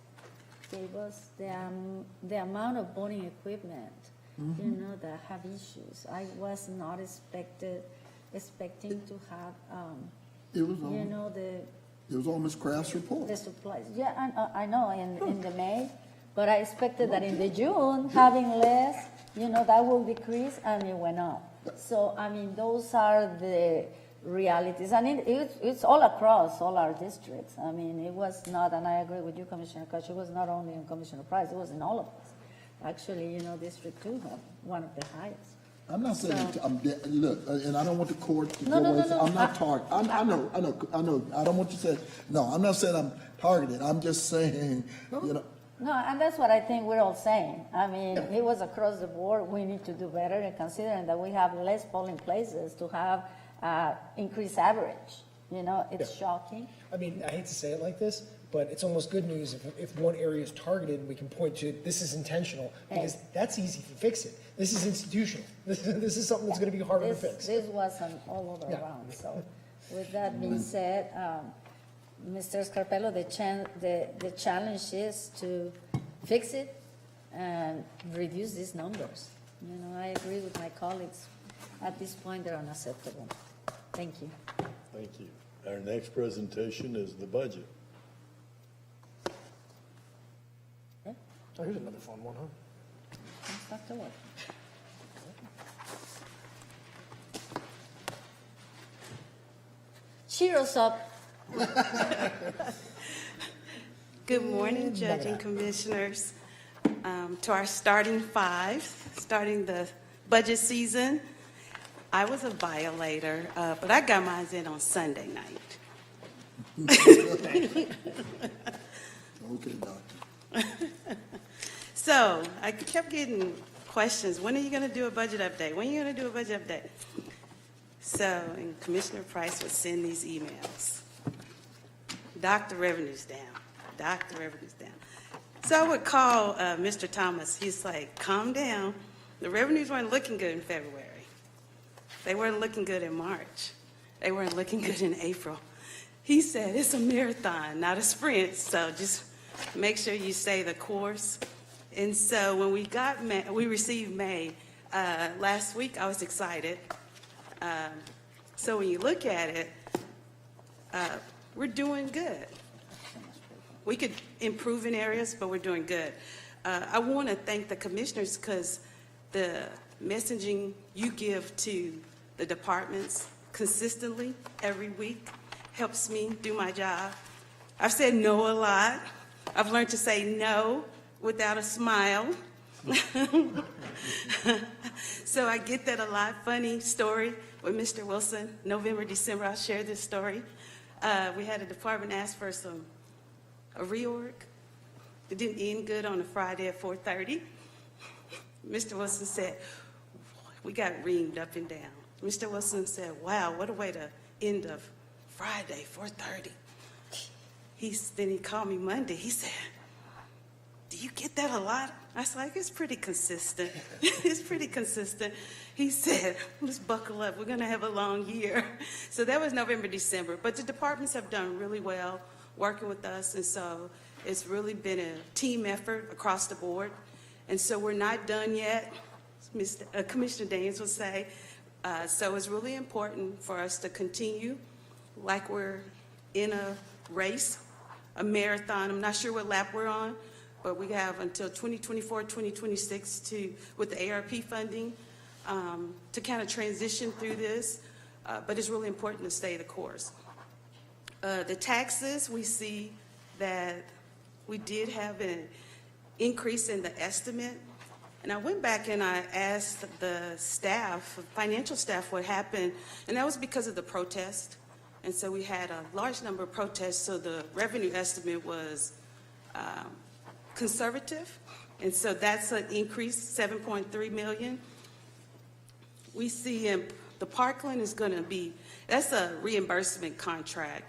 gave us, the amount of voting equipment, that have issues. I was not expecting to have, It was on Ms. Kraft's report. the supplies. Yeah, I know, in the May, but I expected that in the June, having less, that will decrease, and it went up. So, I mean, those are the realities, and it's all across all our districts. I mean, it was not, and I agree with you, Commissioner Koch, it was not only in Commissioner Price, it was in all of us. Actually, District 2 had one of the highest. I'm not saying, look, and I don't want the court to No, go away. no. I'm not targeted. I know. I don't want you to say, no, I'm not saying I'm targeted. I'm just saying, No, and that's what I think we're all saying. I mean, it was across the board. We need to do better, and considering that we have less polling places to have increased average. It's shocking. I mean, I hate to say it like this, but it's almost good news if one area is targeted and we can point to this is intentional, because that's easy to fix it. This is institutional. This is something that's going to be harder to fix. This was an all over around. So, with that being said, Mr. Scarpello, the challenge is to fix it and reduce these numbers. I agree with my colleagues. At this point, they're unacceptable. Thank you. Thank you. Our next presentation is the budget. Oh, here's another fun one, huh? Let's start to work. Cheer us up. Good morning, Judge and Commissioners. To our starting five, starting the budget season, I was a violator, but I got mine in on Sunday night. Okay, Doctor. So I kept getting questions. When are you going to do a budget update? When are you going to do a budget update? So, and Commissioner Price would send these emails. Dock the revenues down. Dock the revenues down. So I would call Mr. Thomas. He's like, calm down. The revenues weren't looking good in February. They weren't looking good in March. They weren't looking good in April. He said, it's a marathon, not a sprint. So just make sure you stay the course. And so when we received May, last week I was excited. So when you look at it, we're doing good. We could improve in areas, but we're doing good. I want to thank the commissioners because the messaging you give to the departments consistently every week helps me do my job. I've said no a lot. I've learned to say no without a smile. So I get that a lot. Funny story with Mr. Wilson, November, December, I'll share this story. We had a department ask for a reorg. It didn't end good on a Friday at 4:30. Mr. Wilson said, we got reamed up and down. Mr. Wilson said, wow, what a way to end a Friday, 4:30. Then he called me Monday. He said, do you get that a lot? I was like, it's pretty consistent. It's pretty consistent. He said, let's buckle up. We're going to have a long year. So that was November, December. But the departments have done really well working with us. And so it's really been a team effort across the board. And so we're not done yet, Commissioner Daines will say. So it's really important for us to continue like we're in a race, a marathon. I'm not sure what lap we're on, but we have until 2024, 2026 with the ARP funding to kind of transition through this. But it's really important to stay the course. The taxes, we see that we did have an increase in the estimate. And I went back and I asked the staff, financial staff, what happened, and that was because of the protest. And so we had a large number of protests, so the revenue estimate was conservative. And so that's an increase, 7.3 million. We see in the Parkland is going to be, that's a reimbursement contract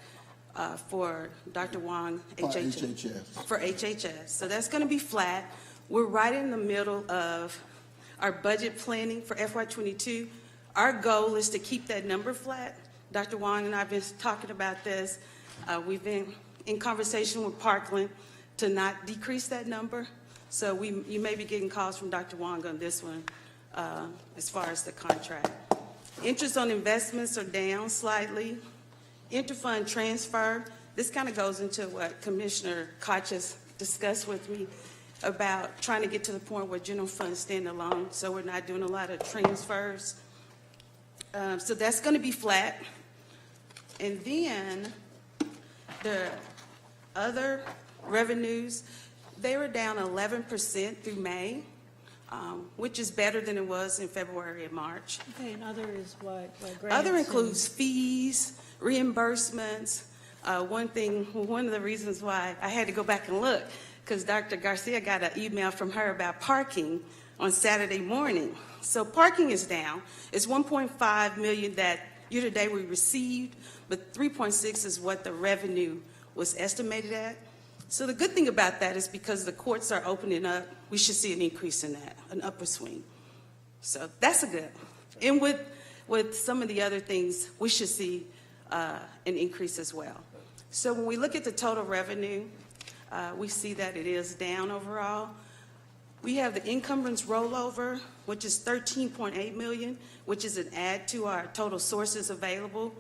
for Dr. Wong, HHS. For HHS. So that's going to be flat. We're right in the middle of our budget planning for FY22. Our goal is to keep that number flat. Dr. Wong and I have been talking about this. We've been in conversation with Parkland to not decrease that number. So you may be getting calls from Dr. Wong on this one as far as the contract. Interest on investments are down slightly. Interfund transfer, this kind of goes into what Commissioner Koch has discussed with me about trying to get to the point where general funds stand alone, so we're not doing a lot of transfers. So that's going to be flat. And then the other revenues, they were down 11% through May, which is better than it was in February and March. Okay, and other is what? Other includes fees, reimbursements. One of the reasons why I had to go back and look, because Dr. Garcia got an email from her about parking on Saturday morning. So parking is down. It's 1.5 million that year-to-date we received, but 3.6 is what the revenue was estimated at. So the good thing about that is because the courts are opening up, we should see an increase in that, an upward swing. So that's a good. And with some of the other things, we should see an increase as well. So when we look at the total revenue, we see that it is down overall. We have the encumbrance rollover, which is 13.8 million, which is an add to our total sources available.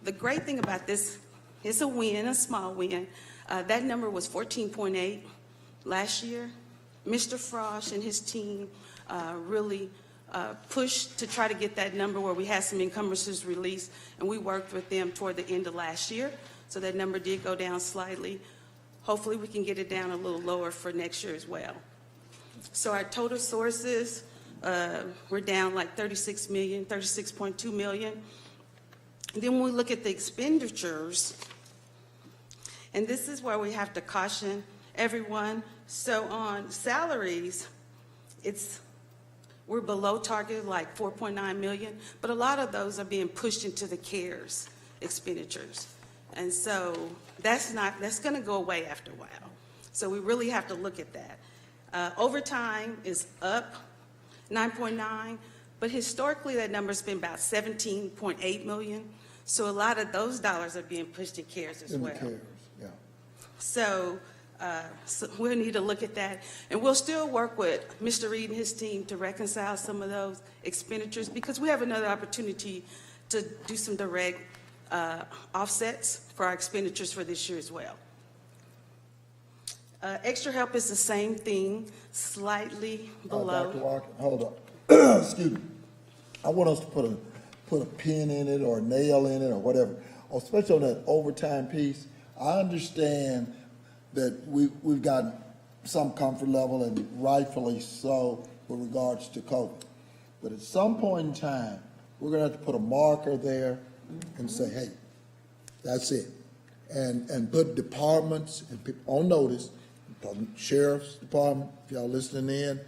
The great thing about this, it's a win, a small win. That number was 14.8 last year. Mr. Frosch and his team really pushed to try to get that number where we had some encumbrances released, and we worked with them toward the end of last year. So that number did go down slightly. Hopefully we can get it down a little lower for next year as well. So our total sources, we're down like 36 million, 36.2 million. And then when we look at the expenditures, and this is where we have to caution everyone. So on salaries, we're below target, like 4.9 million, but a lot of those are being pushed into the CARES expenditures. And so that's going to go away after a while. So we really have to look at that. Overtime is up 9.9, but historically that number's been about 17.8 million. So a lot of those dollars are being pushed in CARES as well. CARES, yeah. So we'll need to look at that. And we'll still work with Mr. Reed and his team to reconcile some of those expenditures, because we have another opportunity to do some direct offsets for our expenditures for this year as well. Extra help is the same thing, slightly below. Dr. Walker, hold up. Excuse me. I want us to put a pin in it or a nail in it or whatever, especially on that overtime piece. I understand that we've gotten some comfort level, and rightfully so, with regards to COVID. But at some point in time, we're going to have to put a marker there and say, hey, that's it. And put departments and people on notice, Sheriff's Department, if y'all listening in,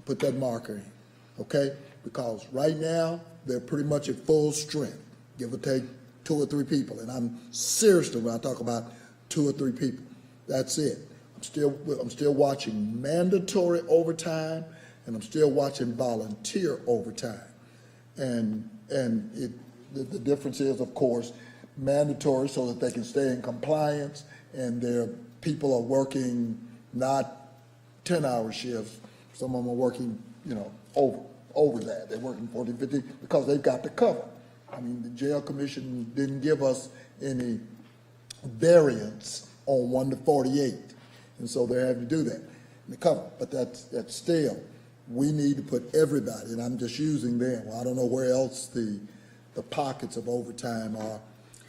put that marker in, okay? Because right now, they're pretty much at full strength, give or take 2 or 3 people. And I'm seriously, when I talk about 2 or 3 people, that's it. I'm still watching mandatory overtime, and I'm still watching volunteer overtime. And the difference is, of course, mandatory so that they can stay in compliance, and their people are working not 10-hour shifts. Some of them are working, over that. They're working 40, 50 because they've got the cover. I mean, the jail commission didn't give us any variance on 1 to 48, and so they're having to do that in the cover. But that's still, we need to put everybody, and I'm just using them. Well, I don't know where else the pockets of overtime are.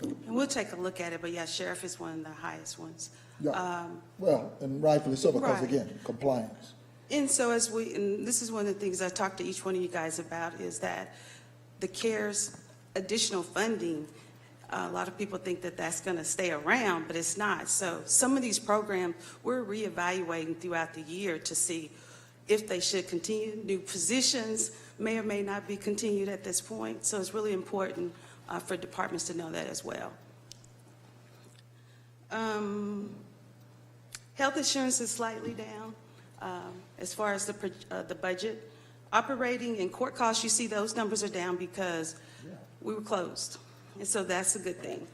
And we'll take a look at it, but yeah, Sheriff is one of the highest ones. Yeah. Well, and rightfully so, because Right. again, compliance. And so and this is one of the things I talked to each one of you guys about, is that the CARES additional funding, a lot of people think that that's going to stay around, but it's not. So some of these programs, we're reevaluating throughout the year to see if they should continue. New positions may or may not be continued at this point. So it's really important for departments to know that as well. Health insurance is slightly down as far as the budget. Operating and court costs, you see those numbers are down because we were closed. And so that's a good thing.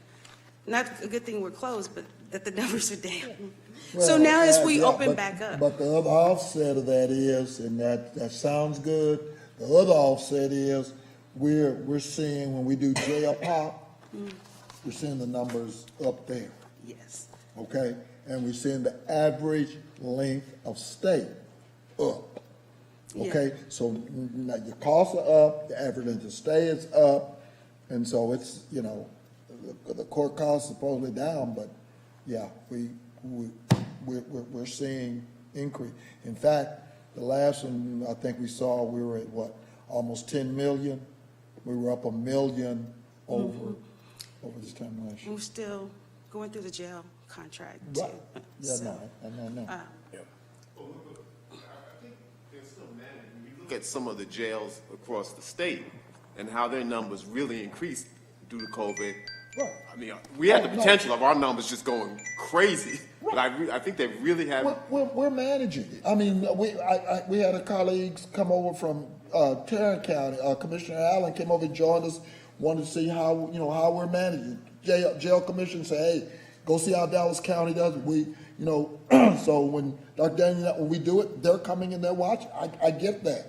Not a good thing we're closed, but that the numbers are down. So now as we open back up. But the other offset of that is, and that sounds good, the other offset is we're seeing when we do jail pop, we're seeing the numbers up there. Yes. Okay? And we're seeing the average length of stay up. Okay? Yeah. So now your costs are up, the average length of stay is up, and so it's, the court costs supposedly down, but yeah, we're seeing increase. In fact, the last one I think we saw, we were at what, almost 10 million? We were up 1 million over this time last year. We're still going through the jail contract Right. too. Yeah, So, no, I know. Look at some of the jails across the state and how their numbers really increased due to COVID. Right. I mean, we had the potential of our numbers just going crazy, but I think they really have. We're managing it. I mean, we had a colleagues come over from Tarrant County. Commissioner Allen came over and joined us, wanted to see how we're managing. Jail commission say, hey, go see how Dallas County does it. So when Dr. Daniel, when we do it, they're coming and they're watching. I get that.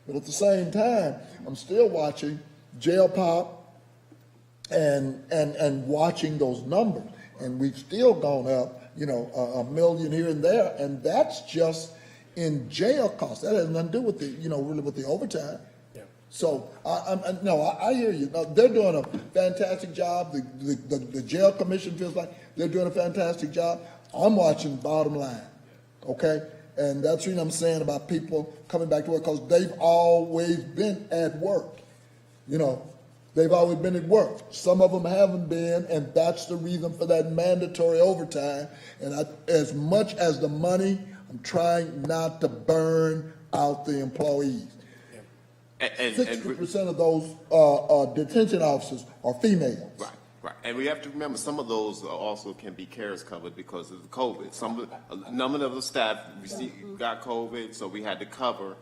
But at the same time, I'm still watching jail pop and watching those numbers. And we've still gone up, 1 million here and there. And that's just in jail costs. That has nothing to do with really with the overtime. Yeah. So I hear you. They're doing a fantastic job. The jail commission feels like they're doing a fantastic job. I'm watching bottom line, okay? And that's what I'm saying about people coming back to work, because they've always been at work. They've always been at work. Some of them haven't been, and that's the reason for that mandatory overtime. And as much as the money, I'm trying not to burn out the employees. 60% of those detention officers are females. Right. And we have to remember some of those also can be CARES covered because of the COVID. A number of the staff got COVID, so we had to cover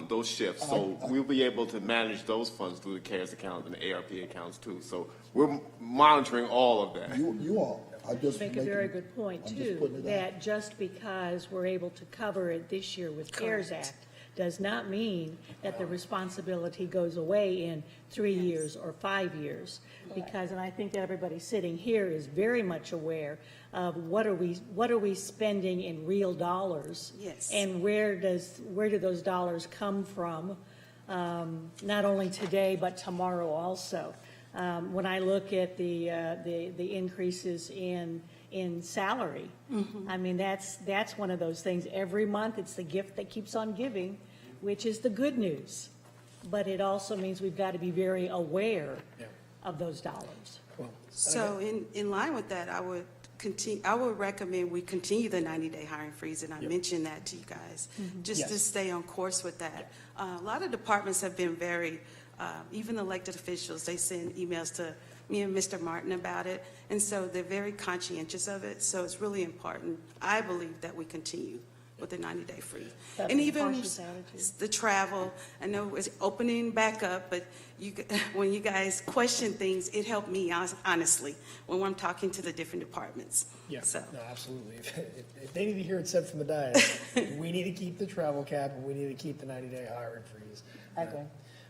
those shifts. So we'll be able to manage those funds through the CARES account and the ARP accounts too. So we're monitoring all of that. You are. I just make a very good point too, that just because we're able to cover it this year with CARES Act does not mean that the responsibility goes away in 3 years or 5 years. Because, and I think that everybody sitting here is very much aware of what are we spending in real dollars? Yes. And where do those dollars come from, not only today, but tomorrow also. When I look at the increases in salary, I mean, that's one of those things. Every month, it's the gift that keeps on giving, which is the good news. But it also means we've got to be very aware of those dollars. So in line with that, I would recommend we continue the 90-day hiring freeze, and I mentioned that to you guys, just to stay on course with that. A lot of departments have been very, even elected officials, they send emails to me and Mr. Martin about it, and so they're very conscientious of it, so it's really important, I believe, that we continue with the 90-day freeze. And even the travel, I know it's opening back up, but when you guys question things, it helped me, honestly, when I'm talking to the different departments. Yeah, So. no, absolutely. If they need to hear it said from the dais, we need to keep the travel cap and we need to keep the 90-day hiring freeze. Okay.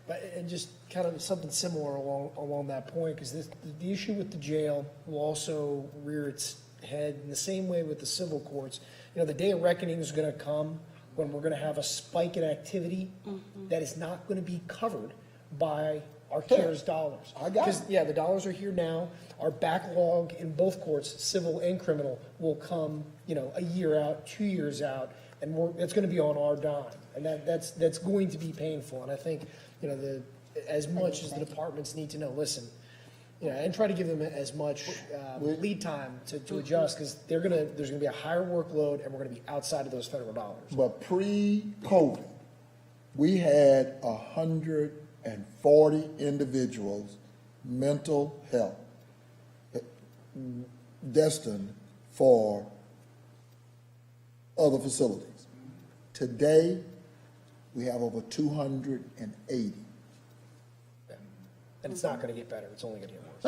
But, and just kind of something similar along that point, because the issue with the jail will also rear its head in the same way with the civil courts. You know, the day of reckoning is going to come when we're going to have a spike in activity that is not going to be covered by our CARES dollars. I got it. Because, the dollars are here now. Our backlog in both courts, civil and criminal, will come, a year out, 2 years out, and it's going to be on our dime. And that's going to be painful. And I think, as much as the departments need to know, listen, and try to give them as much lead time to adjust, because there's going to be a higher workload, and we're going to be outside of those federal dollars. But pre-COVID, we had 140 individuals, mental health, destined for other facilities. Today, we have over 280. And it's not going to get better. It's only going to get worse.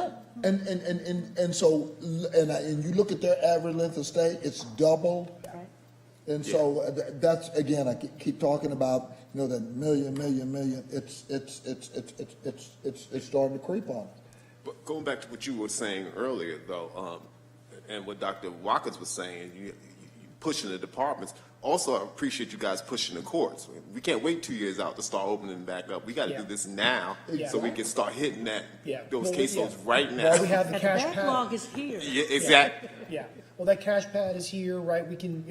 And so you look at their average length of stay, it's doubled. And so that's, again, I keep talking about, that million. It's starting to creep on us. But going back to what you were saying earlier, though, and what Dr. Watkins was saying, you pushing the departments. Also, I appreciate you guys pushing the courts. We can't wait 2 years out to start opening back up. We got to do this now so we can start hitting those caseloads right now. Well, we have the cash pad. Backlog is here. Yeah, exactly. Yeah. Well, that cash pad is here, right? We can,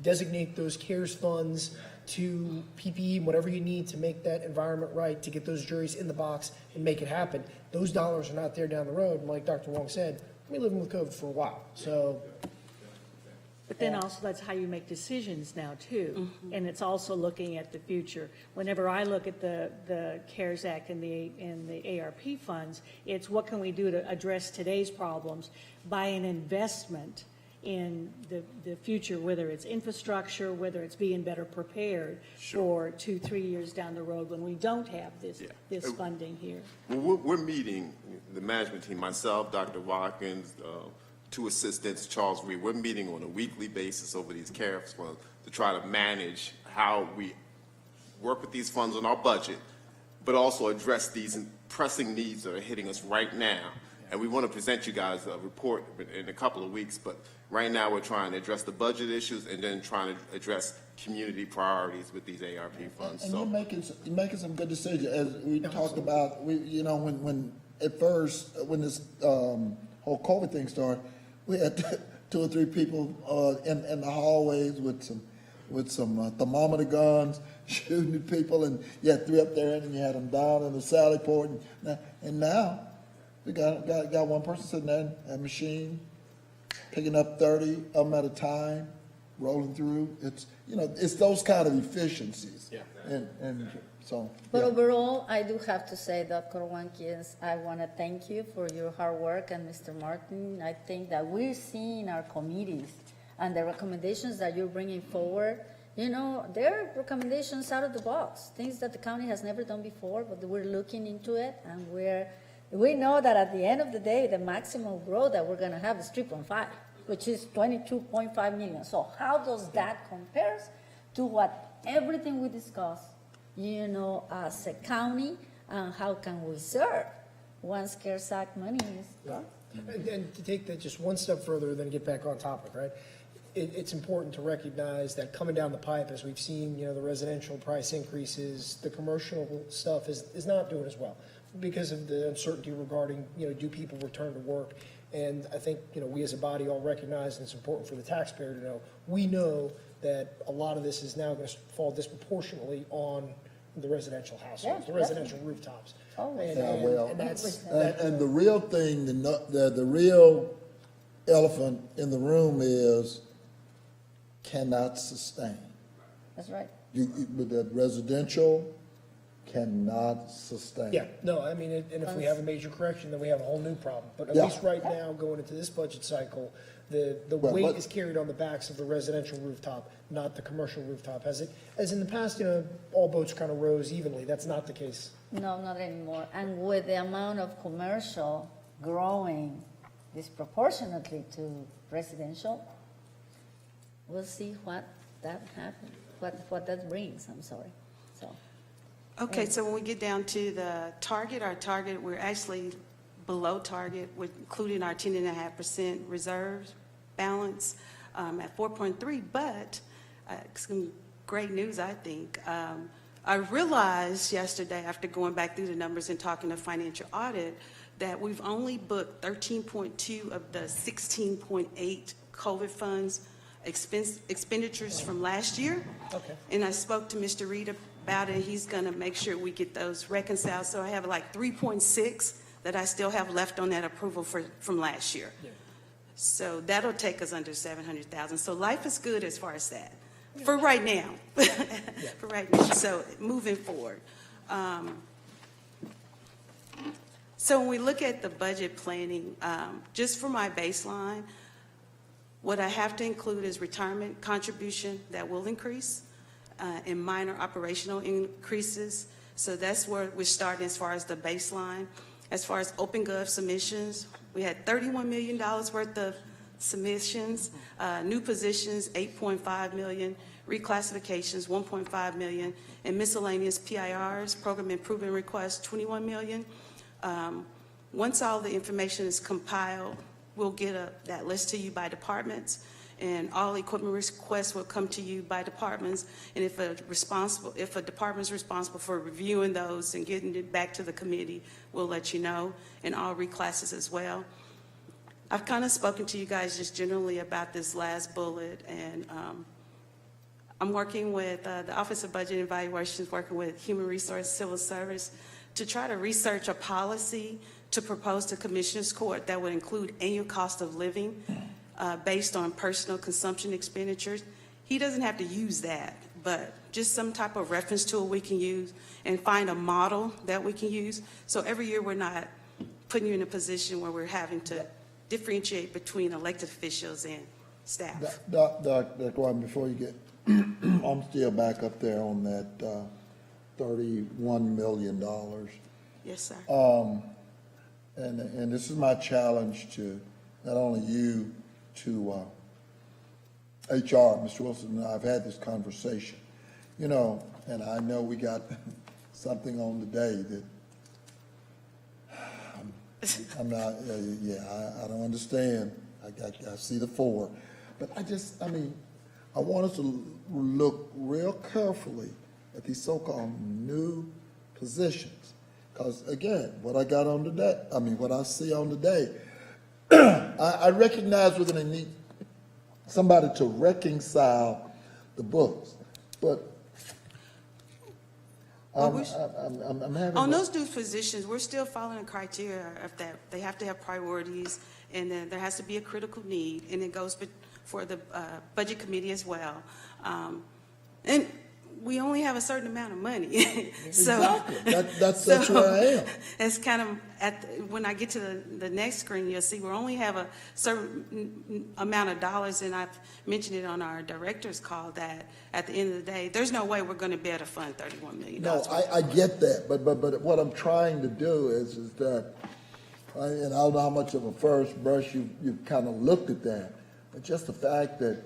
designate those CARES funds to PPE, whatever you need to make that environment right, to get those juries in the box and make it happen. Those dollars are not there down the road. And like Dr. Wong said, we've been living with COVID for a while. So. But then also that's how you make decisions now too. And it's also looking at the future. Whenever I look at the CARES Act and the ARP funds, it's what can we do to address today's problems by an investment in the future, whether it's infrastructure, whether it's being better prepared for 2-3 years down the road when we don't have this funding here. Well, we're meeting, the management team, myself, Dr. Watkins, 2 assistants, Charles Reed, we're meeting on a weekly basis over these CARES funds to try to manage how we work with these funds on our budget, but also address these pressing needs that are hitting us right now. And we want to present you guys a report in a couple of weeks, but right now we're trying to address the budget issues and then trying to address community priorities with these ARP funds. And you're making some good decisions. As we talked about, when at first, when this whole COVID thing started, we had 2 or 3 people in the hallways with some thermometer guns shooting at people, and you had 3 up there, and you had them down in the sally port, and now we got one person sitting there at a machine, picking up 30 of them at a time, rolling through. It's it's those kind of efficiencies. Yeah. And so. But overall, I do have to say, Dr. Jenkins, I want to thank you for your hard work, and Mr. Martin. I think that we're seeing our committees and the recommendations that you're bringing forward. They're recommendations out of the box, things that the county has never done before, but we're looking into it, and we know that at the end of the day, the maximum growth that we're going to have is 3.5, which is 22.5 million. So how does that compare do what everything we discuss, you know, as a county, and how can we serve once CARES Act money is gone. And to take that just one step further, then get back on topic, right? It's important to recognize that coming down the pipe, as we've seen, you know, the residential price increases, the commercial stuff is not doing as well because of the uncertainty regarding, you know, do people return to work? And I think, you know, we as a body all recognize, and it's important for the taxpayer to know, we know that a lot of this is now going to fall disproportionately on the residential households, the residential rooftops. And the real thing, the real elephant in the room is cannot sustain. That's right. But that residential cannot sustain. Yeah, no, I mean, and if we have a major correction, then we have a whole new problem. But at least right now, going into this budget cycle, the weight is carried on the backs of the residential rooftop, not the commercial rooftop. As in the past, you know, all boats kind of rose evenly. That's not the case. No, not anymore. And with the amount of commercial growing disproportionately to residential, we'll see what that happens, what that brings, I'm sorry. So. Okay, so when we get down to the target, our target, we're actually below target, including our 10.5% reserves balance at 4.3, but some great news, I think. I realized yesterday, after going back through the numbers and talking to financial audit, that we've only booked 13.2 of the 16.8 COVID funds expenditures from last year. Okay. And I spoke to Mr. Reed about it. He's going to make sure we get those reconciled. So I have like 3.6 that I still have left on that approval from last year. Yeah. So that'll take us under 700,000. So life is good as far as that. For right now. For right now. So moving forward. So when we look at the budget planning, just for my baseline, what I have to include is retirement contribution that will increase and minor operational increases. So that's where we're starting as far as the baseline. As far as OpenGov submissions, we had $31 million worth of submissions, new positions, 8.5 million, reclassifications, 1.5 million, and miscellaneous PIRs, program improvement requests, 21 million. Once all the information is compiled, we'll get that list to you by departments, and all equipment requests will come to you by departments. And if a department is responsible for reviewing those and getting it back to the committee, we'll let you know, and all reclasses as well. I've kind of spoken to you guys just generally about this last bullet, and I'm working with the Office of Budget and Evaluations, working with Human Resource Civil Service to try to research a policy to propose to Commissioners Court that would include annual cost of living based on personal consumption expenditures. He doesn't have to use that, but just some type of reference tool we can use and find a model that we can use. So every year we're not putting you in a position where we're having to differentiate between elected officials and staff. Dr. Gordon, before you get, I'm still back up there on that $31 million. Yes, sir. And this is my challenge to not only you, to HR, Mr. Wilson, and I've had this conversation, you know, and I know we got something on today that I'm not, I don't understand. I see the 4, but I mean, I want us to look real carefully at these so-called new positions. Because again, what I got on today, I mean, what I see on today, I recognize we're going to need somebody to reconcile the books, but I'm having on those new positions, we're still following the criteria of that. They have to have priorities, and then there has to be a critical need, and it goes for the budget committee as well. And we only have a certain amount of money. Exactly. That's where I am. It's kind of, when I get to the next screen, you'll see we only have a certain amount of dollars, and I've mentioned it on our director's call that at the end of the day, there's no way we're going to be able to fund $31 million. No, I get that, but what I'm trying to do is that, and I don't know how much of a first brush you've kind of looked at that, but just the fact that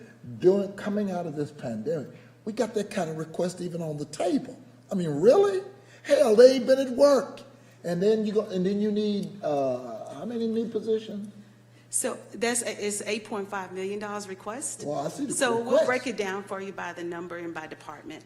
coming out of this pandemic, We got that kind of request even on the table. I mean, really? Hell, they ain't been at work. And then you need, how many new positions? So it's $8.5 million request. Well, I see the So we'll request. break it down for you by the number and by department.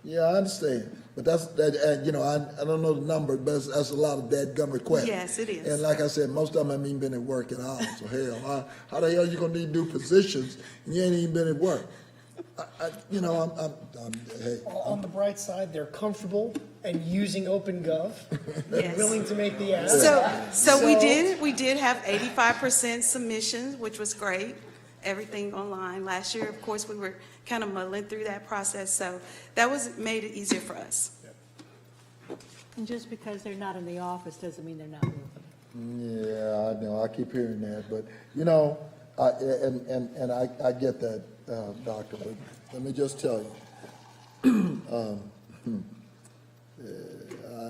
Yeah, I understand. But I don't know the number, but that's a lot of dadgum requests. Yes, it is. And like I said, most of them haven't even been at work at all. So hell, how the hell you gonna need new positions and you ain't even been at work? Hey. On the bright side, they're comfortable and using OpenGov. They're Yes. willing to make the ask. So we did have 85% submissions, which was great. Everything online. Last year, of course, we were kind of muddling through that process, so that made it easier for us. And just because they're not in the office doesn't mean they're not moving. Yeah, I know. I keep hearing that, but I get that, Doctor. But let me just tell you,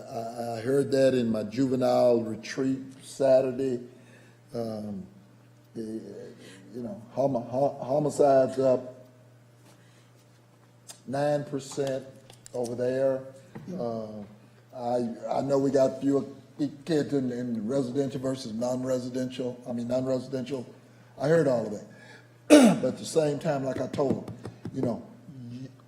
I heard that in my juvenile retreat Saturday. Homicides up 9% over there. I know we got fewer kids in residential versus non-residential. I heard all of that. But at the same time, like I told them,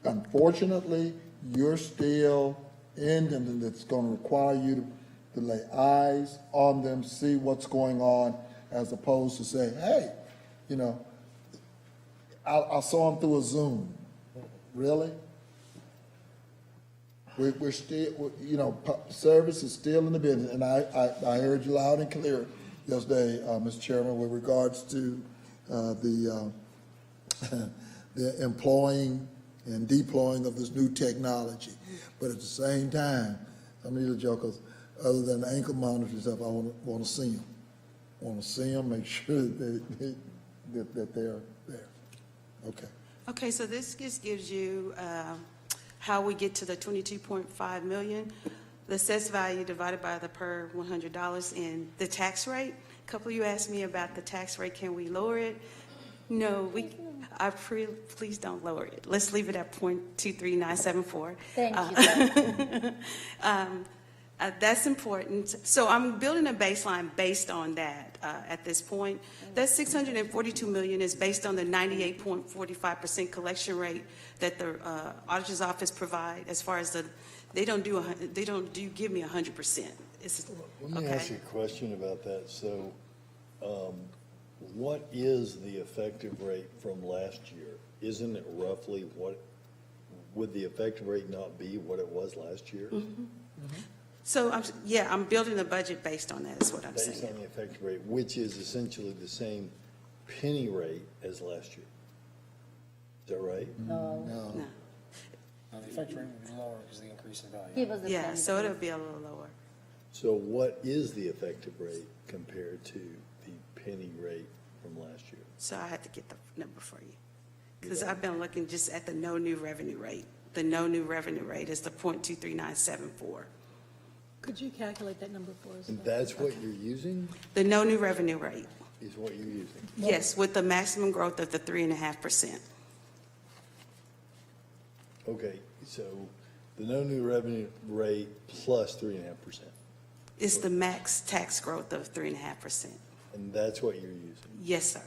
unfortunately, you're still in, and it's going to require you to lay eyes on them, see what's going on, as opposed to say, hey, I saw them through a Zoom. Really? We're still, service is still in the business, and I heard you loud and clear yesterday, Mr. Chairman, with regards to the employing and deploying of this new technology. But at the same time, some of these jokers, other than the ankle monitors and stuff, I want to see them. Want to see them, make sure that they're there. Okay. Okay, so this just gives you how we get to the 22.5 million, the assessed value divided by the per $100 and the tax rate. A couple of you asked me about the tax rate. Can we lower it? No, please don't lower it. Let's leave it at 0.23974. Thank you. That's important. So I'm building a baseline based on that at this point. That $642 million is based on the 98.45% collection rate that the auditor's office provide. As far as they don't give me 100%. Let me ask you a question about that. So, what is the effective rate from last year? Isn't it roughly would the effective rate not be what it was last year? Mm-hmm. Mm-hmm. So, I'm building a budget based on that, is what I'm saying. Based on the effective rate, which is essentially the same penny rate as last year. Is that right? No. The effective rate would be lower because of the increase in value. Give us the penny, So it'll please. be a little lower. So what is the effective rate compared to the penny rate from last year? So I had to get the number for you. Because I've been looking just at the no new revenue rate. The no new revenue rate is the 0.23974. Could you calculate that number for us? And that's what you're using? The no new revenue rate. Is what you're using? Yes, with the maximum growth of the 3.5%. Okay, so the no new revenue rate plus 3.5%. It's the max tax growth of 3.5%. And that's what you're using? Yes, sir.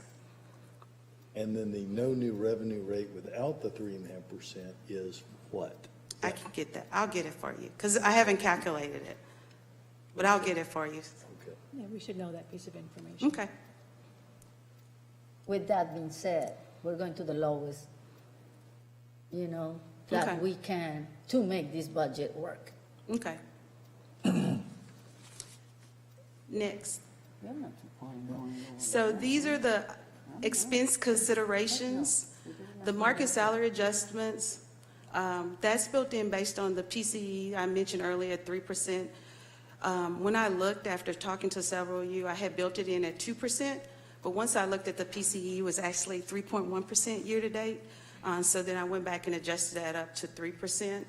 And then the no new revenue rate without the 3.5% is what? I can get that. I'll get it for you because I haven't calculated it. But I'll get it for you. Okay. Yeah, we should know that piece of information. Okay. With that being said, we're going to the lowest, that Okay. we can to make this budget work. Okay. Next. So these are the expense considerations, the market salary adjustments. That's built in based on the PCE I mentioned earlier at 3%. When I looked after talking to several of you, I had built it in at 2%, but once I looked at the PCE, it was actually 3.1% year to date. So then I went back and adjusted that up to 3%.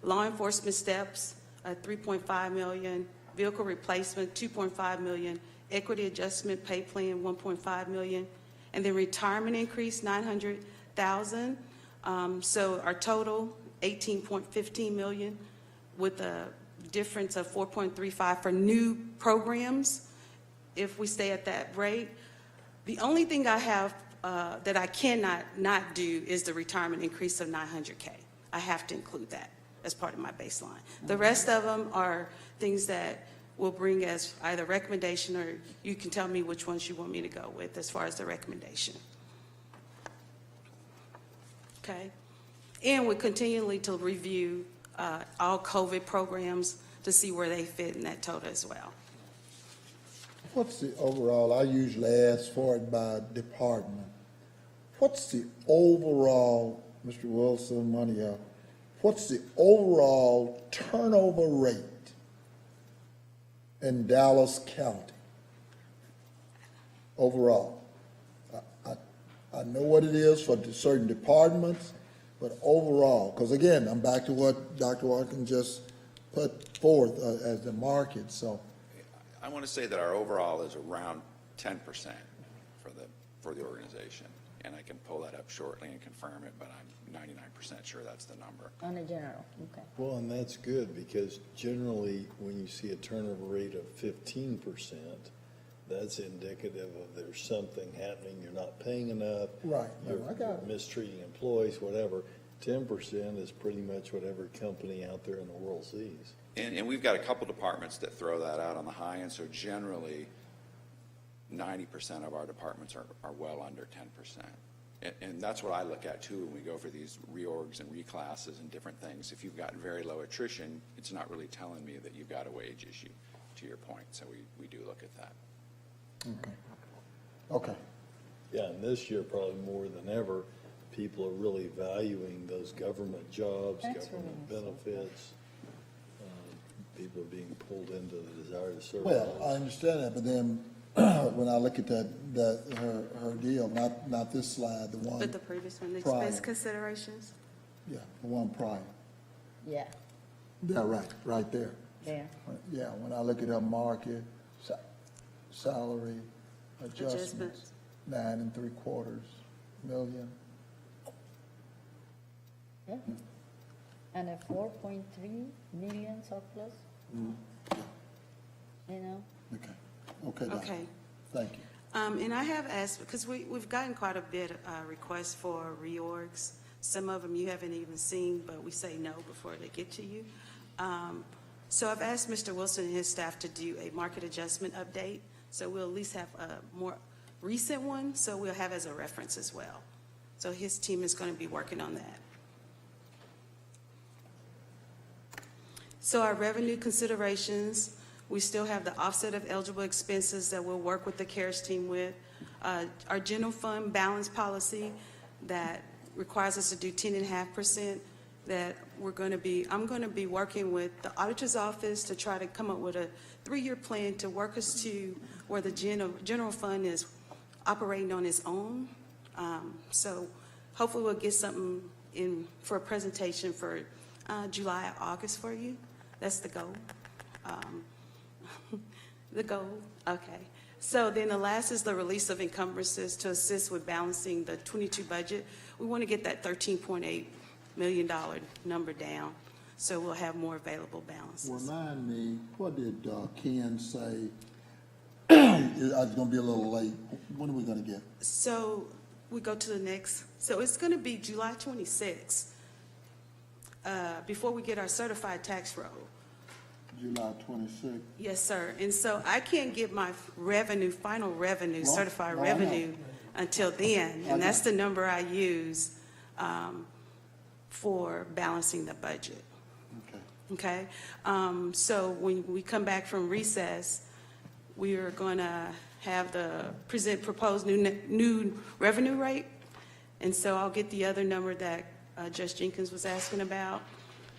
Law enforcement steps, 3.5 million. Vehicle replacement, 2.5 million. Equity adjustment pay plan, 1.5 million. And then retirement increase, 900,000. So our total, 18.15 million, with a difference of 4.35 for new programs, if we stay at that rate. The only thing I have that I cannot not do is the retirement increase of 900K. I have to include that as part of my baseline. The rest of them are things that will bring as either recommendation, or you can tell me which ones you want me to go with as far as the recommendation. Okay? And we're continually to review all COVID programs to see where they fit in that total as well. What's the overall, I usually ask for it by department. What's the overall, Mr. Wilson, Monia, what's the overall turnover rate in Dallas County? Overall. I know what it is for certain departments, but overall, because again, I'm back to what Dr. Watkins just put forth as the market, so. I want to say that our overall is around 10% for the organization, and I can pull that up shortly and confirm it, but I'm 99% sure that's the number. On a general, okay. Well, and that's good, because generally, when you see a turnover rate of 15%, that's indicative of there's something happening, you're not paying enough. Right, You're I got it. mistreating employees, whatever. 10% is pretty much what every company out there in the world sees. And we've got a couple departments that throw that out on the high end, so generally 90% of our departments are well under 10%. And that's what I look at too when we go for these reorgs and reclasses and different things. If you've got very low attrition, it's not really telling me that you've got a wage issue, to your point. So we do look at that. Okay. Okay. Yeah, and this year, probably more than ever, people are really valuing those government jobs, That's government really benefits. People are being pulled into the desire to serve. Well, I understand that, but then when I look at her deal, not this slide, the one. But the previous one, the prior. expense considerations? Yeah, the one prior. Yeah, Yeah, right there. there. Yeah, when I look at her market, salary adjustments, 9 3/4 million. Yeah. And a 4.3 million surplus, you know? Okay, Dr. Okay. Thank you. And I have asked, because we've gotten quite a bit requests for reorgs. Some of them you haven't even seen, but we say no before they get to you. So I've asked Mr. Wilson and his staff to do a market adjustment update. So we'll at least have a more recent one, so we'll have as a reference as well. So his team is going to be working on that. So our revenue considerations, we still have the offset of eligible expenses that we'll work with the CARES team with. Our general fund balance policy that requires us to do 10.5%, that I'm going to be working with the auditor's office to try to come up with a 3-year plan to work us to where the general fund is operating on its own. So hopefully we'll get something in for a presentation for July or August for you. That's the goal. The goal, okay. So then the last is the release of encumbrances to assist with balancing the 22 budget. We want to get that $13.8 million number down, so we'll have more available balances. Remind me, what did Ken say? It's going to be a little late. When are we going to get? So we go to the next. So it's going to be July 26th before we get our certified tax roll. July 26th. Yes, sir. And so I can't get my final revenue, Well, certified no, I know. revenue until then. And that's the number I use for balancing the budget. Okay? So when we come back from recess, we are going to have the proposed new revenue rate. And so I'll get the other number that Judge Jenkins was asking about.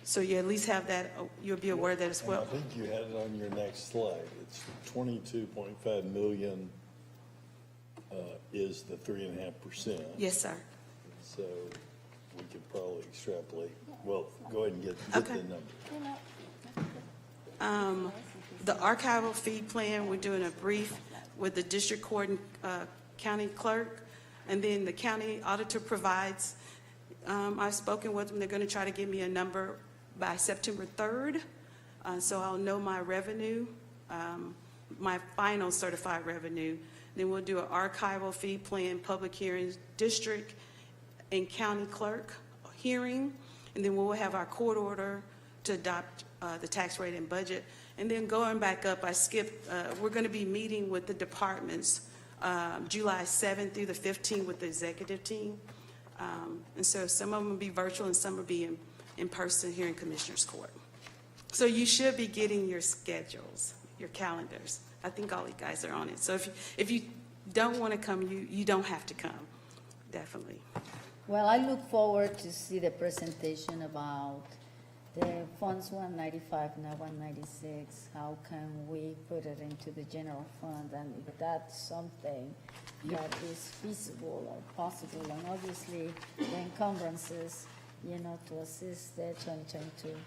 So you at least have that, you'll be aware of that as well. And I think you had it on your next slide. It's 22.5 million is the 3.5%. Yes, sir. So we could probably extrapolate. Well, go ahead and get Okay. the number. The archival fee plan, we're doing a brief with the district court and county clerk, and then the county auditor provides I've spoken with them. They're going to try to give me a number by September 3rd, so I'll know my revenue, my final certified revenue. Then we'll do an archival fee plan, public hearings, district and county clerk hearing, and then we'll have our court order to adopt the tax rate and budget. And then going back up, I skipped, we're going to be meeting with the departments July 7th through the 15th with the executive team. And so some of them will be virtual and some will be in person here in Commissioner's Court. So you should be getting your schedules, your calendars. I think all you guys are on it. So if you don't want to come, you don't have to come, definitely. Well, I look forward to see the presentation about the funds 195, now 196. How can we put it into the general fund? And if that's something that is feasible or possible, and obviously the encumbrances, to assist the 2022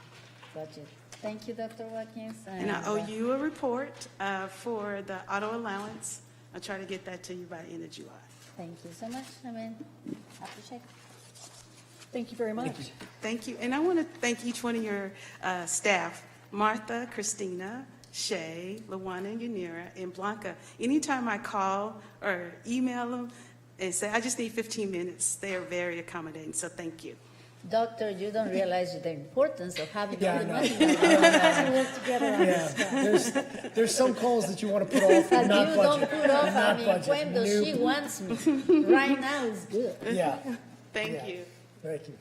budget. Thank you, Dr. Watkins. And I owe you a report for the auto allowance. I'll try to get that to you by the end of July. Thank you so much. I appreciate it. Thank you very much. Thank you. And I want to thank each one of your staff, Martha, Christina, Shay, Lawana, Yanira, and Blanca. Anytime I call or email them and say, I just need 15 minutes, they are very accommodating. So thank you. Doctor, you don't realize the importance of having all the money. There's some calls that you want to put off and not budget. Don't put off. When does she wants me? Right now is good. Yeah. Thank you. Thank you.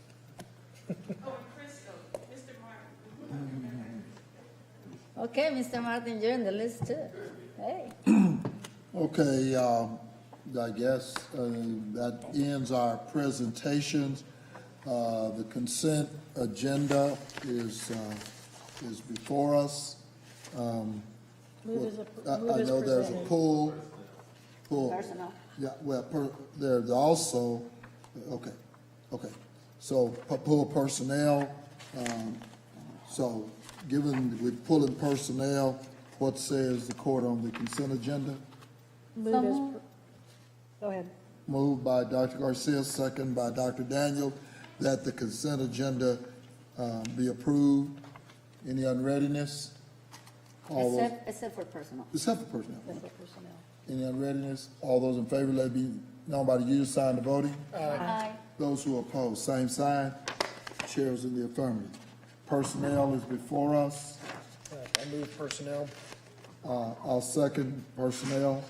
Okay, Mr. Martin, you're in the list too. Hey. Okay, I guess that ends our presentations. The consent agenda is before us. I know there's a pull. Personnel. Yeah, well, there's also, okay. So pull personnel. So given we're pulling personnel, what says the court on the consent agenda? Go ahead. Moved by Dr. Garcia, second by Dr. Daniel, that the consent agenda be approved. Any unreadiness? Except for personnel. Except for personnel. Except for personnel. Any unreadiness? All those in favor, let it be known by the usual sign of voting. Aye. Those who oppose, same sign. Chair is in the affirmative. Personnel is before us. I move personnel. I'll second personnel.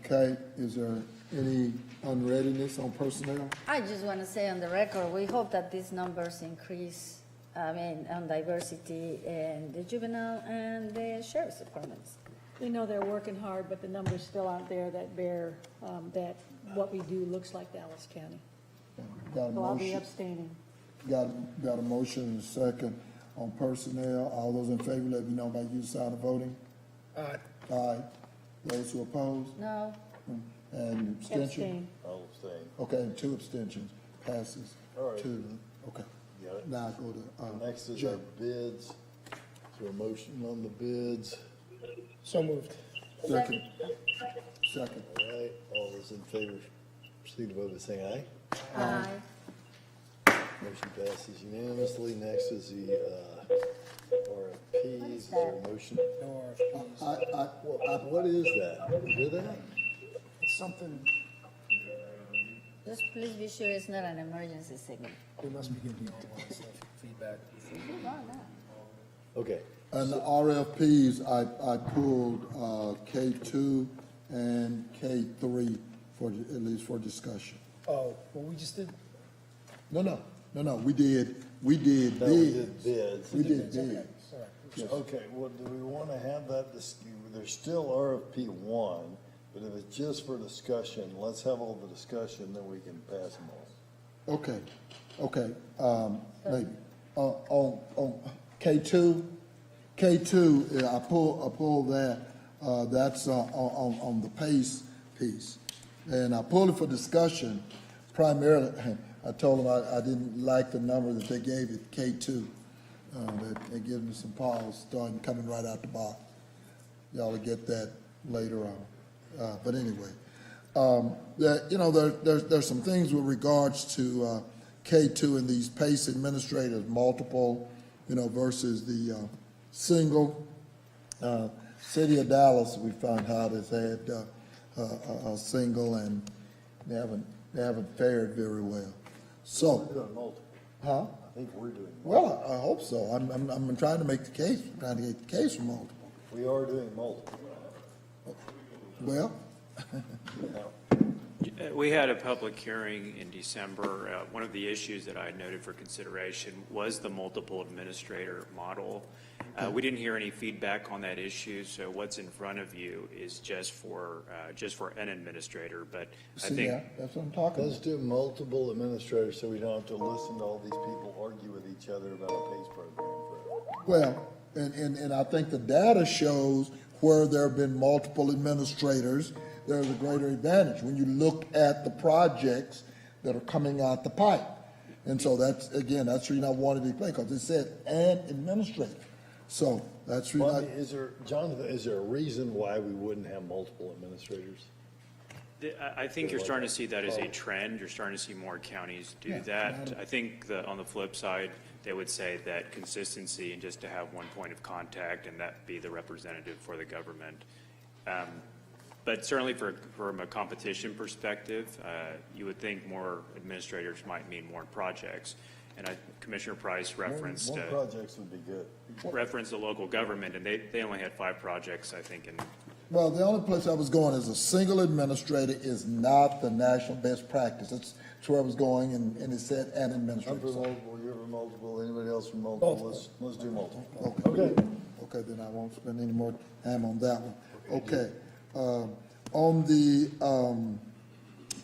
Okay, is there any unreadiness on personnel? I just want to say on the record, we hope that these numbers increase, on diversity in the juvenile and the sheriff's departments. We know they're working hard, but the numbers still aren't there that bear that what we do looks like Dallas County. Got a So I'll be motion. abstaining. Got a motion and a second on personnel. All those in favor, let me know by use sign of voting. Aye. Aye. Those who oppose? No. And abstention? Abstain. I'll abstain. Okay, and 2 abstentions. Passes. All right. 2. Okay. Got it. Now I go to, Next is Judge. our bids. Is there a motion on the bids? So moved. Second. Second. All right, all those in favor, proceed to vote by saying aye. Aye. Motion passes unanimously. Next is the RFPs. Is there a motion? No RFPs. What is that? You hear that? It's something, Just please be sure it's not an emergency signal. we must be getting all that stuff, feedback. Okay. And the RFPs, I pulled K2 and K3 at least for discussion. Oh, well, we just did. No, we did No, we bids. did bids. We did bids. Okay. Yes. Okay, well, do we want to have that, there's still RFP 1, but if it's just for discussion, let's have all the discussion, then we can pass them all. Okay, maybe. On K2, I pulled that, that's on the PACE piece. And I pulled it for discussion primarily, I told them I didn't like the number that they gave it, K2. They give me some pause, starting coming right out the box. Y'all will get that later on. But anyway, there's some things with regards to K2 and these PACE administrators, multiple, versus the single. City of Dallas, we found out, has had a single, and they haven't fared very well. So, We're doing multiple. huh? I think we're doing multiple. Well, I hope so. I'm trying to make the case, trying to get the case for multiple. We are doing multiple. Well, We had a public hearing in December. One of the issues that I had noted for consideration was the multiple administrator model. We didn't hear any feedback on that issue, so what's in front of you is just for an administrator. But I see, think yeah, that's what I'm talking Let's about. do multiple administrators so we don't have to listen to all these people argue with each other about a PACE program forever. Well, and I think the data shows where there have been multiple administrators, there's a greater advantage when you look at the projects that are coming out the pipe. And so that's the reason I wanted to play, because it said an administrator. So that's the reason. Well, Jonathan, is there a reason why we wouldn't have multiple administrators? I think you're starting to see that as a trend. You're starting to see more counties do that. I think on the flip side, they would say that consistency and just to have one point of contact and that be the representative for the government. But certainly from a competition perspective, you would think more administrators might mean more projects. And Commissioner Price referenced More projects would be good. referenced the local government, and they only had 5 projects, I think. Well, the only place I was going is a single administrator is not the national best practice. That's where I was going, and it said an administrator. I'm for multiple, you're for multiple, anybody else for multiple? Let's do multiple. Okay. Okay, then I won't spend any more time on that one. Okay. On the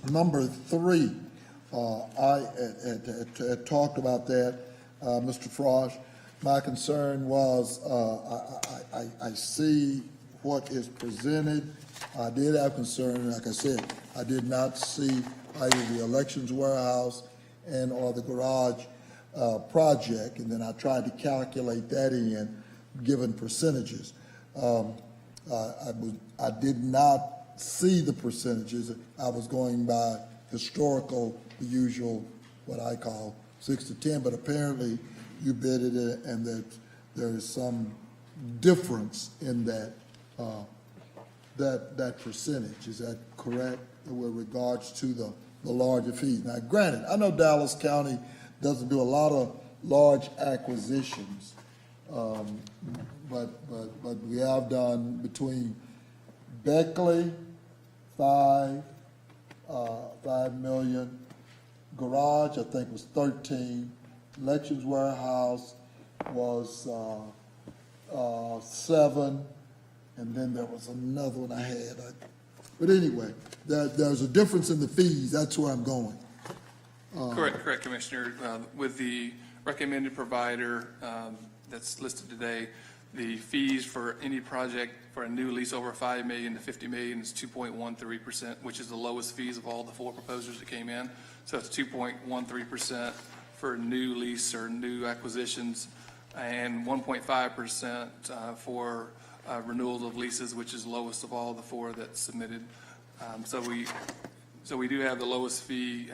number 3, I had talked about that, Mr. Frosch. My concern was I see what is presented. I did have concern, like I said, I did not see either the elections warehouse and or the garage project, and then I tried to calculate that in, given percentages. I did not see the percentages. I was going by historical, the usual, what I call 6 to 10, but apparently you bidded it, and that there is some difference in that that percentage. Is that correct with regards to the larger fees? Now, granted, I know Dallas County doesn't do a lot of large acquisitions, but we have done between Beckley, 5 million, garage I think was 13, elections warehouse was 7, and then there was another one I had. But anyway, there's a difference in the fees. That's where I'm going. Correct, Commissioner. With the recommended provider that's listed today, the fees for any project for a new lease over $5 million to $50 million is 2.13%, which is the lowest fees of all the 4 proposals that came in. So it's 2.13% for new lease or new acquisitions, and 1.5% for renewals of leases, which is lowest of all the 4 that submitted. So we do have the lowest fee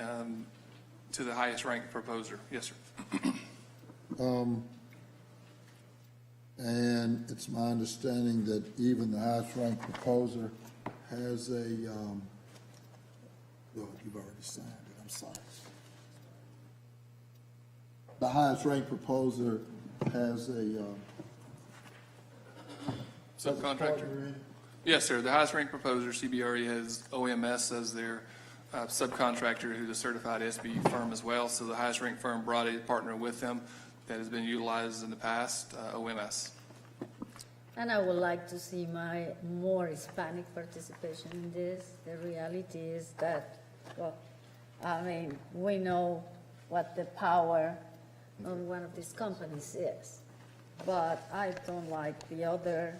to the highest ranked proposer. Yes, sir. And it's my understanding that even the highest ranked proposer has a, well, you've already signed it, I'm sorry. The highest ranked proposer has a, Subcontractor? Yes, sir. The highest ranked proposer, CBRE, has OMS as their subcontractor, who's a certified SB firm as well. So the highest ranked firm brought a partner with them that has been utilized in the past, OMS. And I would like to see more Hispanic participation in this. The reality is that, well, I mean, we know what the power of one of these companies is, but I don't like the other,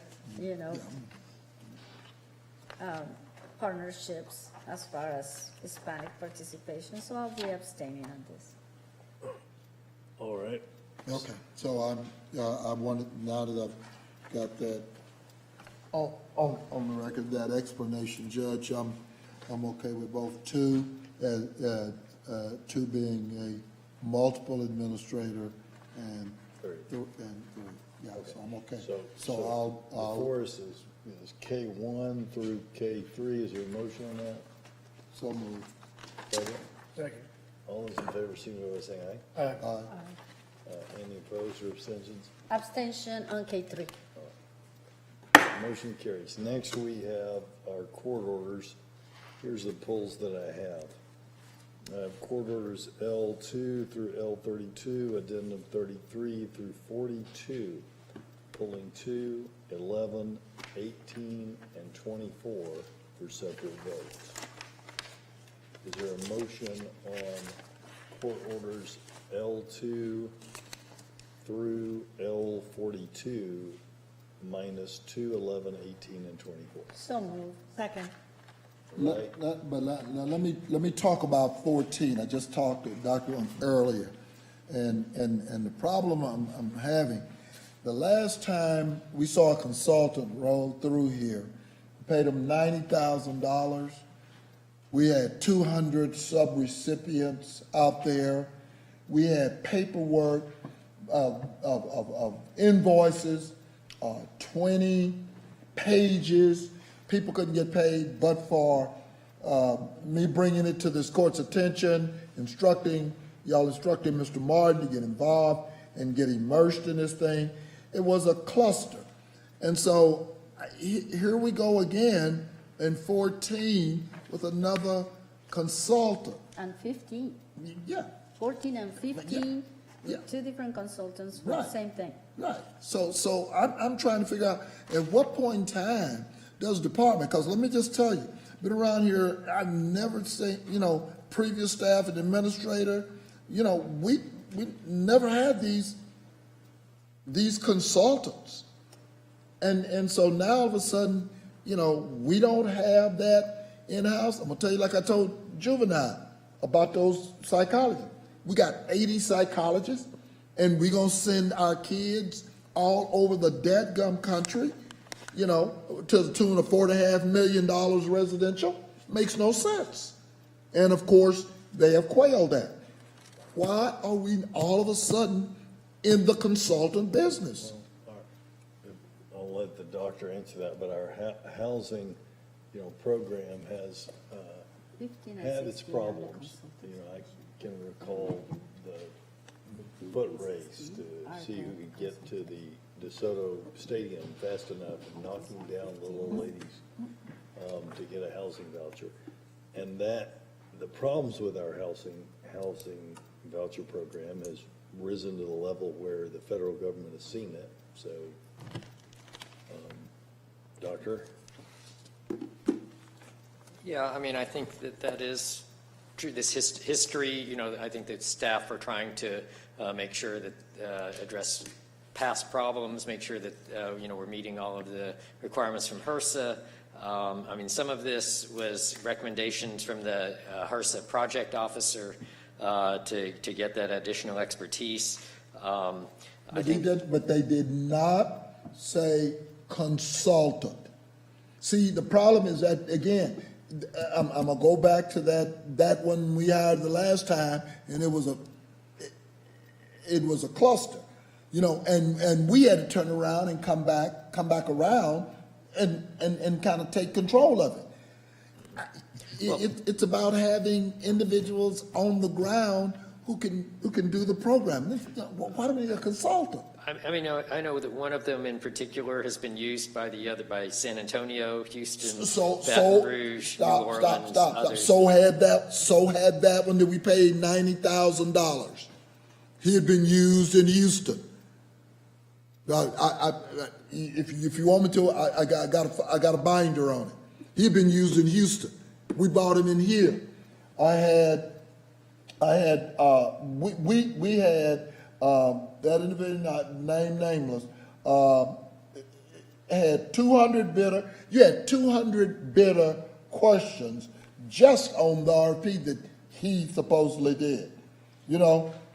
partnerships as far as Hispanic participation, so I'll be abstaining on this. All right. okay, so I wanted, now that I've got that on the record, that explanation, Judge, I'm okay with both 2, 2 being multiple administrator, and three. Yeah, so I'm okay. So I'll. Before us is K1 through K3. Is there a motion on that? So moved. Second? Second. All those in favor, signify by saying aye. Aye. Any opposed or abstentions? Abstention on K3. Motion carries. Next, we have our court orders. Here's the pulls that I have. I have court orders L2 through L32, addendum 33 through 42, pulling 2, 11, 18, and 24 for separate votes. Is there a motion on court orders L2 through L42 minus 2, 11, 18, and 24? So moved. Second. Let me talk about 14. I just talked to Dr. earlier, and the problem I'm having, the last time we saw a consultant roll through here, we paid them $90,000. We had 200 subrecipients out there. We had paperwork of invoices, 20 pages. People couldn't get paid but for me bringing it to this court's attention, instructing Mr. Martin to get involved and get immersed in this thing. It was a cluster. And so here we go again in 14 with another consultant. And 15. Yeah. 14 and 15, Yeah. with two different consultants for the Right. same thing. Right. So I'm trying to figure out at what point in time does the department, because let me just tell you, been around here, I've never seen, previous staff and administrator, we never had these consultants. And so now all of a sudden, we don't have that in-house. I'm gonna tell you, like I told Juvenile about those psychologists. We got 80 psychologists, and we gonna send our kids all over the dadgum country, to the tune of $4.5 million residential. Makes no sense. And of course, they have quailed that. Why are we all of a sudden in the consultant business? I'll let the doctor answer that, but our housing, program has 15 and had its 16 are the problems. I can recall the foot race to see who could get to the DeSoto Stadium fast enough and knocking down the little ladies to get a housing voucher. And that the problems with our housing voucher program has risen to the level where the federal government has seen it. So, Doctor? Yeah, I think that is true. This history, I think that staff are trying to make sure that address past problems, make sure that, we're meeting all of the requirements from HRSA. Some of this was recommendations from the HRSA project officer to get that additional expertise. But they did not say consultant. See, the problem is that, again, I'm gonna go back to that one we hired the last time, and it was a cluster, and we had to turn around and come back around and kind of take control of it. It's about having individuals on the ground who can do the program. Why do we need a consultant? I know that one of them in particular has been used by San Antonio, Houston, Baton Rouge, New Orleans, others. So had that one that we paid $90,000. He had been used in Houston. If you want me to, I got a binder on it. He had been used in Houston. We brought him in here. We had that individual, not nameless, had 200 bidder. You had 200 bidder questions just on the RFP that he supposedly did.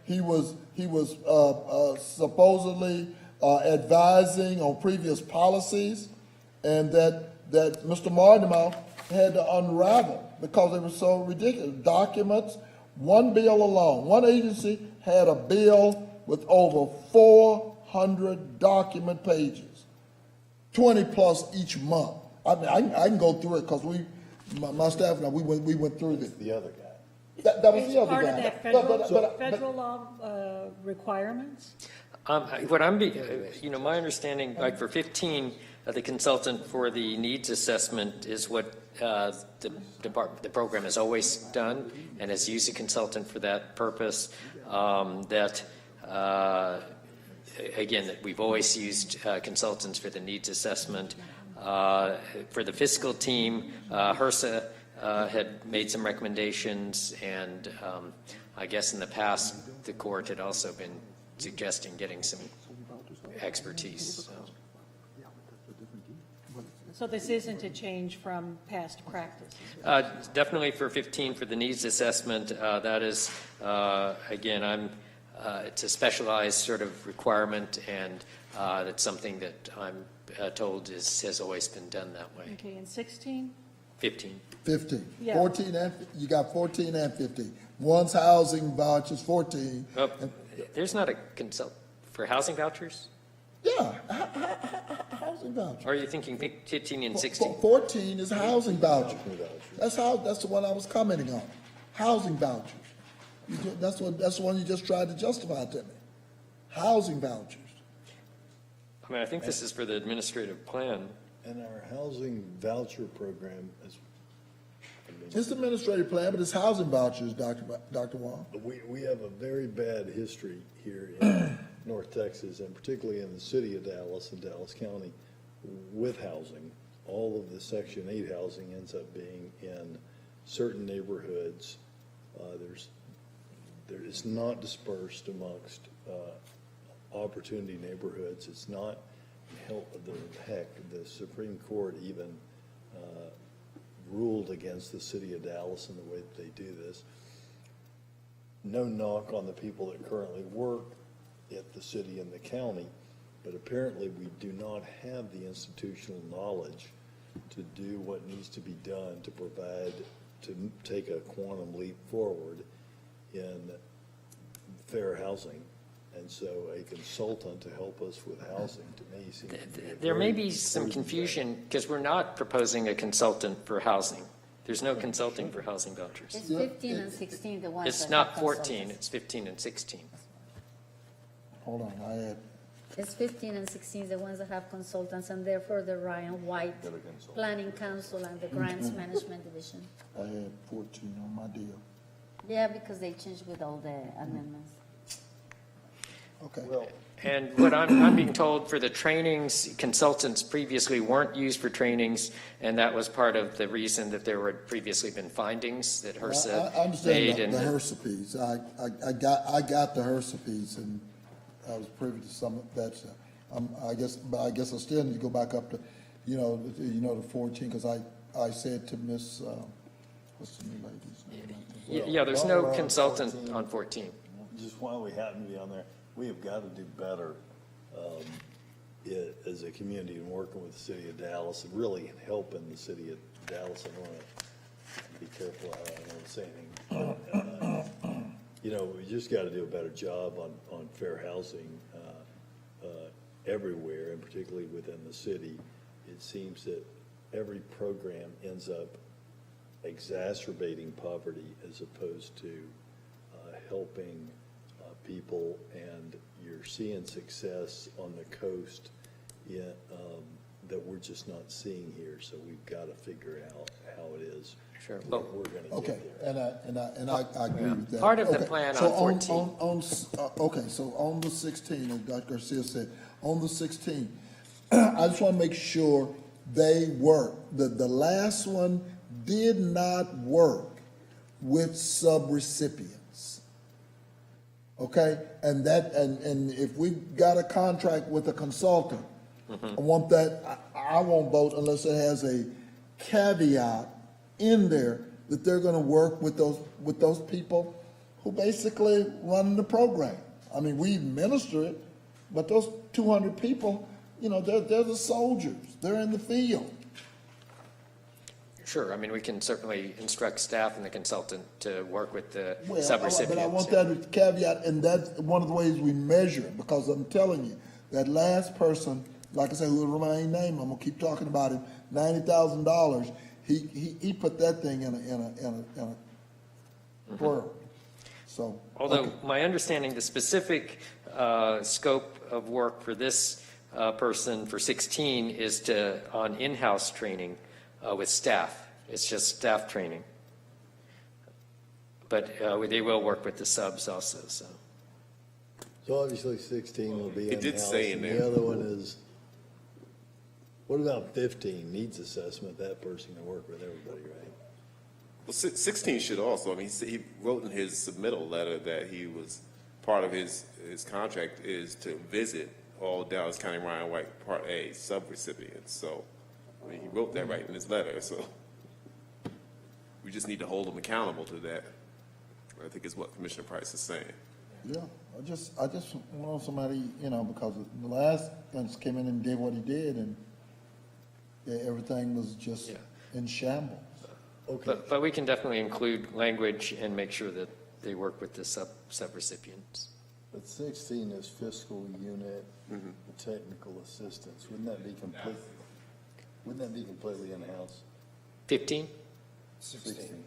He was supposedly advising on previous policies, and that Mr. Martin had to unravel because they were so ridiculous. Documents One bill alone, one agency had a bill with over 400 document pages, 20 plus each month. I mean, I can go through it because my staff and I, we went through this. The other guy. That was It's the other part guy. of that federal law requirements? What I'm, my understanding, like for 15, the consultant for the needs assessment is what the program has always done and has used a consultant for that purpose. Again, that we've always used consultants for the needs assessment. For the fiscal team, HRSA had made some recommendations, and I guess in the past the court had also been suggesting getting some expertise. So this isn't a change from past practice? Definitely for 15 for the needs assessment. That is, again, it's a specialized sort of requirement, and that's something that I'm told has always been done that way. Okay, and 16? 15. 15. Yeah. 14 and, you got 14 and 15. One's housing vouchers, 14. Oh, there's not a consult for housing vouchers? Yeah, housing vouchers. Or are you thinking 15 and 16? 14 is housing voucher. That's the one I was commenting on. Housing vouchers. That's the one you just tried to justify to me. Housing vouchers. I mean, I think this is for the administrative plan. And our housing voucher program is. It's the administrative plan, but it's housing vouchers, Dr. Wong. We have a very bad history here in North Texas, and particularly in the city of Dallas and Dallas County, with housing. All of the Section 8 housing ends up being in certain neighborhoods. It's not dispersed amongst opportunity neighborhoods. It's not, the Supreme Court even ruled against the city of Dallas in the way that they do this. No knock on the people that currently work at the city and the county, but apparently we do not have the institutional knowledge to do what needs to be done to provide, to take a quantum leap forward in fair housing. And so a consultant to help us with housing, to me, seems to be There may be some confusion because we're not proposing a consultant for housing. There's no consulting for housing vouchers. It's 15 and 16, the ones It's that not have 14, consultants. it's 15 and 16. Hold on, I had. It's 15 and 16, the ones that have consultants, and therefore the Ryan White Planning Council and the Grants Management Division. I had 14 on my deal. Yeah, because they changed with all the amendments. Okay. And what I'm being told for the trainings, consultants previously weren't used for trainings, and that was part of the reason that there were previously been findings that HRSA I understand made. the HRSA piece. I got the HRSA piece, and I was privy to some of that stuff. I guess I still need to go back up to, the 14, because I said to Miss, what's the new lady's name? Yeah, there's no consultant on 14. Just while we happen to be on there, we have got to do better as a community in working with the city of Dallas and really helping the city of Dallas. I don't want to be careful how I don't say anything. We just got to do a better job on fair housing everywhere, and particularly within the city. It seems that every program ends up exacerbating poverty as opposed to helping people, and you're seeing success on the coast that we're just not seeing here. So we've got to figure out how it is. Sure. We're going to get there. And I agree with that. Part of the plan so on 14. So on the 16, as Dr. Garcia said, on the 16, I just want to make sure they work. The last one did not work with subrecipients. Okay, and if we got a contract with a consultant, I want that. I won't vote unless it has a caveat in there that they're going to work with those people who basically run the program. I mean, we administer it, but those 200 people, they're the soldiers. They're in the field. Sure, I mean, we can certainly instruct staff and the consultant to work with the Well, subrecipients. but I want that caveat, and that's one of the ways we measure it, because I'm telling you, that last person, like I said, who will remain named, I'm gonna keep talking about him, $90,000, he put that thing in a quorum. So. Although okay. my understanding, the specific scope of work for this person for 16 is on in-house training with staff. It's just staff training. But they will work with the subs also, so. So obviously 16 will be It did in-house, say in and there. the other one is, what about 15, needs assessment, that person can work with everybody, right? Well, 16 should also, I mean, he wrote in his submittal letter that he was, part of his contract is to visit all Dallas County Ryan White Part A subrecipients. So, I mean, he wrote that right in his letter, so we just need to hold him accountable to that. I think is what Commissioner Price is saying. Yeah, I just want somebody, because the last guy just came in and did what he did, and everything was just in shambles. Okay. But we can definitely include language and make sure that they work with the subrecipients. But 16 is fiscal unit, technical assistance. Wouldn't that be completely in-house? 15? 16.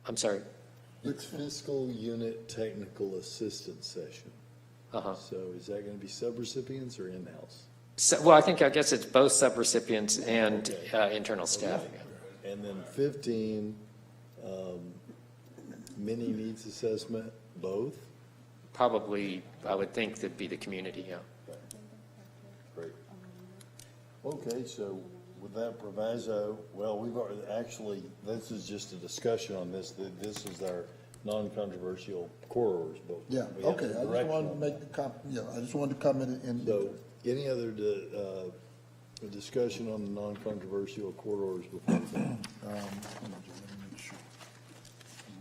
I'm sorry. It's fiscal unit technical assistance session. Uh-huh. So is that going to be subrecipients or in-house? So, well, I guess it's both subrecipients and internal staff. Okay. And then 15, mini needs assessment, both? Probably, I would think that'd be the community, yeah. Great. Okay, so with that proviso, well, we've already, actually, this is just a discussion on this. This is our non-controversial corridors, but. Yeah, we have okay, a I just direction wanted to on make I just wanted to comment in. So, any other discussion on the non-controversial corridors before we go? Hold on, let me make sure.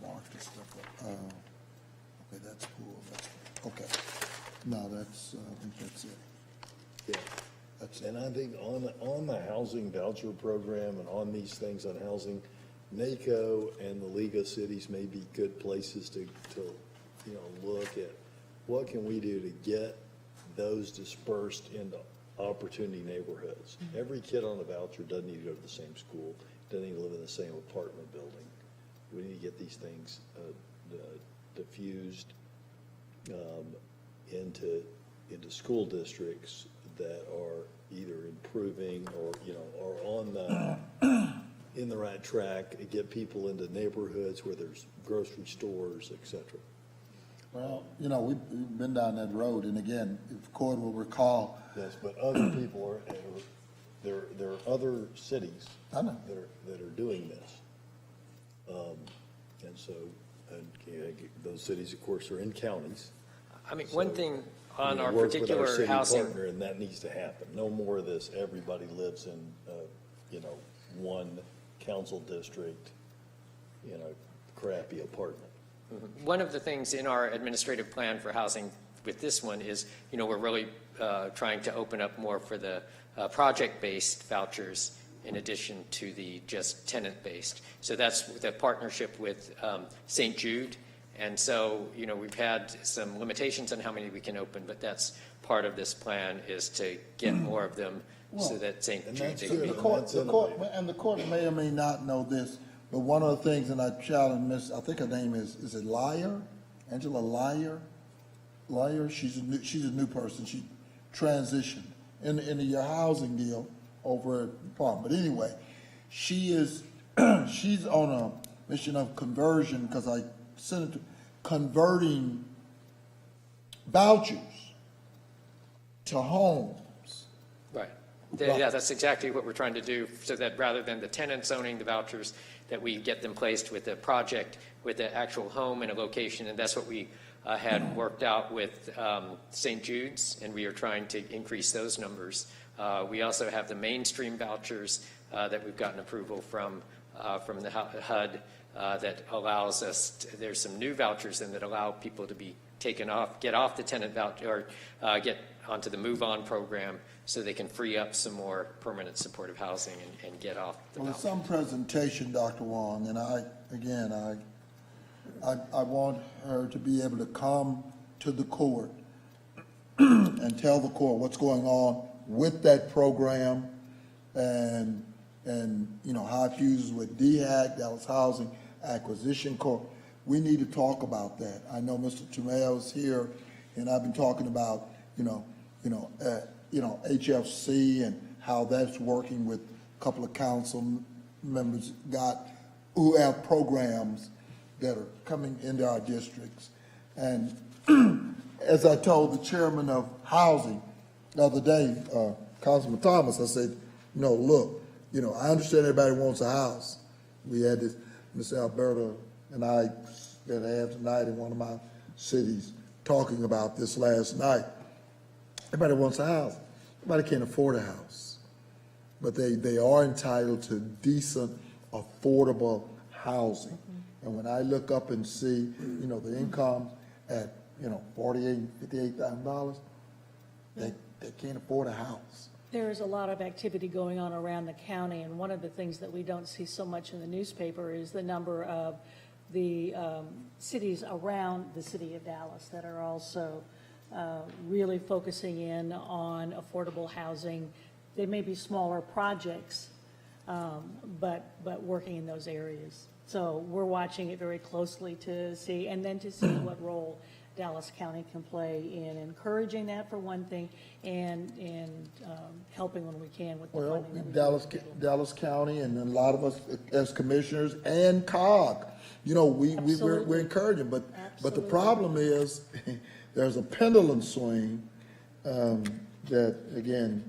Mark this stuff up. Okay, that's cool, okay. No, that's, I think that's it. Yeah. And I think on the housing voucher program and on these things on housing, NACO and the League of Cities may be good places to look at what can we do to get those dispersed into opportunity neighborhoods. Every kid on a voucher doesn't need to go to the same school, doesn't need to live in the same apartment building. We need to get these things diffused into school districts that are either improving or are on in the right track, and get people into neighborhoods where there's grocery stores, et cetera. Well, we've been down that road, and again, if Cord will recall. Yes, but other people there are other cities I know. that are doing this. And so, those cities, of course, are in counties. I mean, one thing on our work with particular city housing. partner, and that needs to happen. No more of this, everybody lives in, one council district, crappy apartment. One of the things in our administrative plan for housing with this one is, we're really trying to open up more for the project-based vouchers in addition to the just tenant-based. So that's the partnership with St. Jude. And so, we've had some limitations on how many we can open, but that's part of this plan is to get more of them so that St. Jude. The court may or may not know this, but one of the things, and I challenge I think her name is it Lyer? Angela Lyer? Lyer, she's a new person. She transitioned into your housing deal over at Palm. But anyway, she's on a mission of conversion, because I sent it to converting vouchers to homes. Right. Yeah, that's exactly what we're trying to do, so that rather than the tenants owning the vouchers, that we get them placed with a project, with the actual home and a location, and that's what we had worked out with St. Jude's, and we are trying to increase those numbers. We also have the mainstream vouchers that we've gotten approval from the HUD that allows us, there's some new vouchers in that allow people to be get off the tenant voucher, or get onto the move-on program so they can free up some more permanent supportive housing and get off the Well, voucher. it's some presentation, Dr. Wong, and I want her to be able to come to the court and tell the court what's going on with that program and how it fuses with DHAC, Dallas Housing Acquisition Corp. We need to talk about that. I know Mr. Tumeo's here, and I've been talking about, HFC and how that's working with a couple of council members who have programs that are coming into our districts. And as I told the chairman of housing the other day, Councilman Thomas, I said, look, I understand everybody wants a house. We had this, Ms. Alberta and I spent half the night in one of my cities talking about this last night. Everybody wants a house. Everybody can't afford a house. But they are entitled to decent, affordable housing. And when I look up and see, the income at, $48,000, $58,000, they can't afford a house. There is a lot of activity going on around the county, and one of the things that we don't see so much in the newspaper is the number of the cities around the city of Dallas that are also really focusing in on affordable housing. They may be smaller projects, but working in those areas. So we're watching it very closely to see, and then to see what role Dallas County can play in encouraging that for one thing, and helping when we can with the Well, funding. Dallas County and a lot of us as commissioners and COG, we're encouraging, but the problem is there's a pendulum swing that, again,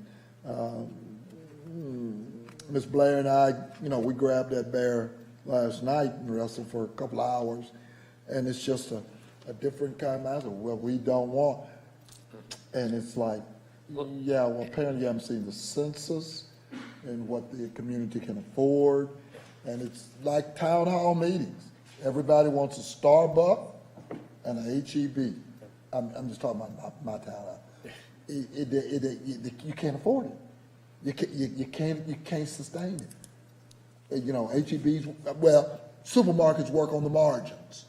Ms. Blair and I, we grabbed that bear last night and wrestled for a couple of hours, and it's just a different kind of answer. Well, we don't want, and it's like, apparently you haven't seen the census and what the community can afford, and it's like town hall meetings. Everybody wants a Starbucks and a HEB. I'm just talking about my town. You can't afford it. You can't sustain it. HEBs, supermarkets work on the margins.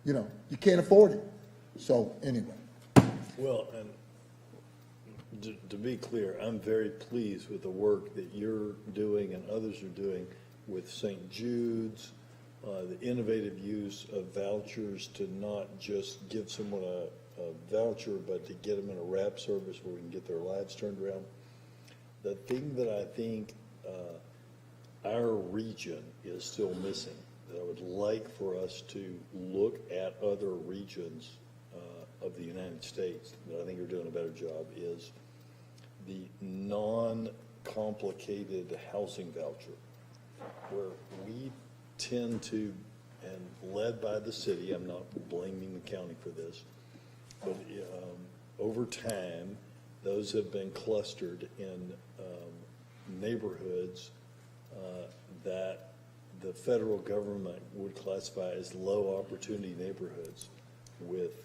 You can't afford it. So anyway. Well, and to be clear, I'm very pleased with the work that you're doing and others are doing with St. Jude's, the innovative use of vouchers to not just give someone a voucher, but to get them in a wrap service where we can get their lives turned around. The thing that I think our region is still missing, that I would like for us to look at other regions of the United States that I think are doing a better job, is the non-complicated housing voucher, where we tend to, and led by the city, I'm not blaming the county for this, but over time, those have been clustered in neighborhoods that the federal government would classify as low opportunity neighborhoods with,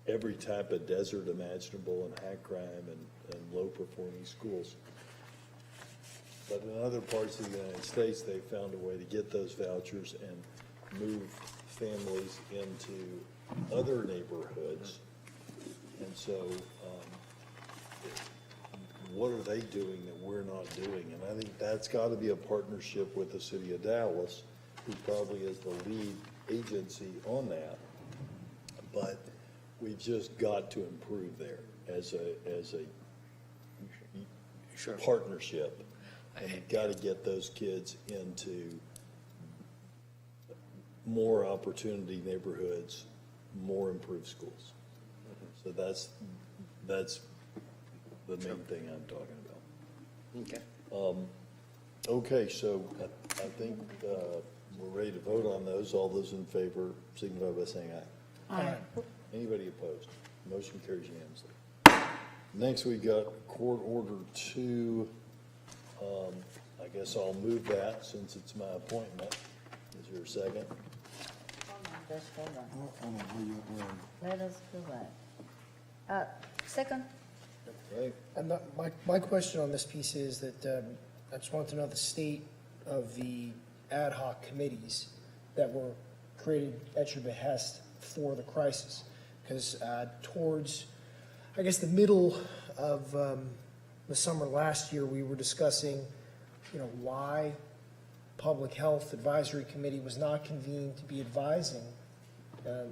every type of desert imaginable and high crime and low performing schools. But in other parts of the United States, they found a way to get those vouchers and move families into other neighborhoods. And so, what are they doing that we're not doing? And I think that's got to be a partnership with the city of Dallas, who probably is the lead agency on that. But we've just got to improve there as a partnership. And you've got to get those kids into more opportunity neighborhoods, more improved schools. So that's the main thing I'm talking about. Okay. Okay, so I think we're ready to vote on those. All those in favor signify by saying aye. Aye. Anybody opposed? Motion carries unanimously. Next, we got Court Order 2. I guess I'll move that since it's my appointment. Is there a second? Let's hold on. I don't know where Let us go back. Second, Okay. And my question on this piece is that I just want to know the state of the ad hoc committees that were created at your behest for the crisis. Because towards, I guess, the middle of the summer last year, we were discussing, why Public Health Advisory Committee was not convened to be advising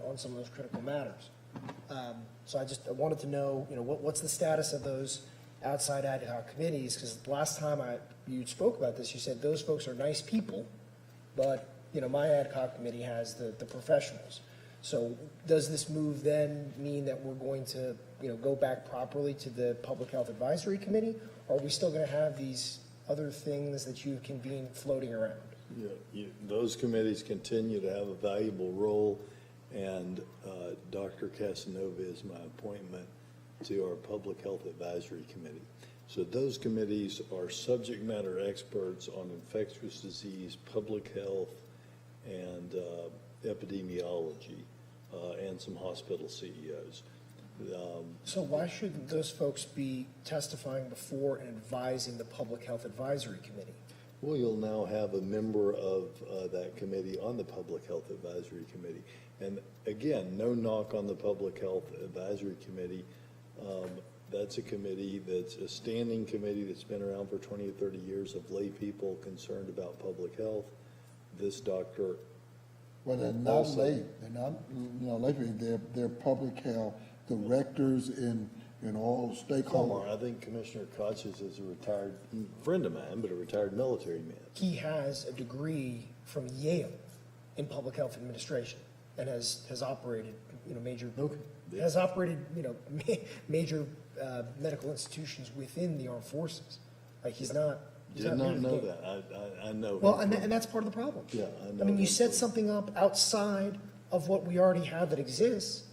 on some of those critical matters. So I wanted to know, what's the status of those outside ad hoc committees? Because last time you spoke about this, you said those folks are nice people, but, my ad hoc committee has the professionals. So does this move then mean that we're going to, go back properly to the Public Health Advisory Committee? Or are we still going to have these other things that you've convened floating around? Yeah, those committees continue to have a valuable role, and Dr. Casanova is my appointment to our Public Health Advisory Committee. So those committees are subject matter experts on infectious disease, public health, and epidemiology, and some hospital CEOs. So why shouldn't those folks be testifying before and advising the Public Health Advisory Committee? Well, you'll now have a member of that committee on the Public Health Advisory Committee. And again, no knock on the Public Health Advisory Committee. That's a committee that's a standing committee that's been around for 20 or 30 years of lay people concerned about public health. This doctor. Well, they're not lay. They're not, lay people. They're public health directors in all stakeholders. I think Commissioner Koches is a retired friend of mine, but a retired military man. He has a degree from Yale in public health administration and has operated, major, has operated, major medical institutions within the armed forces. Like he's not. Did not know that. I know. Well, and that's part of the problem. Yeah, I know. I mean, you set something up outside of what we already have that exists,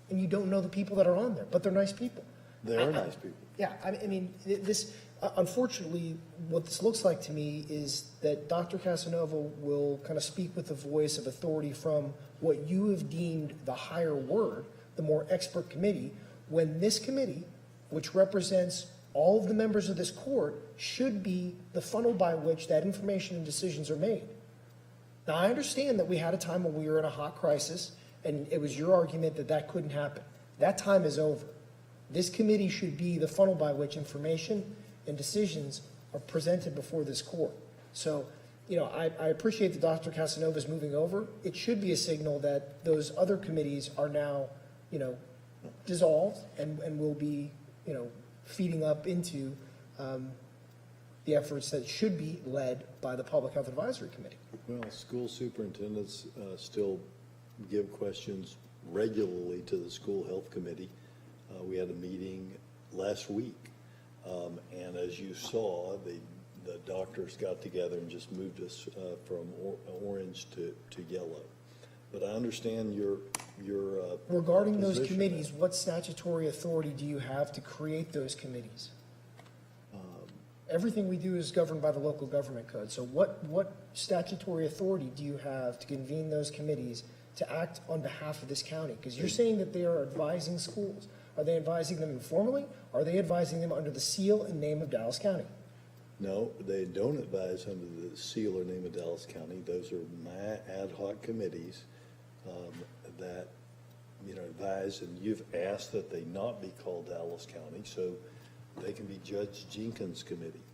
and you don't know the people that are on there, but they're nice people. They are nice people. Yeah, I mean, this, unfortunately, what this looks like to me is that Dr. Casanova will kind of speak with the voice of authority from what you have deemed the higher word, the more expert committee, when this committee, which represents all of the members of this court, should be the funnel by which that information and decisions are made. Now, I understand that we had a time when we were in a hot crisis, and it was your argument that that couldn't happen. That time is over. This committee should be the funnel by which information and decisions are presented before this court. So, I appreciate that Dr. Casanova is moving over. It should be a signal that those other committees are now, dissolved and will be, feeding up into the efforts that should be led by the Public Health Advisory Committee. Well, school superintendents still give questions regularly to the School Health Committee. We had a meeting last week, and as you saw, the doctors got together and just moved us from orange to yellow. But I understand your regarding those position. committees, what statutory authority do you have to create those committees? Everything we do is governed by the local government code. So what statutory authority do you have to convene those committees to act on behalf of this county? Because you're saying that they are advising schools. Are they advising them informally? Are they advising them under the seal and name of Dallas County? No, they don't advise under the seal or name of Dallas County. Those are my ad hoc committees that advise, and you've asked that they not be called Dallas County, so they can be Judge Jenkins Committee.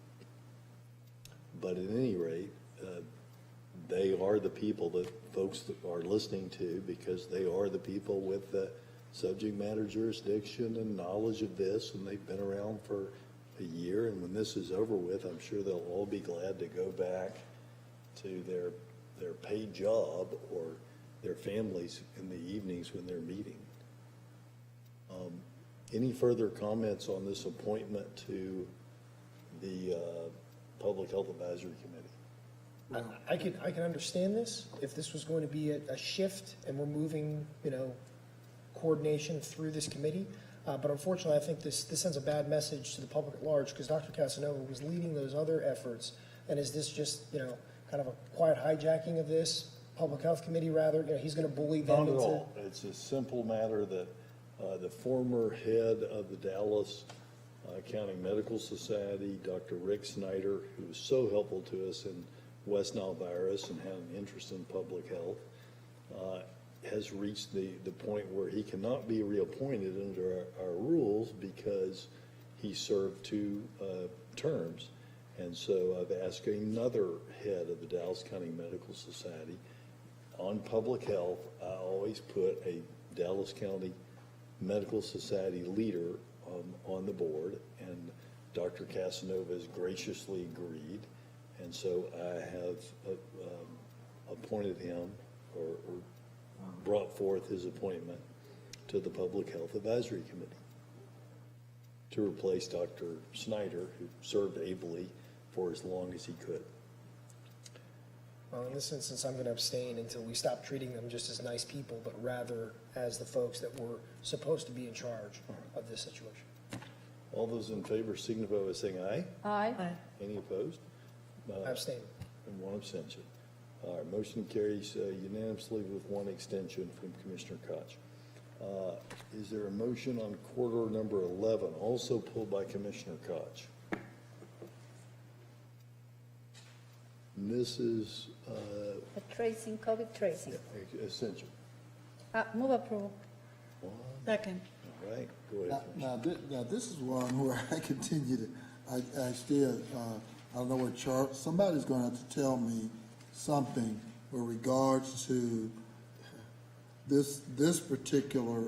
But at any rate, they are the people that folks are listening to, because they are the people with the subject matter jurisdiction and knowledge of this, and they've been around for a year, and when this is over with, I'm sure they'll all be glad to go back to their paid job or their families in the evenings when they're meeting. Any further comments on this appointment to the Public Health Advisory Committee? I can understand this if this was going to be a shift and we're moving, coordination through this committee. But unfortunately, I think this sends a bad message to the public at large, because Dr. Casanova was leading those other efforts. And is this just, kind of a quiet hijacking of this Public Health Committee rather, he's gonna bully them Not at into? all. It's a simple matter that the former head of the Dallas County Medical Society, Dr. Rick Snyder, who was so helpful to us in West Nile virus and had an interest in public health, has reached the point where he cannot be reappointed under our rules because he served 2 terms. And so I've asked another head of the Dallas County Medical Society on public health. I always put a Dallas County Medical Society leader on the board, and Dr. Casanova has graciously agreed. And so I have appointed him or brought forth his appointment to the Public Health Advisory Committee to replace Dr. Snyder, who served ably for as long as he could. Well, in this instance, I'm gonna abstain until we stop treating them just as nice people, but rather as the folks that were supposed to be in charge of this situation. All those in favor signify by saying aye. Aye. Any opposed? Abstain. And 1 abstention. All right, motion carries unanimously with 1 extension from Commissioner Koch. Is there a motion on corridor number 11, also pulled by Commissioner Koch? And this is The tracing, COVID tracing. essential. Move approval. Second. All right, go ahead. Now, this is one where I continue to, I still, I don't know what chart, somebody's gonna have to tell me something with regards to this particular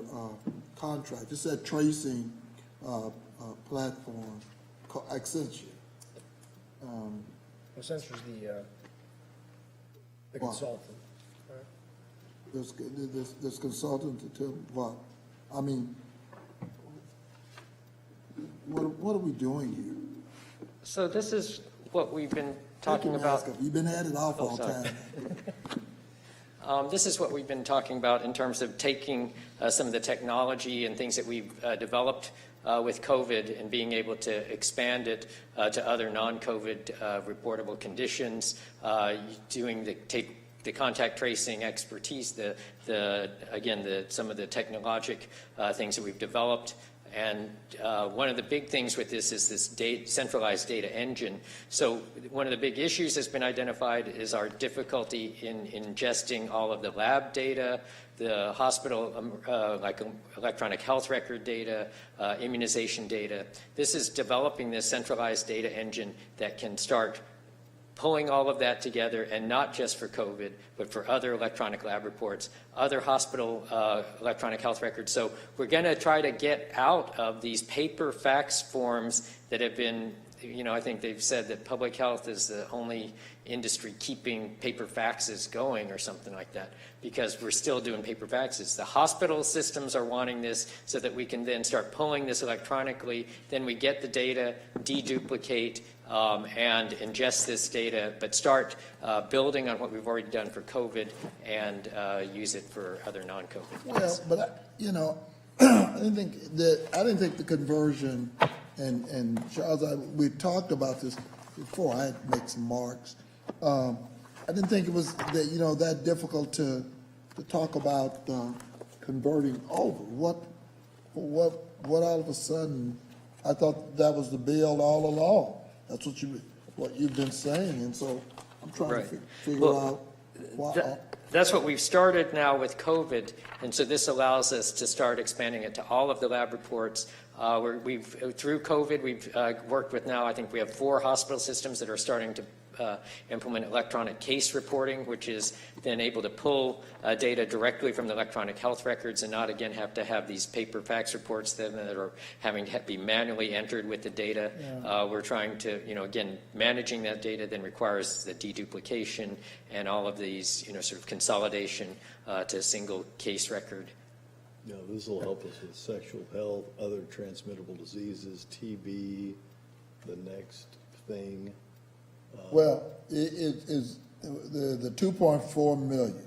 contract. It's that tracing platform called Accenture. Accenture's the consultant. This consultant to tell me what? I mean, what are we doing here? So this is what we've been talking about. You've been at it all sorry. time. This is what we've been talking about in terms of taking some of the technology and things that we've developed with COVID and being able to expand it to other non-COVID reportable conditions, take the contact tracing expertise, some of the technologic things that we've developed. And one of the big things with this is this centralized data engine. So one of the big issues that's been identified is our difficulty in ingesting all of the lab data, the hospital, like electronic health record data, immunization data. This is developing this centralized data engine that can start pulling all of that together, and not just for COVID, but for other electronic lab reports, other hospital electronic health records. So we're going to try to get out of these paper fax forms that have been, I think they've said that public health is the only industry keeping paper faxes going or something like that, because we're still doing paper faxes. The hospital systems are wanting this so that we can then start pulling this electronically. Then we get the data, deduplicate, and ingest this data, but start building on what we've already done for COVID and use it for other non-COVID. Well, but I didn't think the conversion, and Charles, we talked about this before. I had to make some marks. I didn't think it was that difficult to talk about converting over. What all of a sudden? I thought that was the bill all along. That's what you've been saying, and so I'm trying to figure out why. That's what we've started now with COVID, and so this allows us to start expanding it to all of the lab reports. Through COVID, we've worked with now, I think we have 4 hospital systems that are starting to implement electronic case reporting, which is then able to pull data directly from the electronic health records and not again have to have these paper fax reports that are having to be manually entered with the data. Yeah. We're trying to, again, managing that data then requires the deduplication and all of these, sort of consolidation to a single case record. Yeah, this will help us with sexual health, other transmittable diseases, TB, the next thing. Well, it is the 2.4 million.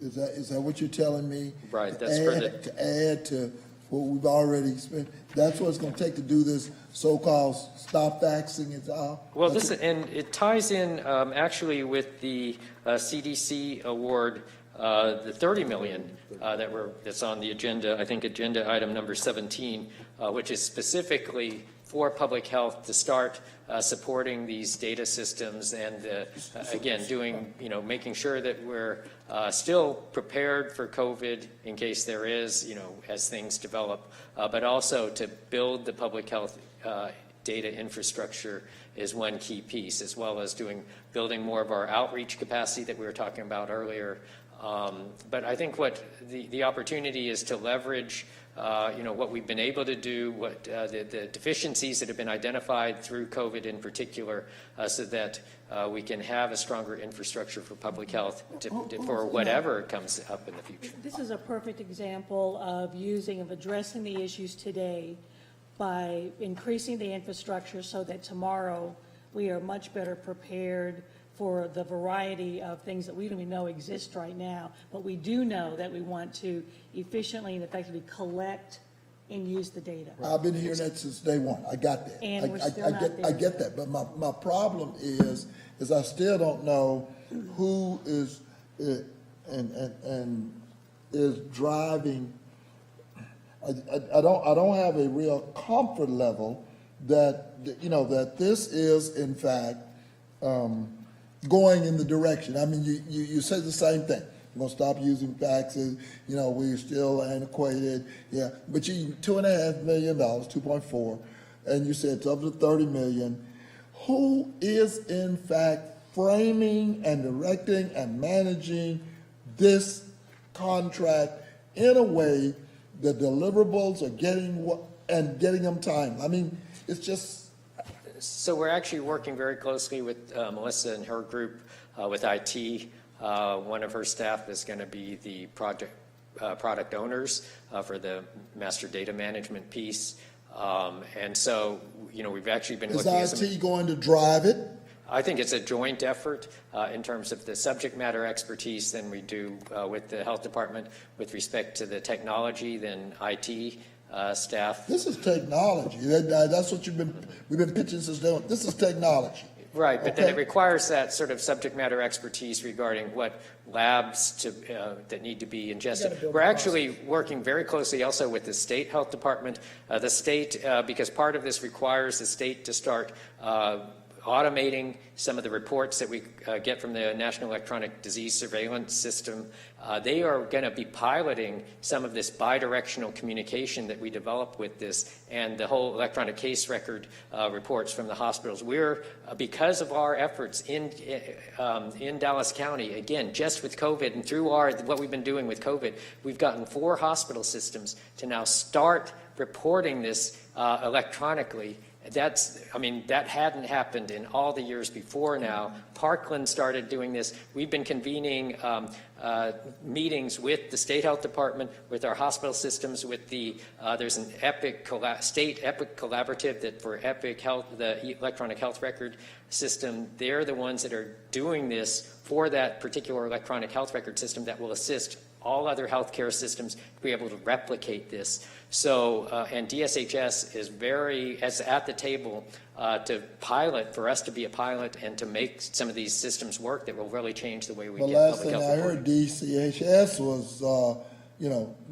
Is that what you're telling me? Right. To add to what we've already spent. That's what it's gonna take to do this so-called stop vaxing it out. Well, and it ties in actually with the CDC award, the $30 million that's on the agenda, I think agenda item number 17, which is specifically for public health to start supporting these data systems and again making sure that we're still prepared for COVID in case there is, as things develop, but also to build the public health data infrastructure is one key piece, as well as building more of our outreach capacity that we were talking about earlier. But I think what the opportunity is to leverage what we've been able to do, what the deficiencies that have been identified through COVID in particular, so that we can have a stronger infrastructure for public health for whatever comes up in the future. This is a perfect example of addressing the issues today by increasing the infrastructure so that tomorrow we are much better prepared for the variety of things that we don't even know exist right now, but we do know that we want to efficiently and effectively collect and use the data. I've been hearing that since day one. I got that. And we're still not there. I get that, but my problem is I still don't know who is and is driving. I don't have a real comfort level that that this is in fact going in the direction. I mean, you say the same thing. We're gonna stop using faxes. We're still antiquated. Yeah, but you $2.5 million, 2.4, and you said it's up to 30 million. Who is in fact framing and directing and managing this contract in a way the deliverables are getting them time? I mean, it's just. So we're actually working very closely with Melissa and her group with IT. One of her staff is going to be the product owners for the master data management piece. And so, we've actually been looking at Is IT going to drive it? I think it's a joint effort in terms of the subject matter expertise than we do with the health department with respect to the technology, then IT staff. This is technology. That's what we've been pitching since day one. This is technology. Right, but then it requires that sort of subject matter expertise regarding what labs that need to be ingested. We're actually working very closely also with the state health department. The state, because part of this requires the state to start automating some of the reports that we get from the National Electronic Disease Surveillance System. They are going to be piloting some of this bidirectional communication that we developed with this and the whole electronic case record reports from the hospitals. We're, because of our efforts in Dallas County, again, just with COVID and through what we've been doing with COVID, we've gotten 4 hospital systems to now start reporting this electronically. That hadn't happened in all the years before now. Parkland started doing this. We've been convening meetings with the state health department, with our hospital systems, with there's an state EPIC collaborative that for EPIC Health, the electronic health record system, they're the ones that are doing this for that particular electronic health record system that will assist all other healthcare systems to be able to replicate this. So, and DSHS is at the table for us to be a pilot and to make some of these systems work that will really change the way we get public health reporting. The last thing I heard, DCHS was,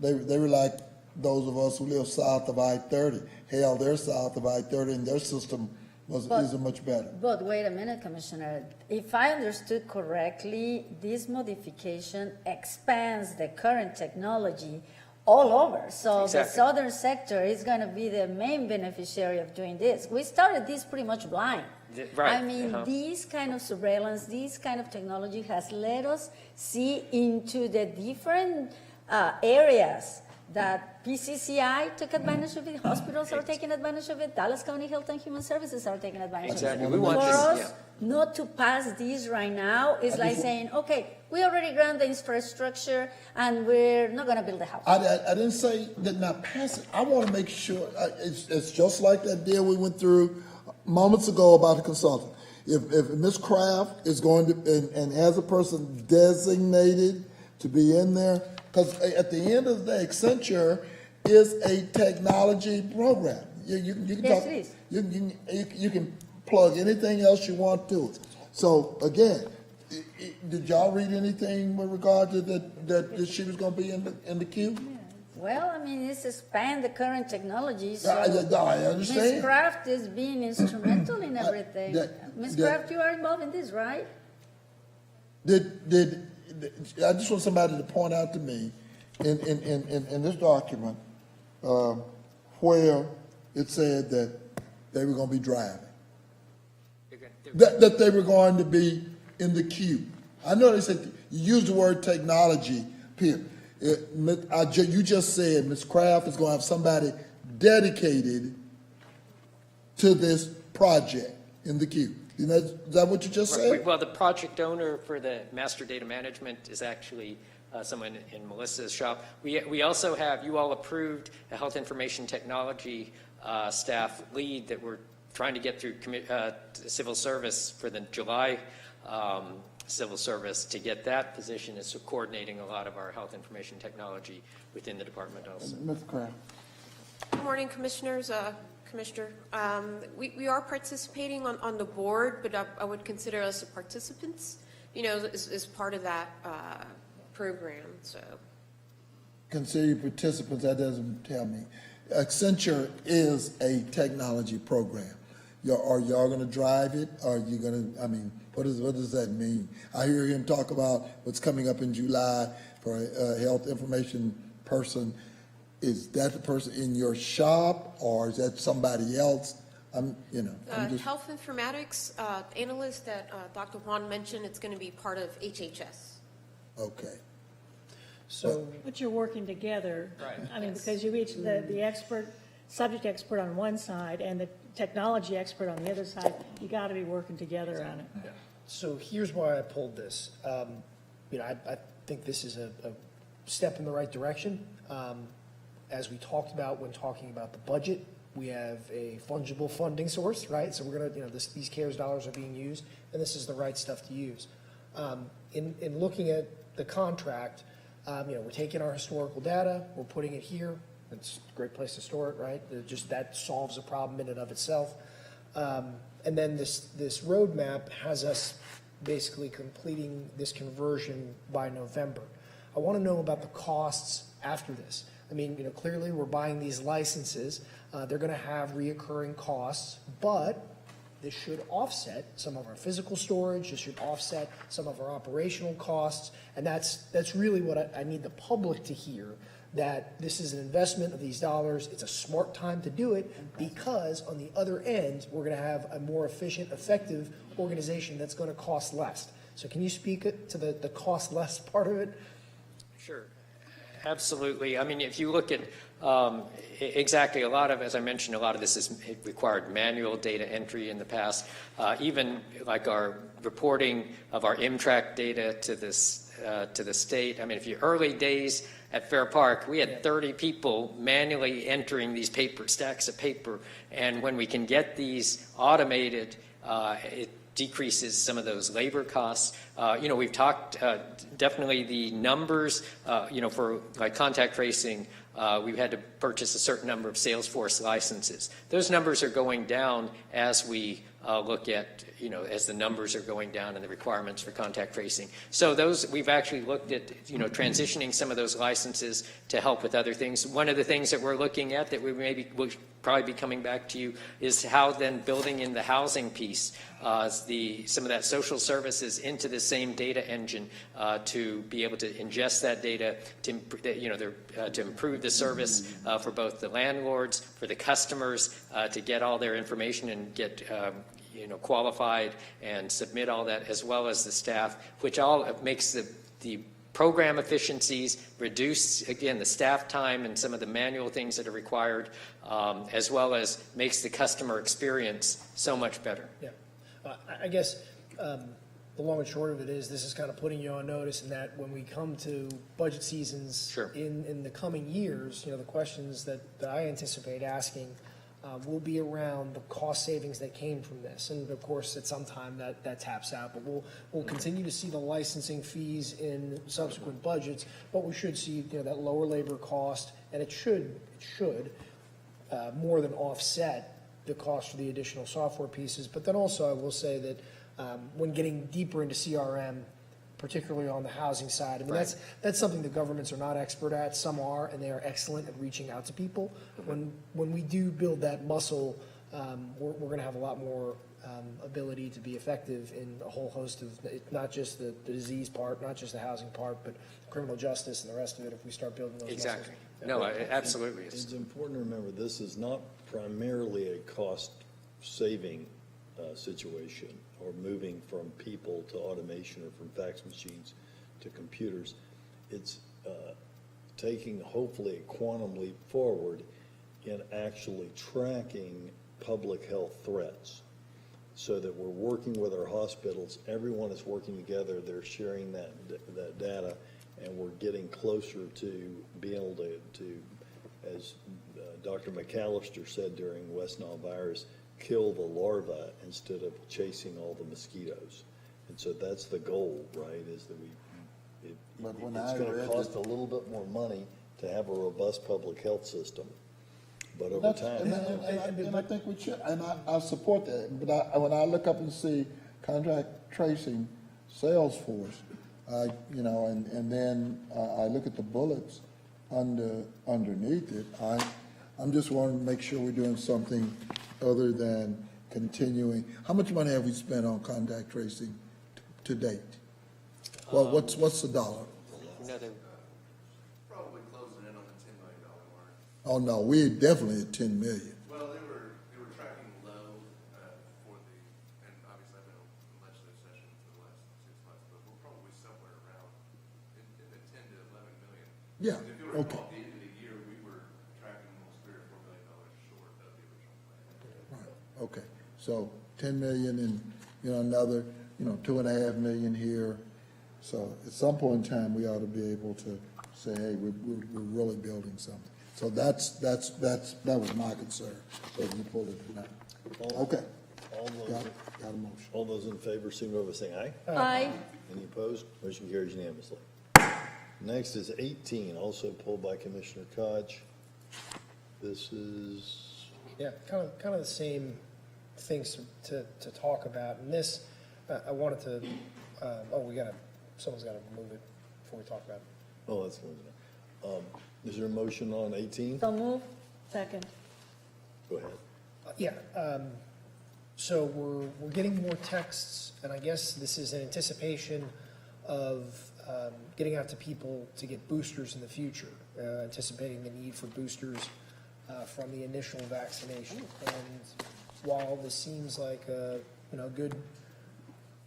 they were like those of us who live south of I-30. Hell, they're south of I-30 and their system isn't much better. But wait a minute, Commissioner. If I understood correctly, this modification expands the current technology all over. So the southern sector is going to be the main beneficiary of doing this. We started this pretty much blind. Right. I mean, this kind of surveillance, this kind of technology has let us see into the different areas that PCCI took advantage of it, hospitals are taking advantage of it, Dallas County Health and Human Services are taking advantage of it. For us not to pass this right now is like saying, okay, we already grant the infrastructure and we're not going to build a house. I didn't say that not pass it. I want to make sure, it's just like that deal we went through moments ago about the consultant. If Ms. Kraft is going to, and has a person designated to be in there, because at the end of the day, Accenture is a technology program. You can Yes, talk, it is. you can plug anything else you want to it. So again, did y'all read anything with regard to that she was going to be in the queue? Well, I mean, it's expand the current technology, so. I understand. Ms. Kraft is being instrumental in everything. Ms. Kraft, you are involved in this, right? I just want somebody to point out to me in this document where it said that they were going to be driving, that they were going to be in the queue. I know they said you use the word technology here. You just said Ms. Kraft is going to have somebody dedicated to this project in the queue. Is that what you just said? Well, the project owner for the master data management is actually someone in Melissa's shop. We also have, you all approved a health information technology staff lead that we're trying to get through civil service for the July civil service to get that position is coordinating a lot of our health information technology within the department also. Ms. Kraft. Good morning, Commissioners. Commissioner, we are participating on the board, but I would consider us participants, as part of that program, so. Consider you participants, that doesn't tell me. Accenture is a technology program. Are y'all going to drive it? Are you going to, what does that mean? I hear him talk about what's coming up in July for a health information person. Is that the person in your shop, or is that somebody else? I'm just... Health informatics analyst that Dr. Juan mentioned, it's going to be part of HHS. Okay. So, But you're working together. Right. Because you each, the expert, subject expert on one side and the technology expert on the other side, you got to be working together on it. yeah. So here's why I pulled this. I think this is a step in the right direction. As we talked about when talking about the budget, we have a fungible funding source, right? So we're going to, these CARES dollars are being used, and this is the right stuff to use. In looking at the contract, we're taking our historical data, we're putting it here. It's a great place to store it, right? That solves a problem in and of itself. And then this roadmap has us basically completing this conversion by November. I want to know about the costs after this. Clearly we're buying these licenses. They're going to have reoccurring costs, but this should offset some of our physical storage. This should offset some of our operational costs. And that's really what I need the public to hear, that this is an investment of these dollars. It's a smart time to do it because on the other end, we're going to have a more efficient, effective organization that's going to cost less. So can you speak to the cost less part of it? Sure. Absolutely. If you look at exactly a lot of, as I mentioned, a lot of this is required manual data entry in the past. Even like our reporting of our MTRAC data to the state. If you early days at Fair Park, we had 30 people manually entering these stacks of paper. And when we can get these automated, it decreases some of those labor costs. We've talked, definitely the numbers, for like contact tracing, we've had to purchase a certain number of Salesforce licenses. Those numbers are going down as we look at, as the numbers are going down and the requirements for contact tracing. So we've actually looked at, transitioning some of those licenses to help with other things. One of the things that we're looking at that will probably be coming back to you is how then building in the housing piece, some of that social services into the same data engine to be able to ingest that data to improve the service for both the landlords, for the customers, to get all their information and get qualified and submit all that, as well as the staff, which all makes the program efficiencies, reduce, again, the staff time and some of the manual things that are required, as well as makes the customer experience so much better. Yeah. I guess the long and short of it is this is kind of putting you on notice in that when we come to budget seasons in the coming years, the questions that I anticipate asking will be around the cost savings that came from this. And of course, at some time that taps out, but we'll continue to see the licensing fees in subsequent budgets, but we should see, you know, that lower labor cost, and it should more than offset the cost for the additional software pieces. But then also I will say that when getting deeper into CRM, particularly on the housing side, I mean, that's something the governments are not expert at. Some are, and they are excellent at reaching out to people. When we do build that muscle, we're going to have a lot more ability to be effective in a whole host of, not just the disease part, not just the housing part, but criminal justice and the rest of it if we start building those Exactly. muscles. No, absolutely. It's important to remember this is not primarily a cost-saving situation, or moving from people to automation or from fax machines to computers. It's taking hopefully a quantum leap forward in actually tracking public health threats, so that we're working with our hospitals, everyone is working together, they're sharing that data, and we're getting closer to being able to as Dr. McAllister said during West Nile virus, kill the larva instead of chasing all the mosquitoes. And so that's the goal, right, is that it's going to cost a little bit more money to have a robust public health system, but over time. And I think we should, and I support that, but when I look up and see contract tracing Salesforce, you know, and then I look at the bullets underneath it, I'm just wanting to make sure we're doing something other than continuing. How much money have we spent on contact tracing to date? Well, what's the dollar? Probably closing in on the $10 million mark. Oh, no, we're definitely at 10 million. Well, they were tracking low for the, and obviously I've been in legislative session for the last 6 months, but we're probably somewhere around in the 10 to 11 million. Yeah, If you recall, okay. at the end of the year, we were tracking almost $3 or $4 million short of the original plan. Right, okay. So 10 million and, you know, another, you know, 2.5 million here. So at some point in time, we ought to be able to say, hey, we're really building something. So that was my concern, so you pulled it tonight. Okay. Got a motion. All those in favor, signify by saying aye. Aye. Any opposed? Motion carries unanimously. Next is 18, also pulled by Commissioner Koch. This is... Yeah, kind of the same things to talk about. And this, I wanted to, someone's got to move it before we talk about it. Oh, that's good. Is there a motion on 18? So move. Second. Go ahead. Yeah, so we're getting more texts, and I guess this is in anticipation of getting out to people to get boosters in the future, anticipating the need for boosters from the initial vaccination. And while this seems like a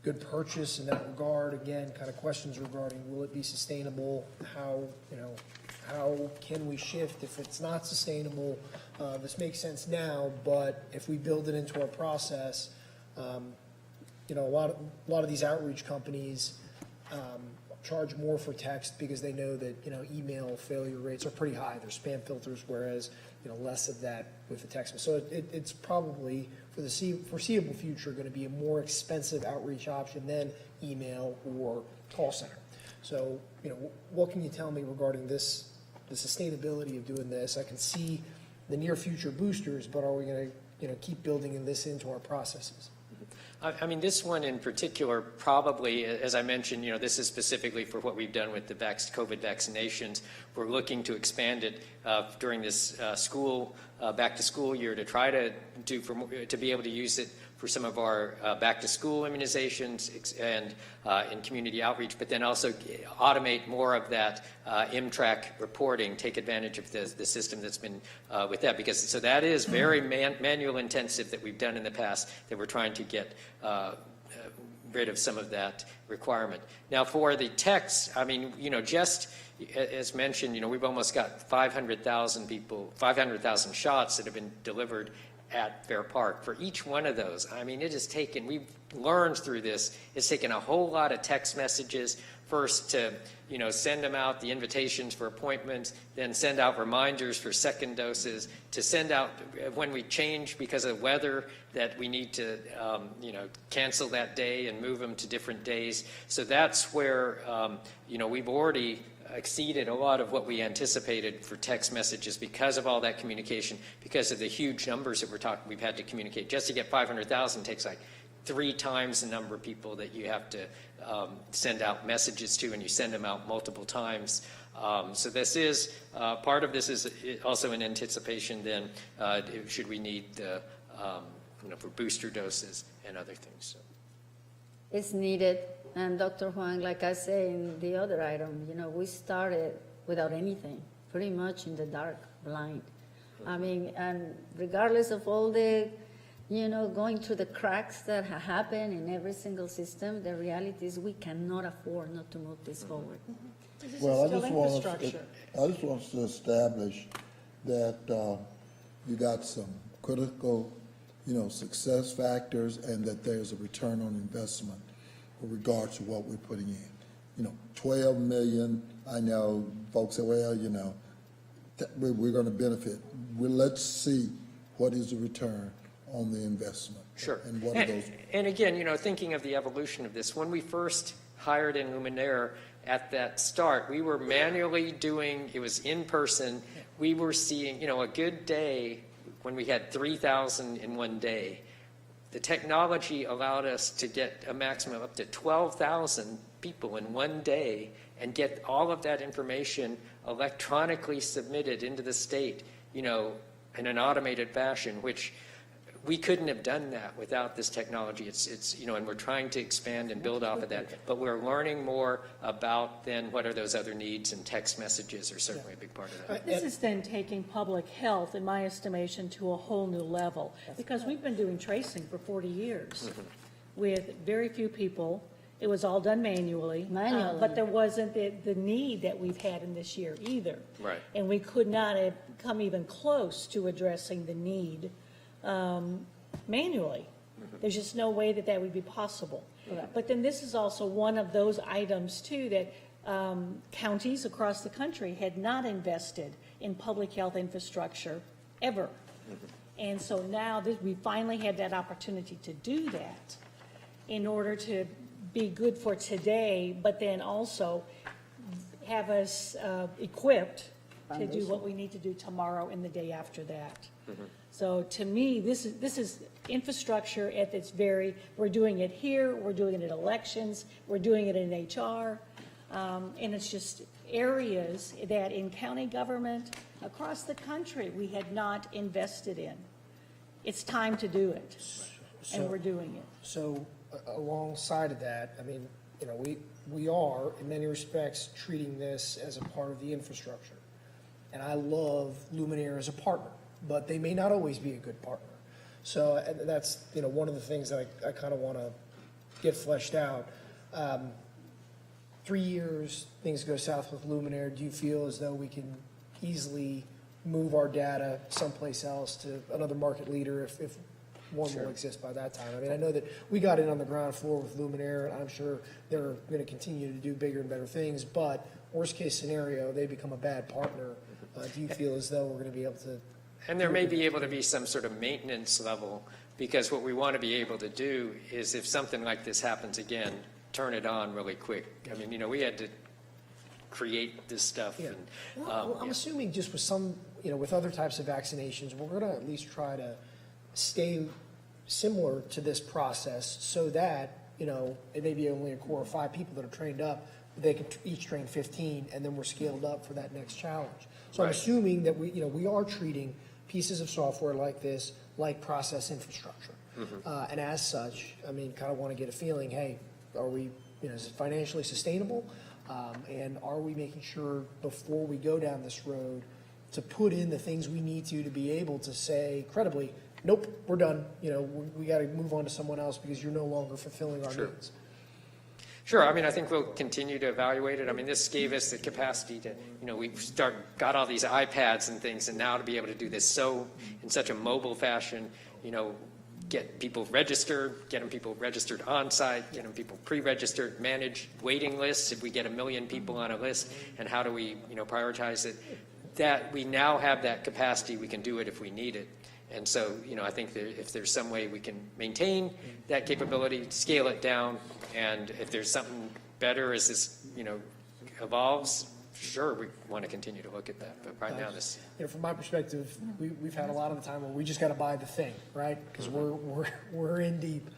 good purchase in that regard, again, kind of questions regarding will it be sustainable? How can we shift if it's not sustainable? This makes sense now, but if we build it into our process, a lot of these outreach companies charge more for text because they know that email failure rates are pretty high. They're spam filters, whereas less of that with the text. So it's probably for the foreseeable future going to be a more expensive outreach option than email or call center. So what can you tell me regarding the sustainability of doing this? I can see the near future boosters, but are we going to keep building this into our processes? I mean, this one in particular, probably, as I mentioned, this is specifically for what we've done with the COVID vaccinations. We're looking to expand it during this back to school year to try to be able to use it for some of our back to school immunizations and in community outreach, but then also automate more of that MTRAC reporting, take advantage of the system that's been with that, because so that is very manual intensive that we've done in the past that we're trying to get rid of some of that requirement. Now for the text, I mean, just as mentioned, we've almost got 500,000 shots that have been delivered at Fair Park. For each one of those, I mean, it has taken, we've learned through this, it's taken a whole lot of text messages, first to, send them out the invitations for appointments, then send out reminders for second doses, to send out when we change because of weather that we need to, cancel that day and move them to different days. So that's where, we've already exceeded a lot of what we anticipated for text messages because of all that communication, because of the huge numbers that we've had to communicate. Just to get 500,000 takes like 3 times the number of people that you have to send out messages to, and you send them out multiple times. So this is, part of this is also in anticipation then, should we need, for booster doses and other things. So. It's needed. And Dr. Huang, like I say in the other item, we started without anything, pretty much in the dark, blind. I mean, and regardless of all the, going through the cracks that happen in every single system, the reality is we cannot afford not to move this forward. Well, I just want us to establish that you got some critical, success factors, and that there's a return on investment with regard to what we're putting in. 12 million, I know folks say, well, we're going to benefit. Well, let's see what is the return on the investment. Sure. And what are those? And again, thinking of the evolution of this, when we first hired in Luminaire at that start, we were manually doing, it was in person. We were seeing, a good day when we had 3,000 in one day. The technology allowed us to get a maximum up to 12,000 people in one day and get all of that information electronically submitted into the state, in an automated fashion, which we couldn't have done that without this technology. It's and we're trying to expand and build off of that, but we're learning more about then what are those other needs, and text messages are certainly a big part of that. This is then taking public health, in my estimation, to a whole new level, because we've been doing tracing for 40 years with very few people. It was all done manually. But there wasn't the need that we've had in this year either. Right. And we could not have come even close to addressing the need manually. There's just no way that would be possible. But then this is also one of those items too that counties across the country had not invested in public health infrastructure ever. And so now we finally had that opportunity to do that in order to be good for today, but then also have us equipped to do what we need to do tomorrow and the day after that. So to me, this is infrastructure at its we're doing it here, we're doing it at elections, we're doing it in HR, and it's just areas that in county government across the country we had not invested in. It's time to do it, and we're doing it. So alongside of that, I mean, we are in many respects treating this as a part of the infrastructure. And I love Luminaire as a partner, but they may not always be a good partner. So that's, one of the things that I kind of want to get fleshed out. 3 years, things go south with Luminaire. Do you feel as though we can easily move our data someplace else to another market leader if one will exist by that time? I mean, I know that we got in on the ground floor with Luminaire, and I'm sure they're going to continue to do bigger and better things, but worst case scenario, they become a bad partner. Do you feel as though we're going to be able to? And there may be able to be some sort of maintenance level, because what we want to be able to do is, if something like this happens again, turn it on really quick. I mean, we had to create this stuff. Yeah. And, I'm assuming just with some, with other types of vaccinations, we're going to at least try to stay similar to this process so that, it may be only a core of 5 people that are trained up, but they can each train 15, and then we're scaled up for that next challenge. So I'm assuming that we are treating pieces of software like this like process infrastructure. And as such, I mean, kind of want to get a feeling, hey, are we, is it financially sustainable? And are we making sure before we go down this road to put in the things we need to be able to say credibly, nope, we're done. We got to move on to someone else because you're no longer fulfilling our needs. Sure. I mean, I think we'll continue to evaluate it. I mean, this gave us the capacity to, we got all these iPads and things, and now to be able to do this in such a mobile fashion, get people registered, getting people registered on-site, getting people pre-registered, manage waiting lists if we get 1 million people on a list, and how do we, prioritize it. That we now have that capacity, we can do it if we need it. And so, I think that if there's some way we can maintain that capability, scale it down, and if there's something better as this, evolves, sure, we want to continue to look at that. But right now, this. From my perspective, we've had a lot of the time where we just got to buy the thing, right? Because we're in deep.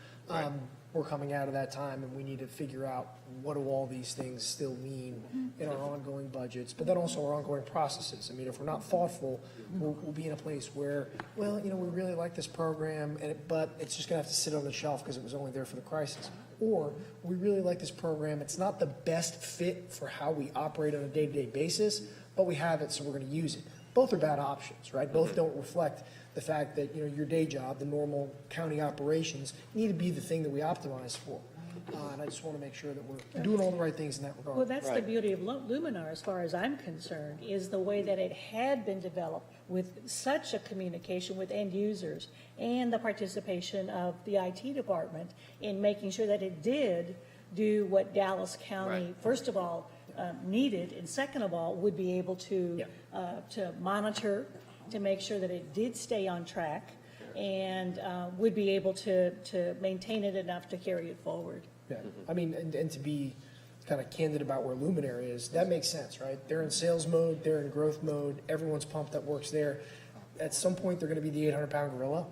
We're coming out of that time, and we need to figure out what do all these things still mean in our ongoing budgets, but then also our ongoing processes. I mean, if we're not thoughtful, we'll be in a place where, well, we really like this program, but it's just going to have to sit on the shelf because it was only there for the crisis. Or we really like this program. It's not the best fit for how we operate on a day-to-day basis, but we have it, so we're going to use it. Both are bad options, right? Both don't reflect the fact that, your day job, the normal county operations, need to be the thing that we optimize for. And I just want to make sure that we're doing all the right things in that regard. Well, that's the beauty of Luminar, as far as I'm concerned, is the way that it had been developed with such a communication with end users and the participation of the IT department in making sure that it did do what Dallas County, first of all, needed, and second of all, would be able to monitor, to make sure that it did stay on track, and would be able to maintain it enough to carry it forward. Yeah, I mean, and to be kind of candid about where Luminary is, that makes sense, right? They're in sales mode, they're in growth mode, everyone's pumped that works there. At some point, they're going to be the 800-pound gorilla,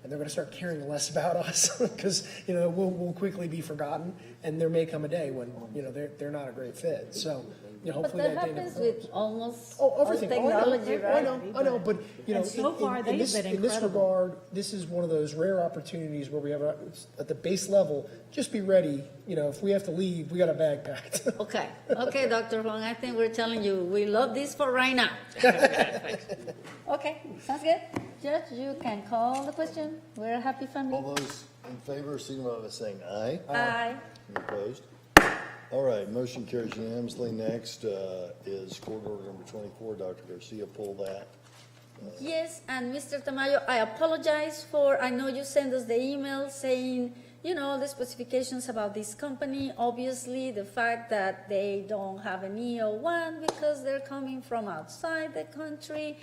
and they're going to start caring less about us because, we'll quickly be forgotten, and there may come a day when, they're not a great fit. So, hopefully But that that day happens never with almost everything. technology, right? I know, but And so far, they've been in this incredible. regard, this is one of those rare opportunities where we have at the base level. Just be ready. If we have to leave, we got a bag packed. Okay, Dr. Huang, I think we're telling you, we love this for right now. Okay, sounds good. Judge, you can call the question. We're a happy family. All those in favor, signify by saying aye. Aye. Any opposed? All right, motion carries unanimously. Next is Court Order number 24. Dr. Garcia, pull that. Yes, and Mr. Tamayo, I apologize I know you sent us the email saying, all the specifications about this company. Obviously, the fact that they don't have an EO1 because they're coming from outside the country.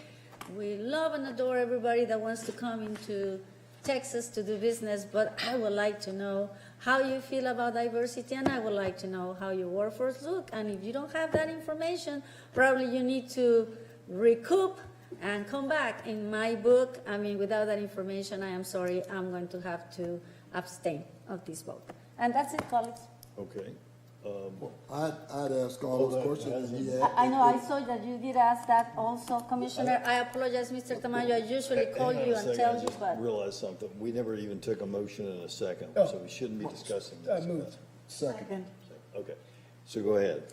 We love and adore everybody that wants to come into Texas to do business, but I would like to know how you feel about diversity, and I would like to know how your workforce look. And if you don't have that information, probably you need to recoup and come back. In my book, without that information, I am sorry, I'm going to have to abstain of this vote. And that's it, colleagues. Okay. I'd ask all those questions. I know, I saw that you did ask that also, Commissioner. I apologize, Mr. Tamayo, I usually call you and tell you, I just but. realized something. We never even took a motion in a second, so we shouldn't be discussing this. Moved. Second. Okay, so go ahead.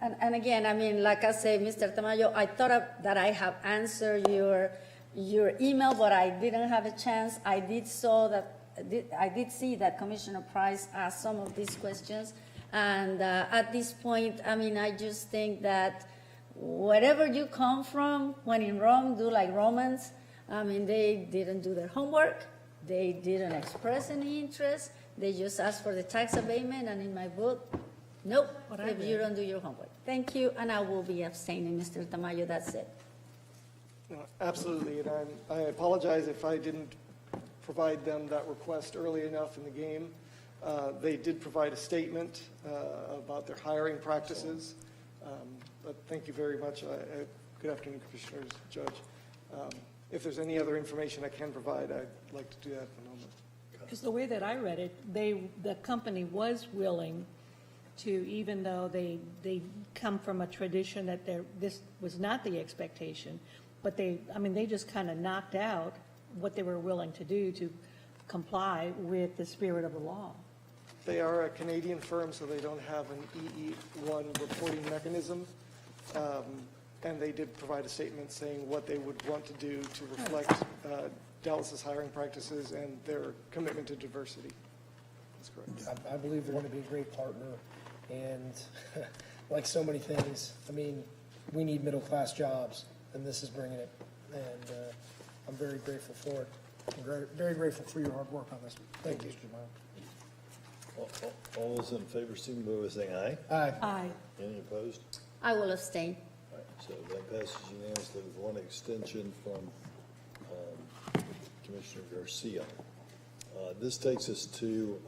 And again, like I say, Mr. Tamayo, I thought that I have answered your email, but I didn't have a chance. I did see that Commissioner Price asked some of these questions. And at this point, I just think that wherever you come from, when in Rome, do like Romans. They didn't do their homework. They didn't express any interest. They just asked for the tax abatement. And in my book, nope, if you don't do your homework. Thank you, and I will be abstaining, Mr. Tamayo. That's it. No, absolutely, and I apologize if I didn't provide them that request early enough in the game. They did provide a statement about their hiring practices, but thank you very much. Good afternoon, Commissioners, Judge. If there's any other information I can provide, I'd like to do that at the moment. Because the way that I read it, the company was willing to, even though they come from a tradition that this was not the expectation, but they just kind of knocked out what they were willing to do to comply with the spirit of the law. They are a Canadian firm, so they don't have an EE1 reporting mechanism. And they did provide a statement saying what they would want to do to reflect Dallas's hiring practices and their commitment to diversity. That's correct. I believe they're going to be a great partner. And like so many things, we need middle-class jobs, and this is bringing it. And I'm very grateful for it. I'm very grateful for your hard work on this. Thank you. All those in favor, signify by saying aye. Aye. Aye. Any opposed? I will abstain. All right, so that passes unanimously with one extension from Commissioner Garcia. This takes us to.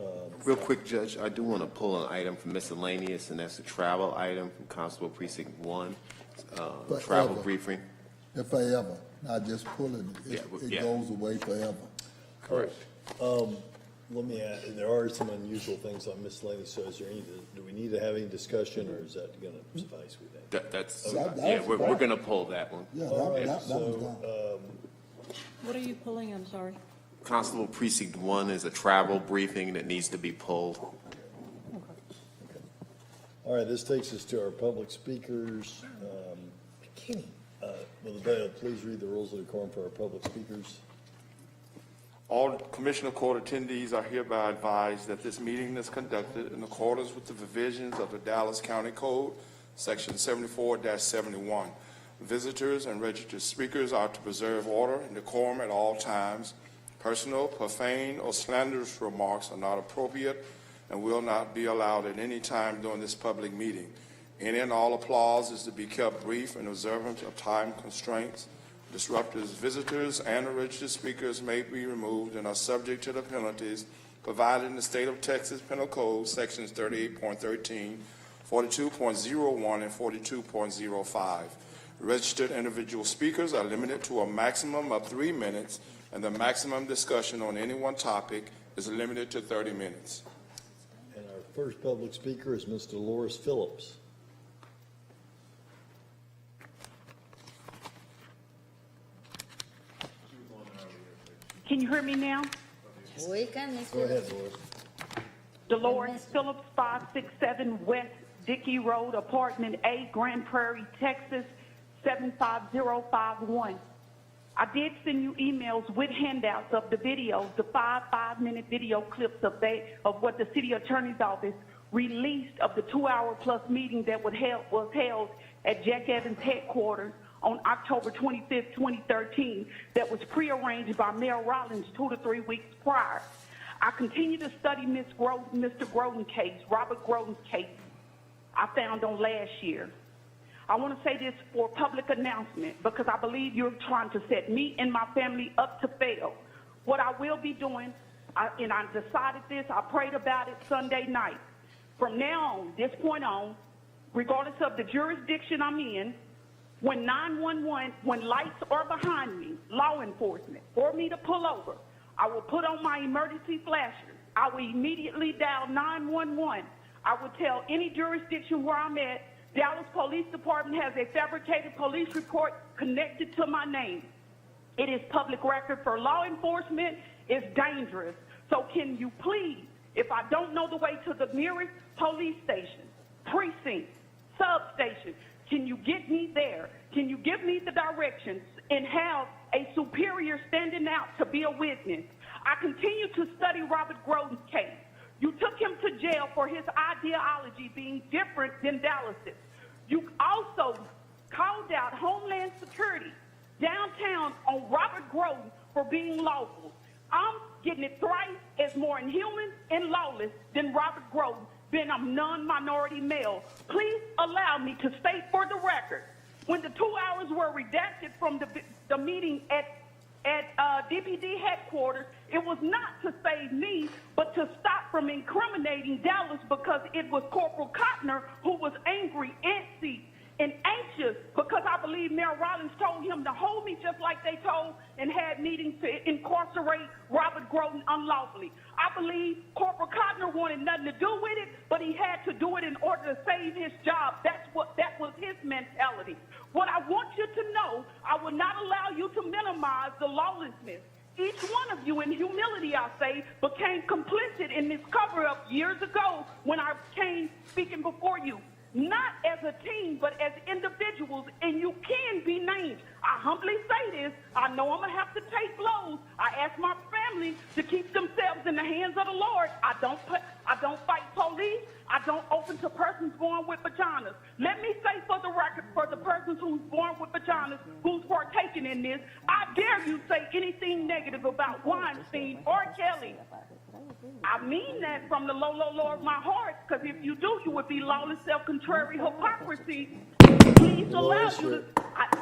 Real quick, Judge, I do want to pull an item from miscellaneous, and that's a travel item from Constable Precinct 1, travel briefing. If I ever, not just pulling it, it goes away forever. Correct. Let me add, there are some unusual things on miscellaneous, so is there any, do we need to have any discussion, or is that going to suffice with that? That's, Okay. we're going to pull that one. Yeah, All right, that was so, done. What are you pulling? I'm sorry. Constable Precinct 1 is a travel briefing that needs to be pulled. all right, this takes us to our public speakers. Will the bailiff please read the rules of decorum for our public speakers? All Commissioner Court attendees are hereby advised that this meeting is conducted in accordance with the provisions of the Dallas County Code, Section 74-71. Visitors and registered speakers are to preserve order and decorum at all times. Personal, profane, or slanderous remarks are not appropriate and will not be allowed at any time during this public meeting. Any and all applause is to be kept brief and observant of time constraints. Disruptors, visitors, and registered speakers may be removed and are subject to the penalties provided in the State of Texas Penal Code, Sections 38.13, 42.01, and 42.05. Registered individual speakers are limited to a maximum of 3 minutes, and the maximum discussion on any one topic is limited to 30 minutes. And our first public speaker is Mr. Loris Phillips. Can you hear me now? We can, Mr. Go ahead, Loris. Dolores Phillips, 567 West Dickey Road, Apartment A, Grand Prairie, Texas, 75051. I did send you emails with handouts of the videos, the 5-minute video clips of what the city attorney's office released of the 2-hour-plus meeting that was held at Jack Evans headquarters on October 25th, 2013, that was prearranged by Mayor Rollins 2 to 3 weeks prior. I continue to study Mr. Groden's case, Robert Groden's case I found on last year. I want to say this for public announcement because I believe you're trying to set me and my family up to fail. What I will be doing, and I decided this, I prayed about it Sunday night. From now on, this point on, regardless of the jurisdiction I'm in, when 911, when lights are behind me, law enforcement, for me to pull over, I will put on my emergency flashers. I will immediately dial 911. I will tell any jurisdiction where I'm at, Dallas Police Department has a fabricated police report connected to my name. It is public record for law enforcement. It's dangerous. So can you please, if I don't know the way to the nearest police station, precinct, substation, can you get me there? Can you give me the directions and have a superior standing out to be a witness? I continue to study Robert Groden's case. You took him to jail for his ideology being different than Dallas's. You also called out Homeland Security downtown on Robert Groden for being lawful. I'm getting it thrice as more inhuman and lawless than Robert Groden, being a non-minority male. Please allow me to state for the record, when the 2 hours were redacted from the meeting at DPD headquarters, it was not to save me, but to stop from incriminating Dallas because it was Corporal Cotner who was angry, antsy, and anxious because I believe Mayor Rollins told him to hold me just like they told and had meetings to incarcerate Robert Groden unlawfully. I believe Corporal Cotner wanted nothing to do with it, but he had to do it in order to save his job. That was his mentality. What I want you to know, I will not allow you to minimize the lawlessness. Each one of you, in humility, I say, became complicit in this cover-up years ago when I came speaking before you. Not as a team, but as individuals, and you can be named. I humbly say this. I know I'm going to have to take blows. I ask my family to keep themselves in the hands of the Lord. I don't fight police police. I don't open to persons born with vaginas. Let me say for the record, for the persons who's born with vaginas, who's partaking in this, I dare you say anything negative about Weinstein or Kelly. I mean that from the low of my heart, because if you do, you would be lawless, self-contrary hypocrisy. Please allow you to,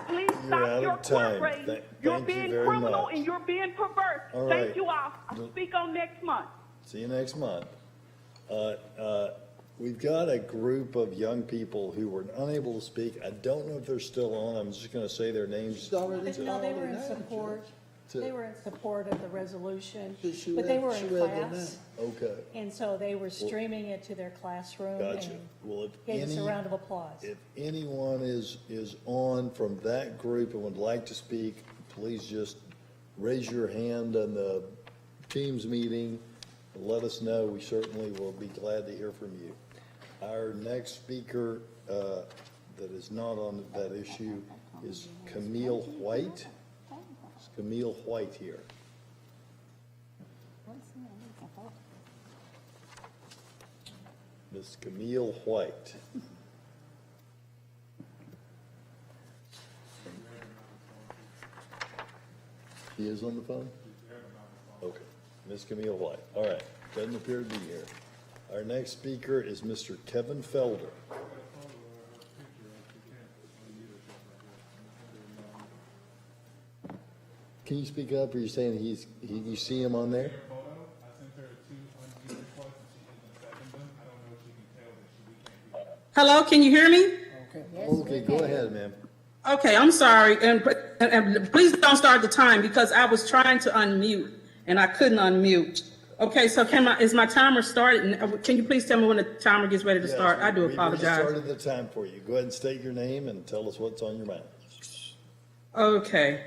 please stop your court race. You're being criminal and you're being perverse. All right. Thank you all. I'll speak on next month. See you next month. We've got a group of young people who were unable to speak. I don't know if they're still on. I'm just going to say their names. No, they were in support. They were in support of the resolution, but they were in class. Okay. And so they were streaming it to their classroom. Gotcha. And Well, gave us a round of applause. If anyone is on from that group and would like to speak, please just raise your hand on the Teams meeting and let us know. We certainly will be glad to hear from you. Our next speaker that is not on that issue is Camille White. Is Camille White here? Miss Camille White. She is on the phone? Okay. Miss Camille White. All right. Doesn't appear to be here. Our next speaker is Mr. Kevin Felder. Can you speak up? Or are you saying you see him on there? Hello, can you hear me? Okay, go ahead, ma'am. Okay, I'm sorry, and please don't start the time because I was trying to unmute and I couldn't unmute. Okay, so is my timer started? Can you please tell me when the timer gets ready to start? I do apologize. We started the time for you. Go ahead and state your name and tell us what's on your mind. Okay.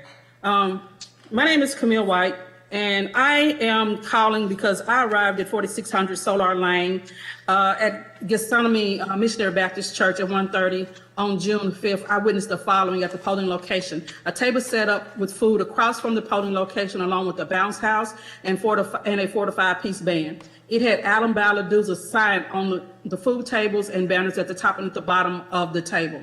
My name is Camille White, and I am calling because I arrived at 4600 Solar Lane at Gethsemane Missionary Baptist Church at 1:30 on June 5th. I witnessed the following at the polling location. A table set up with food across from the polling location along with a bounce house and a 4 to 5-piece band. It had Adam Balladuza's sign on the food tables and banners at the top and at the bottom of the table.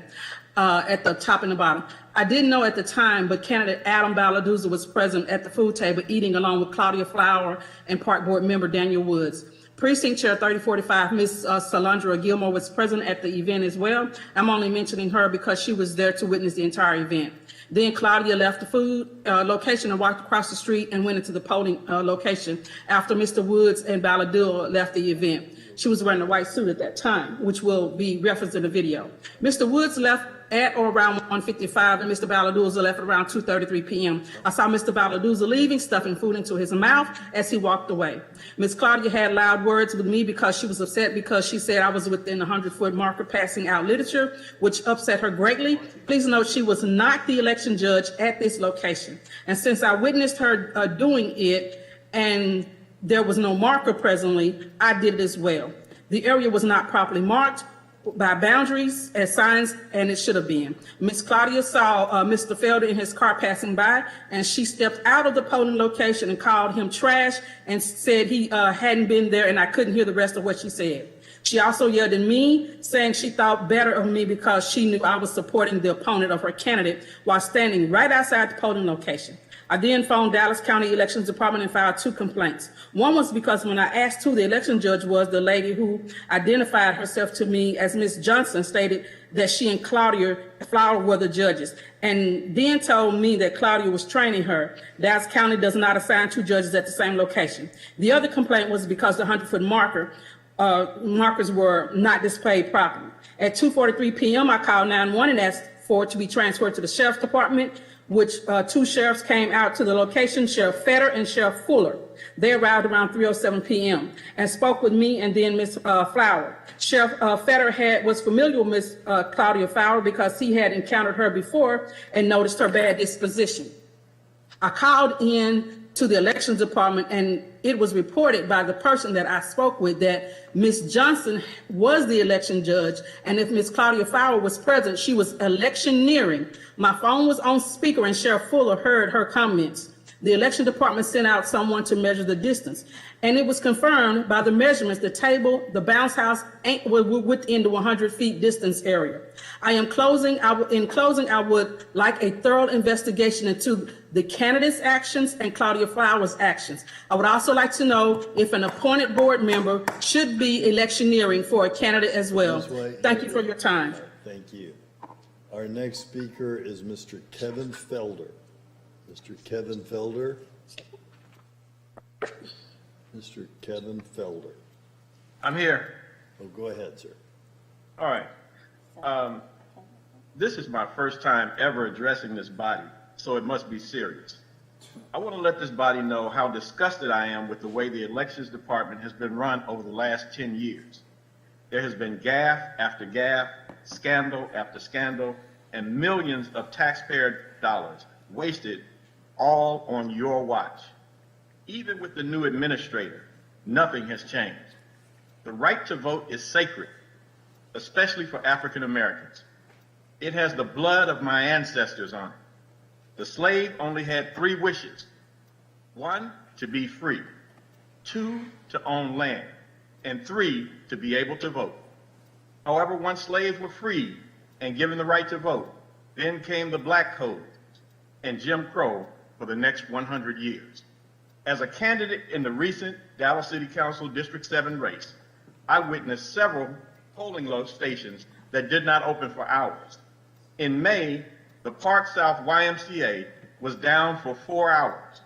At the top and the bottom. I didn't know at the time, but candidate Adam Balladuza was present at the food table eating along with Claudia Flower and Park Board member Daniel Woods. Precinct Chair 3045, Ms. Salandra Gilmore was present at the event as well. I'm only mentioning her because she was there to witness the entire event. Then Claudia left the food location and walked across the street and went into the polling location after Mr. Woods and Balladuza left the event. She was wearing a white suit at that time, which will be referenced in the video. Mr. Woods left at or around 1:55, and Mr. Balladuza left at around 2:33 p.m. I saw Mr. Balladuza leaving, stuffing food into his mouth as he walked away. Ms. Claudia had loud words with me because she was upset because she said I was within the 100-foot marker passing out literature, which upset her greatly. Please note she was not the election judge at this location. And since I witnessed her doing it and there was no marker presently, I did it as well. The area was not properly marked by boundaries as signs, and it should have been. Ms. Claudia saw Mr. Felder in his car passing by, and she stepped out of the polling location and called him trash and said he hadn't been there, and I couldn't hear the rest of what she said. She also yelled at me, saying she thought better of me because she knew I was supporting the opponent of her candidate while standing right outside the polling location. I then phoned Dallas County Elections Department and filed 2 complaints. One was because when I asked who the election judge was, the lady who identified herself to me as Miss Johnson stated that she and Claudia Flower were the judges, and then told me that Claudia was training her. Dallas County does not assign 2 judges at the same location. The other complaint was because the 100-foot markers were not displayed properly. At 2:43 p.m., I called 911 and asked for it to be transferred to the Sheriff's Department, which 2 sheriffs came out to the location, Sheriff Fetter and Sheriff Fuller. They arrived around 3:07 p.m. and spoke with me and then Miss Flower. Sheriff Fetter was familiar with Miss Claudia Flower because he had encountered her before and noticed her bad disposition. I called in to the elections department, and it was reported by the person that I spoke with that Miss Johnson was the election judge, and if Miss Claudia Flower was present, she was electioneering. My phone was on speaker, and Sheriff Fuller heard her comments. The election department sent out someone to measure the distance, and it was confirmed by the measurements, the table, the bounce house were within the 100 feet distance area. In closing, I would like a thorough investigation into the candidate's actions and Claudia Flowers' actions. I would also like to know if an appointed board member should be electioneering for a candidate as well. Thank you for your time. Thank you. Our next speaker is Mr. Kevin Felder. Mr. Kevin Felder. Mr. Kevin Felder. I'm here. Oh, go ahead, sir. All right. This is my first time ever addressing this body, so it must be serious. I want to let this body know how disgusted I am with the way the elections department has been run over the last 10 years. There has been gaffe after gaffe, scandal after scandal, and millions of taxpayer dollars wasted all on your watch. Even with the new administrator, nothing has changed. The right to vote is sacred, especially for African Americans. It has the blood of my ancestors on it. The slave only had 3 wishes. 1, to be free. 2, to own land. And 3, to be able to vote. However, once slaves were freed and given the right to vote, then came the Black Code and Jim Crow for the next 100 years. As a candidate in the recent Dallas City Council District 7 race, I witnessed several polling stations that did not open for hours. In May, the Park South YMCA was down for 4 hours.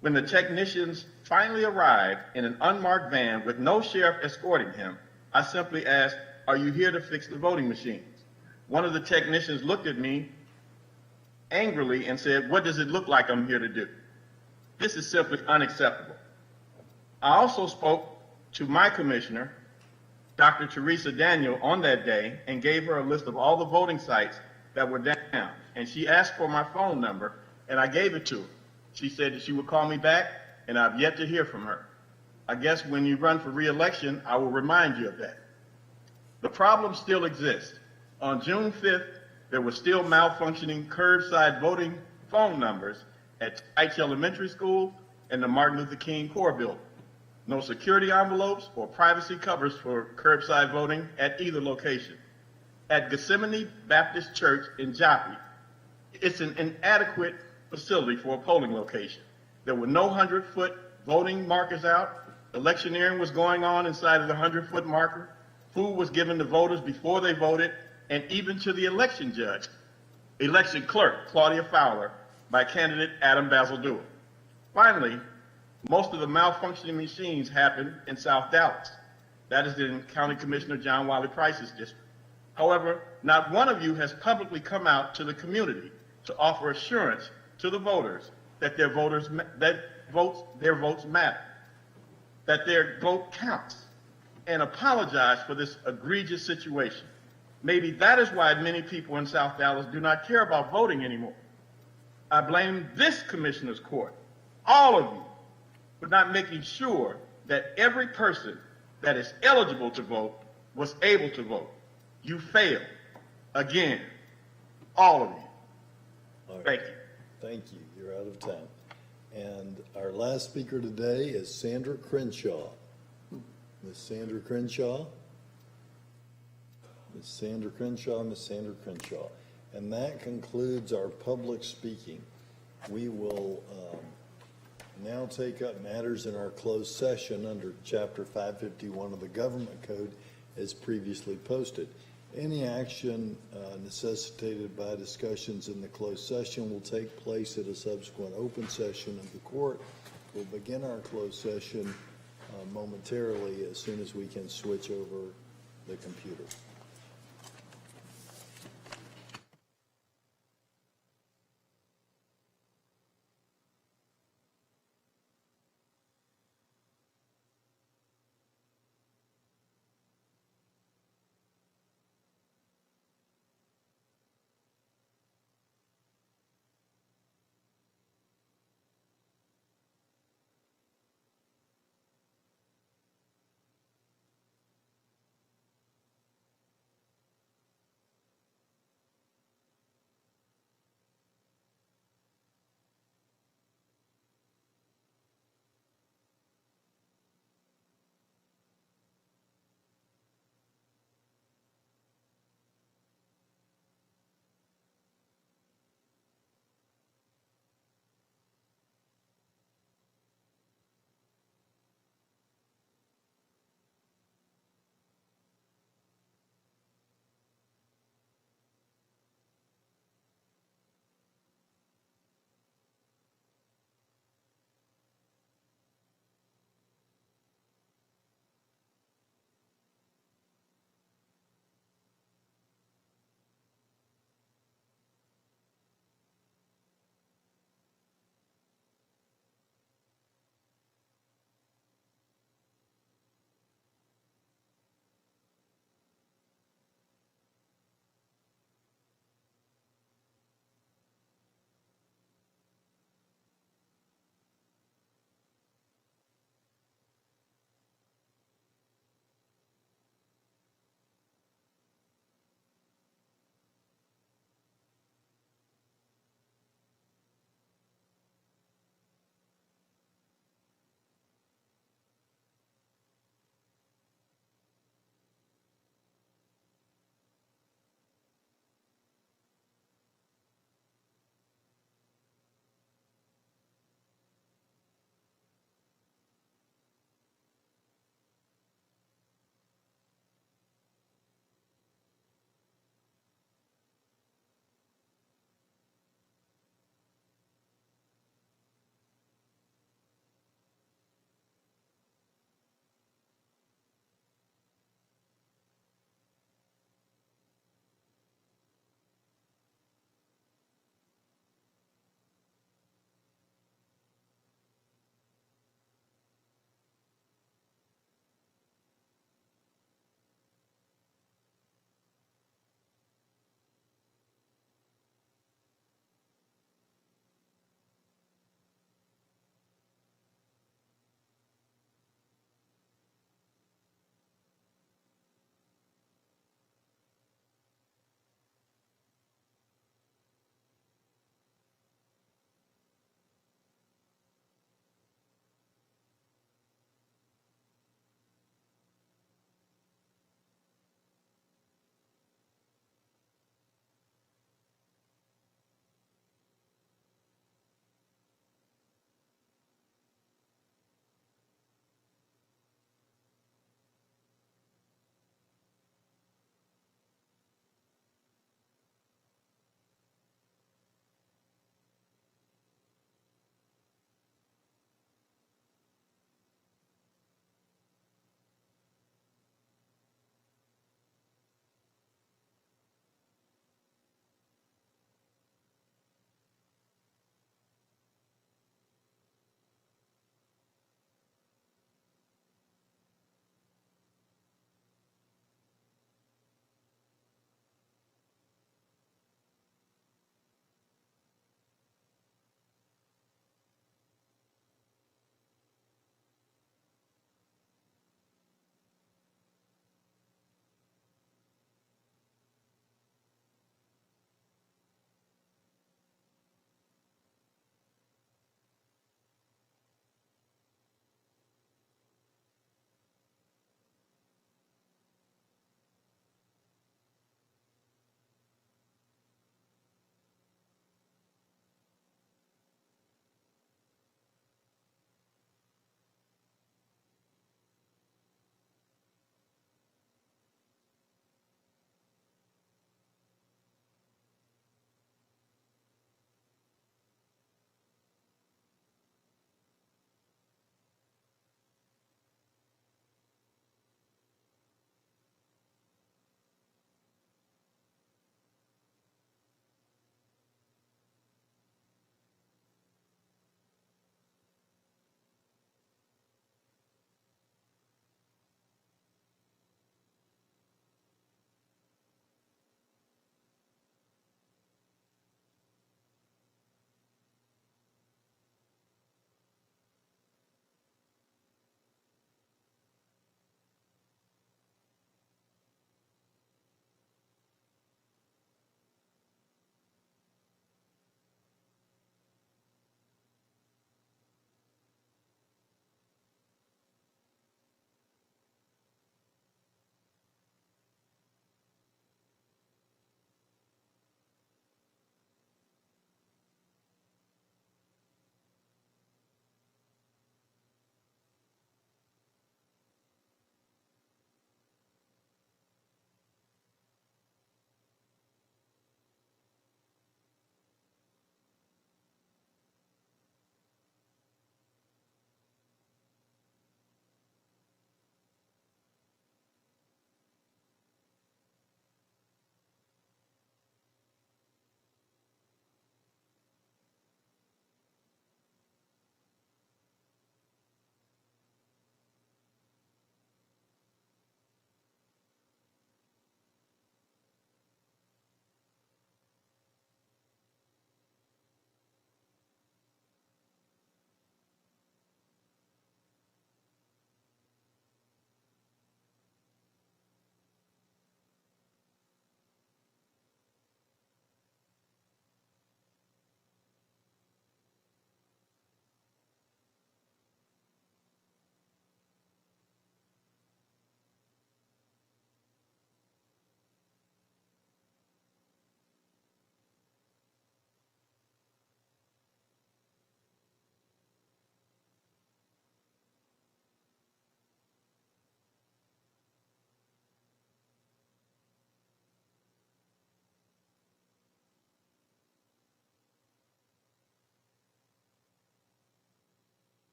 When the technicians finally arrived in an unmarked van with no sheriff escorting him, I simply asked, "Are you here to fix the voting machines?" One of the technicians looked at me angrily and said, "What does it look like I'm here to do?" This is simply unacceptable. I also spoke to my commissioner, Dr. THERESA Daniel, on that day and gave her a list of all the voting sites that were down. And she asked for my phone number, and I gave it to her. She said that she would call me back, and I've yet to hear from her. I guess when you run for re-election, I will remind you of that. The problem still exists. On June 5th, there were still malfunctioning curbside voting phone numbers at Teich Elementary School and the Martin Luther King Core Building. No security envelopes or privacy covers for curbside voting at either location. At Gethsemane Baptist Church in Joppy, it's an inadequate facility for a polling location. There were no 100-foot voting markers out. Electioneering was going on inside of the 100-foot marker. Food was given to voters before they voted, and even to the election judge, election clerk Claudia Fowler, by candidate Adam Basil. Finally, most of the malfunctioning machines happened in South Dallas. That is in County Commissioner John Wiley Price's district. However, not one of you has publicly come out to the community to offer assurance to the voters that their votes matter, that their vote counts, and apologize for this egregious situation. Maybe that is why many people in South Dallas do not care about voting anymore. I blame this commissioner's court, all of you, for not making sure that every person that is eligible to vote was able to vote. You failed. Again, all of you. All right. Thank you. Thank you. You're out of time. And our last speaker today is Sandra Crenshaw. Miss Sandra Crenshaw. Miss Sandra Crenshaw, Miss Sandra Crenshaw. And that concludes our public speaking. We will now take up matters in our closed session under Chapter 551 of the Government Code as previously posted. Any action necessitated by discussions in the closed session will take place at a subsequent open session of the court. We'll begin our closed session momentarily as soon as we can switch over the computer.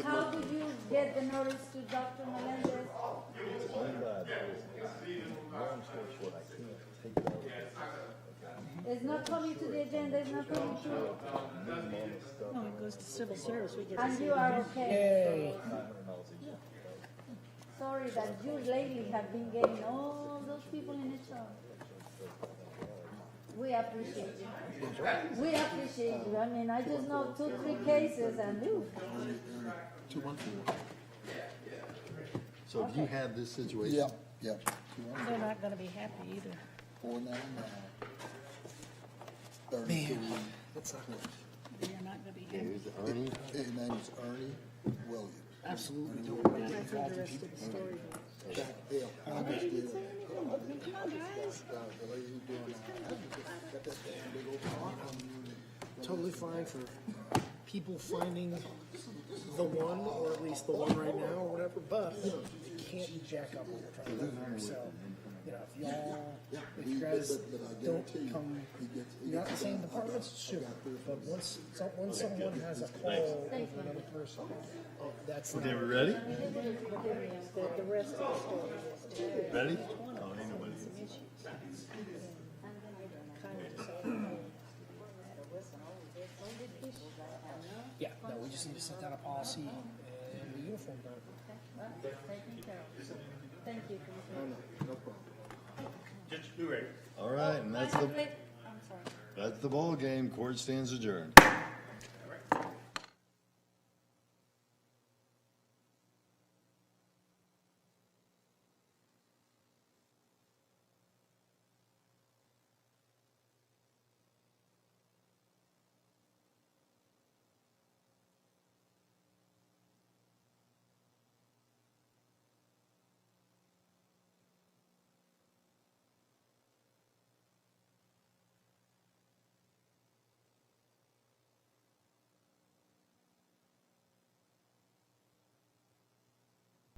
How did you get the notice to Dr. Melendez? It's not coming to the agenda, it's not coming to. No, it goes to civil service, we get. And you are okay. Sorry that you lately have been getting all those people in the job. We appreciate you. We appreciate you. I mean, I just know 2-3 cases and you. 214. So if you had this situation. Yep, yep. They're not gonna be happy either. 499. Man, 33. that's not good. They're not gonna be Yeah, happy. here's Ernie. His name is Ernie Williams. Absolutely. I heard the rest of the story. Yeah, I just did. Come on, guys. The lady who's doing got that damn big old Totally fine for people finding the one, or at least the one right now, or whatever, but you can't jack up what we're trying to do here. So, you know, if you guys don't come, you're not in the same departments, sure. But once someone has a call with another person, that's not. Okay, we ready? The rest of the story. Ready? Yeah, no, we just need to set down a policy and the uniform done. Taking care of. Thank you, Commissioner. No problem. All right, and that's I'm the sorry. ball game. Court stands adjourned.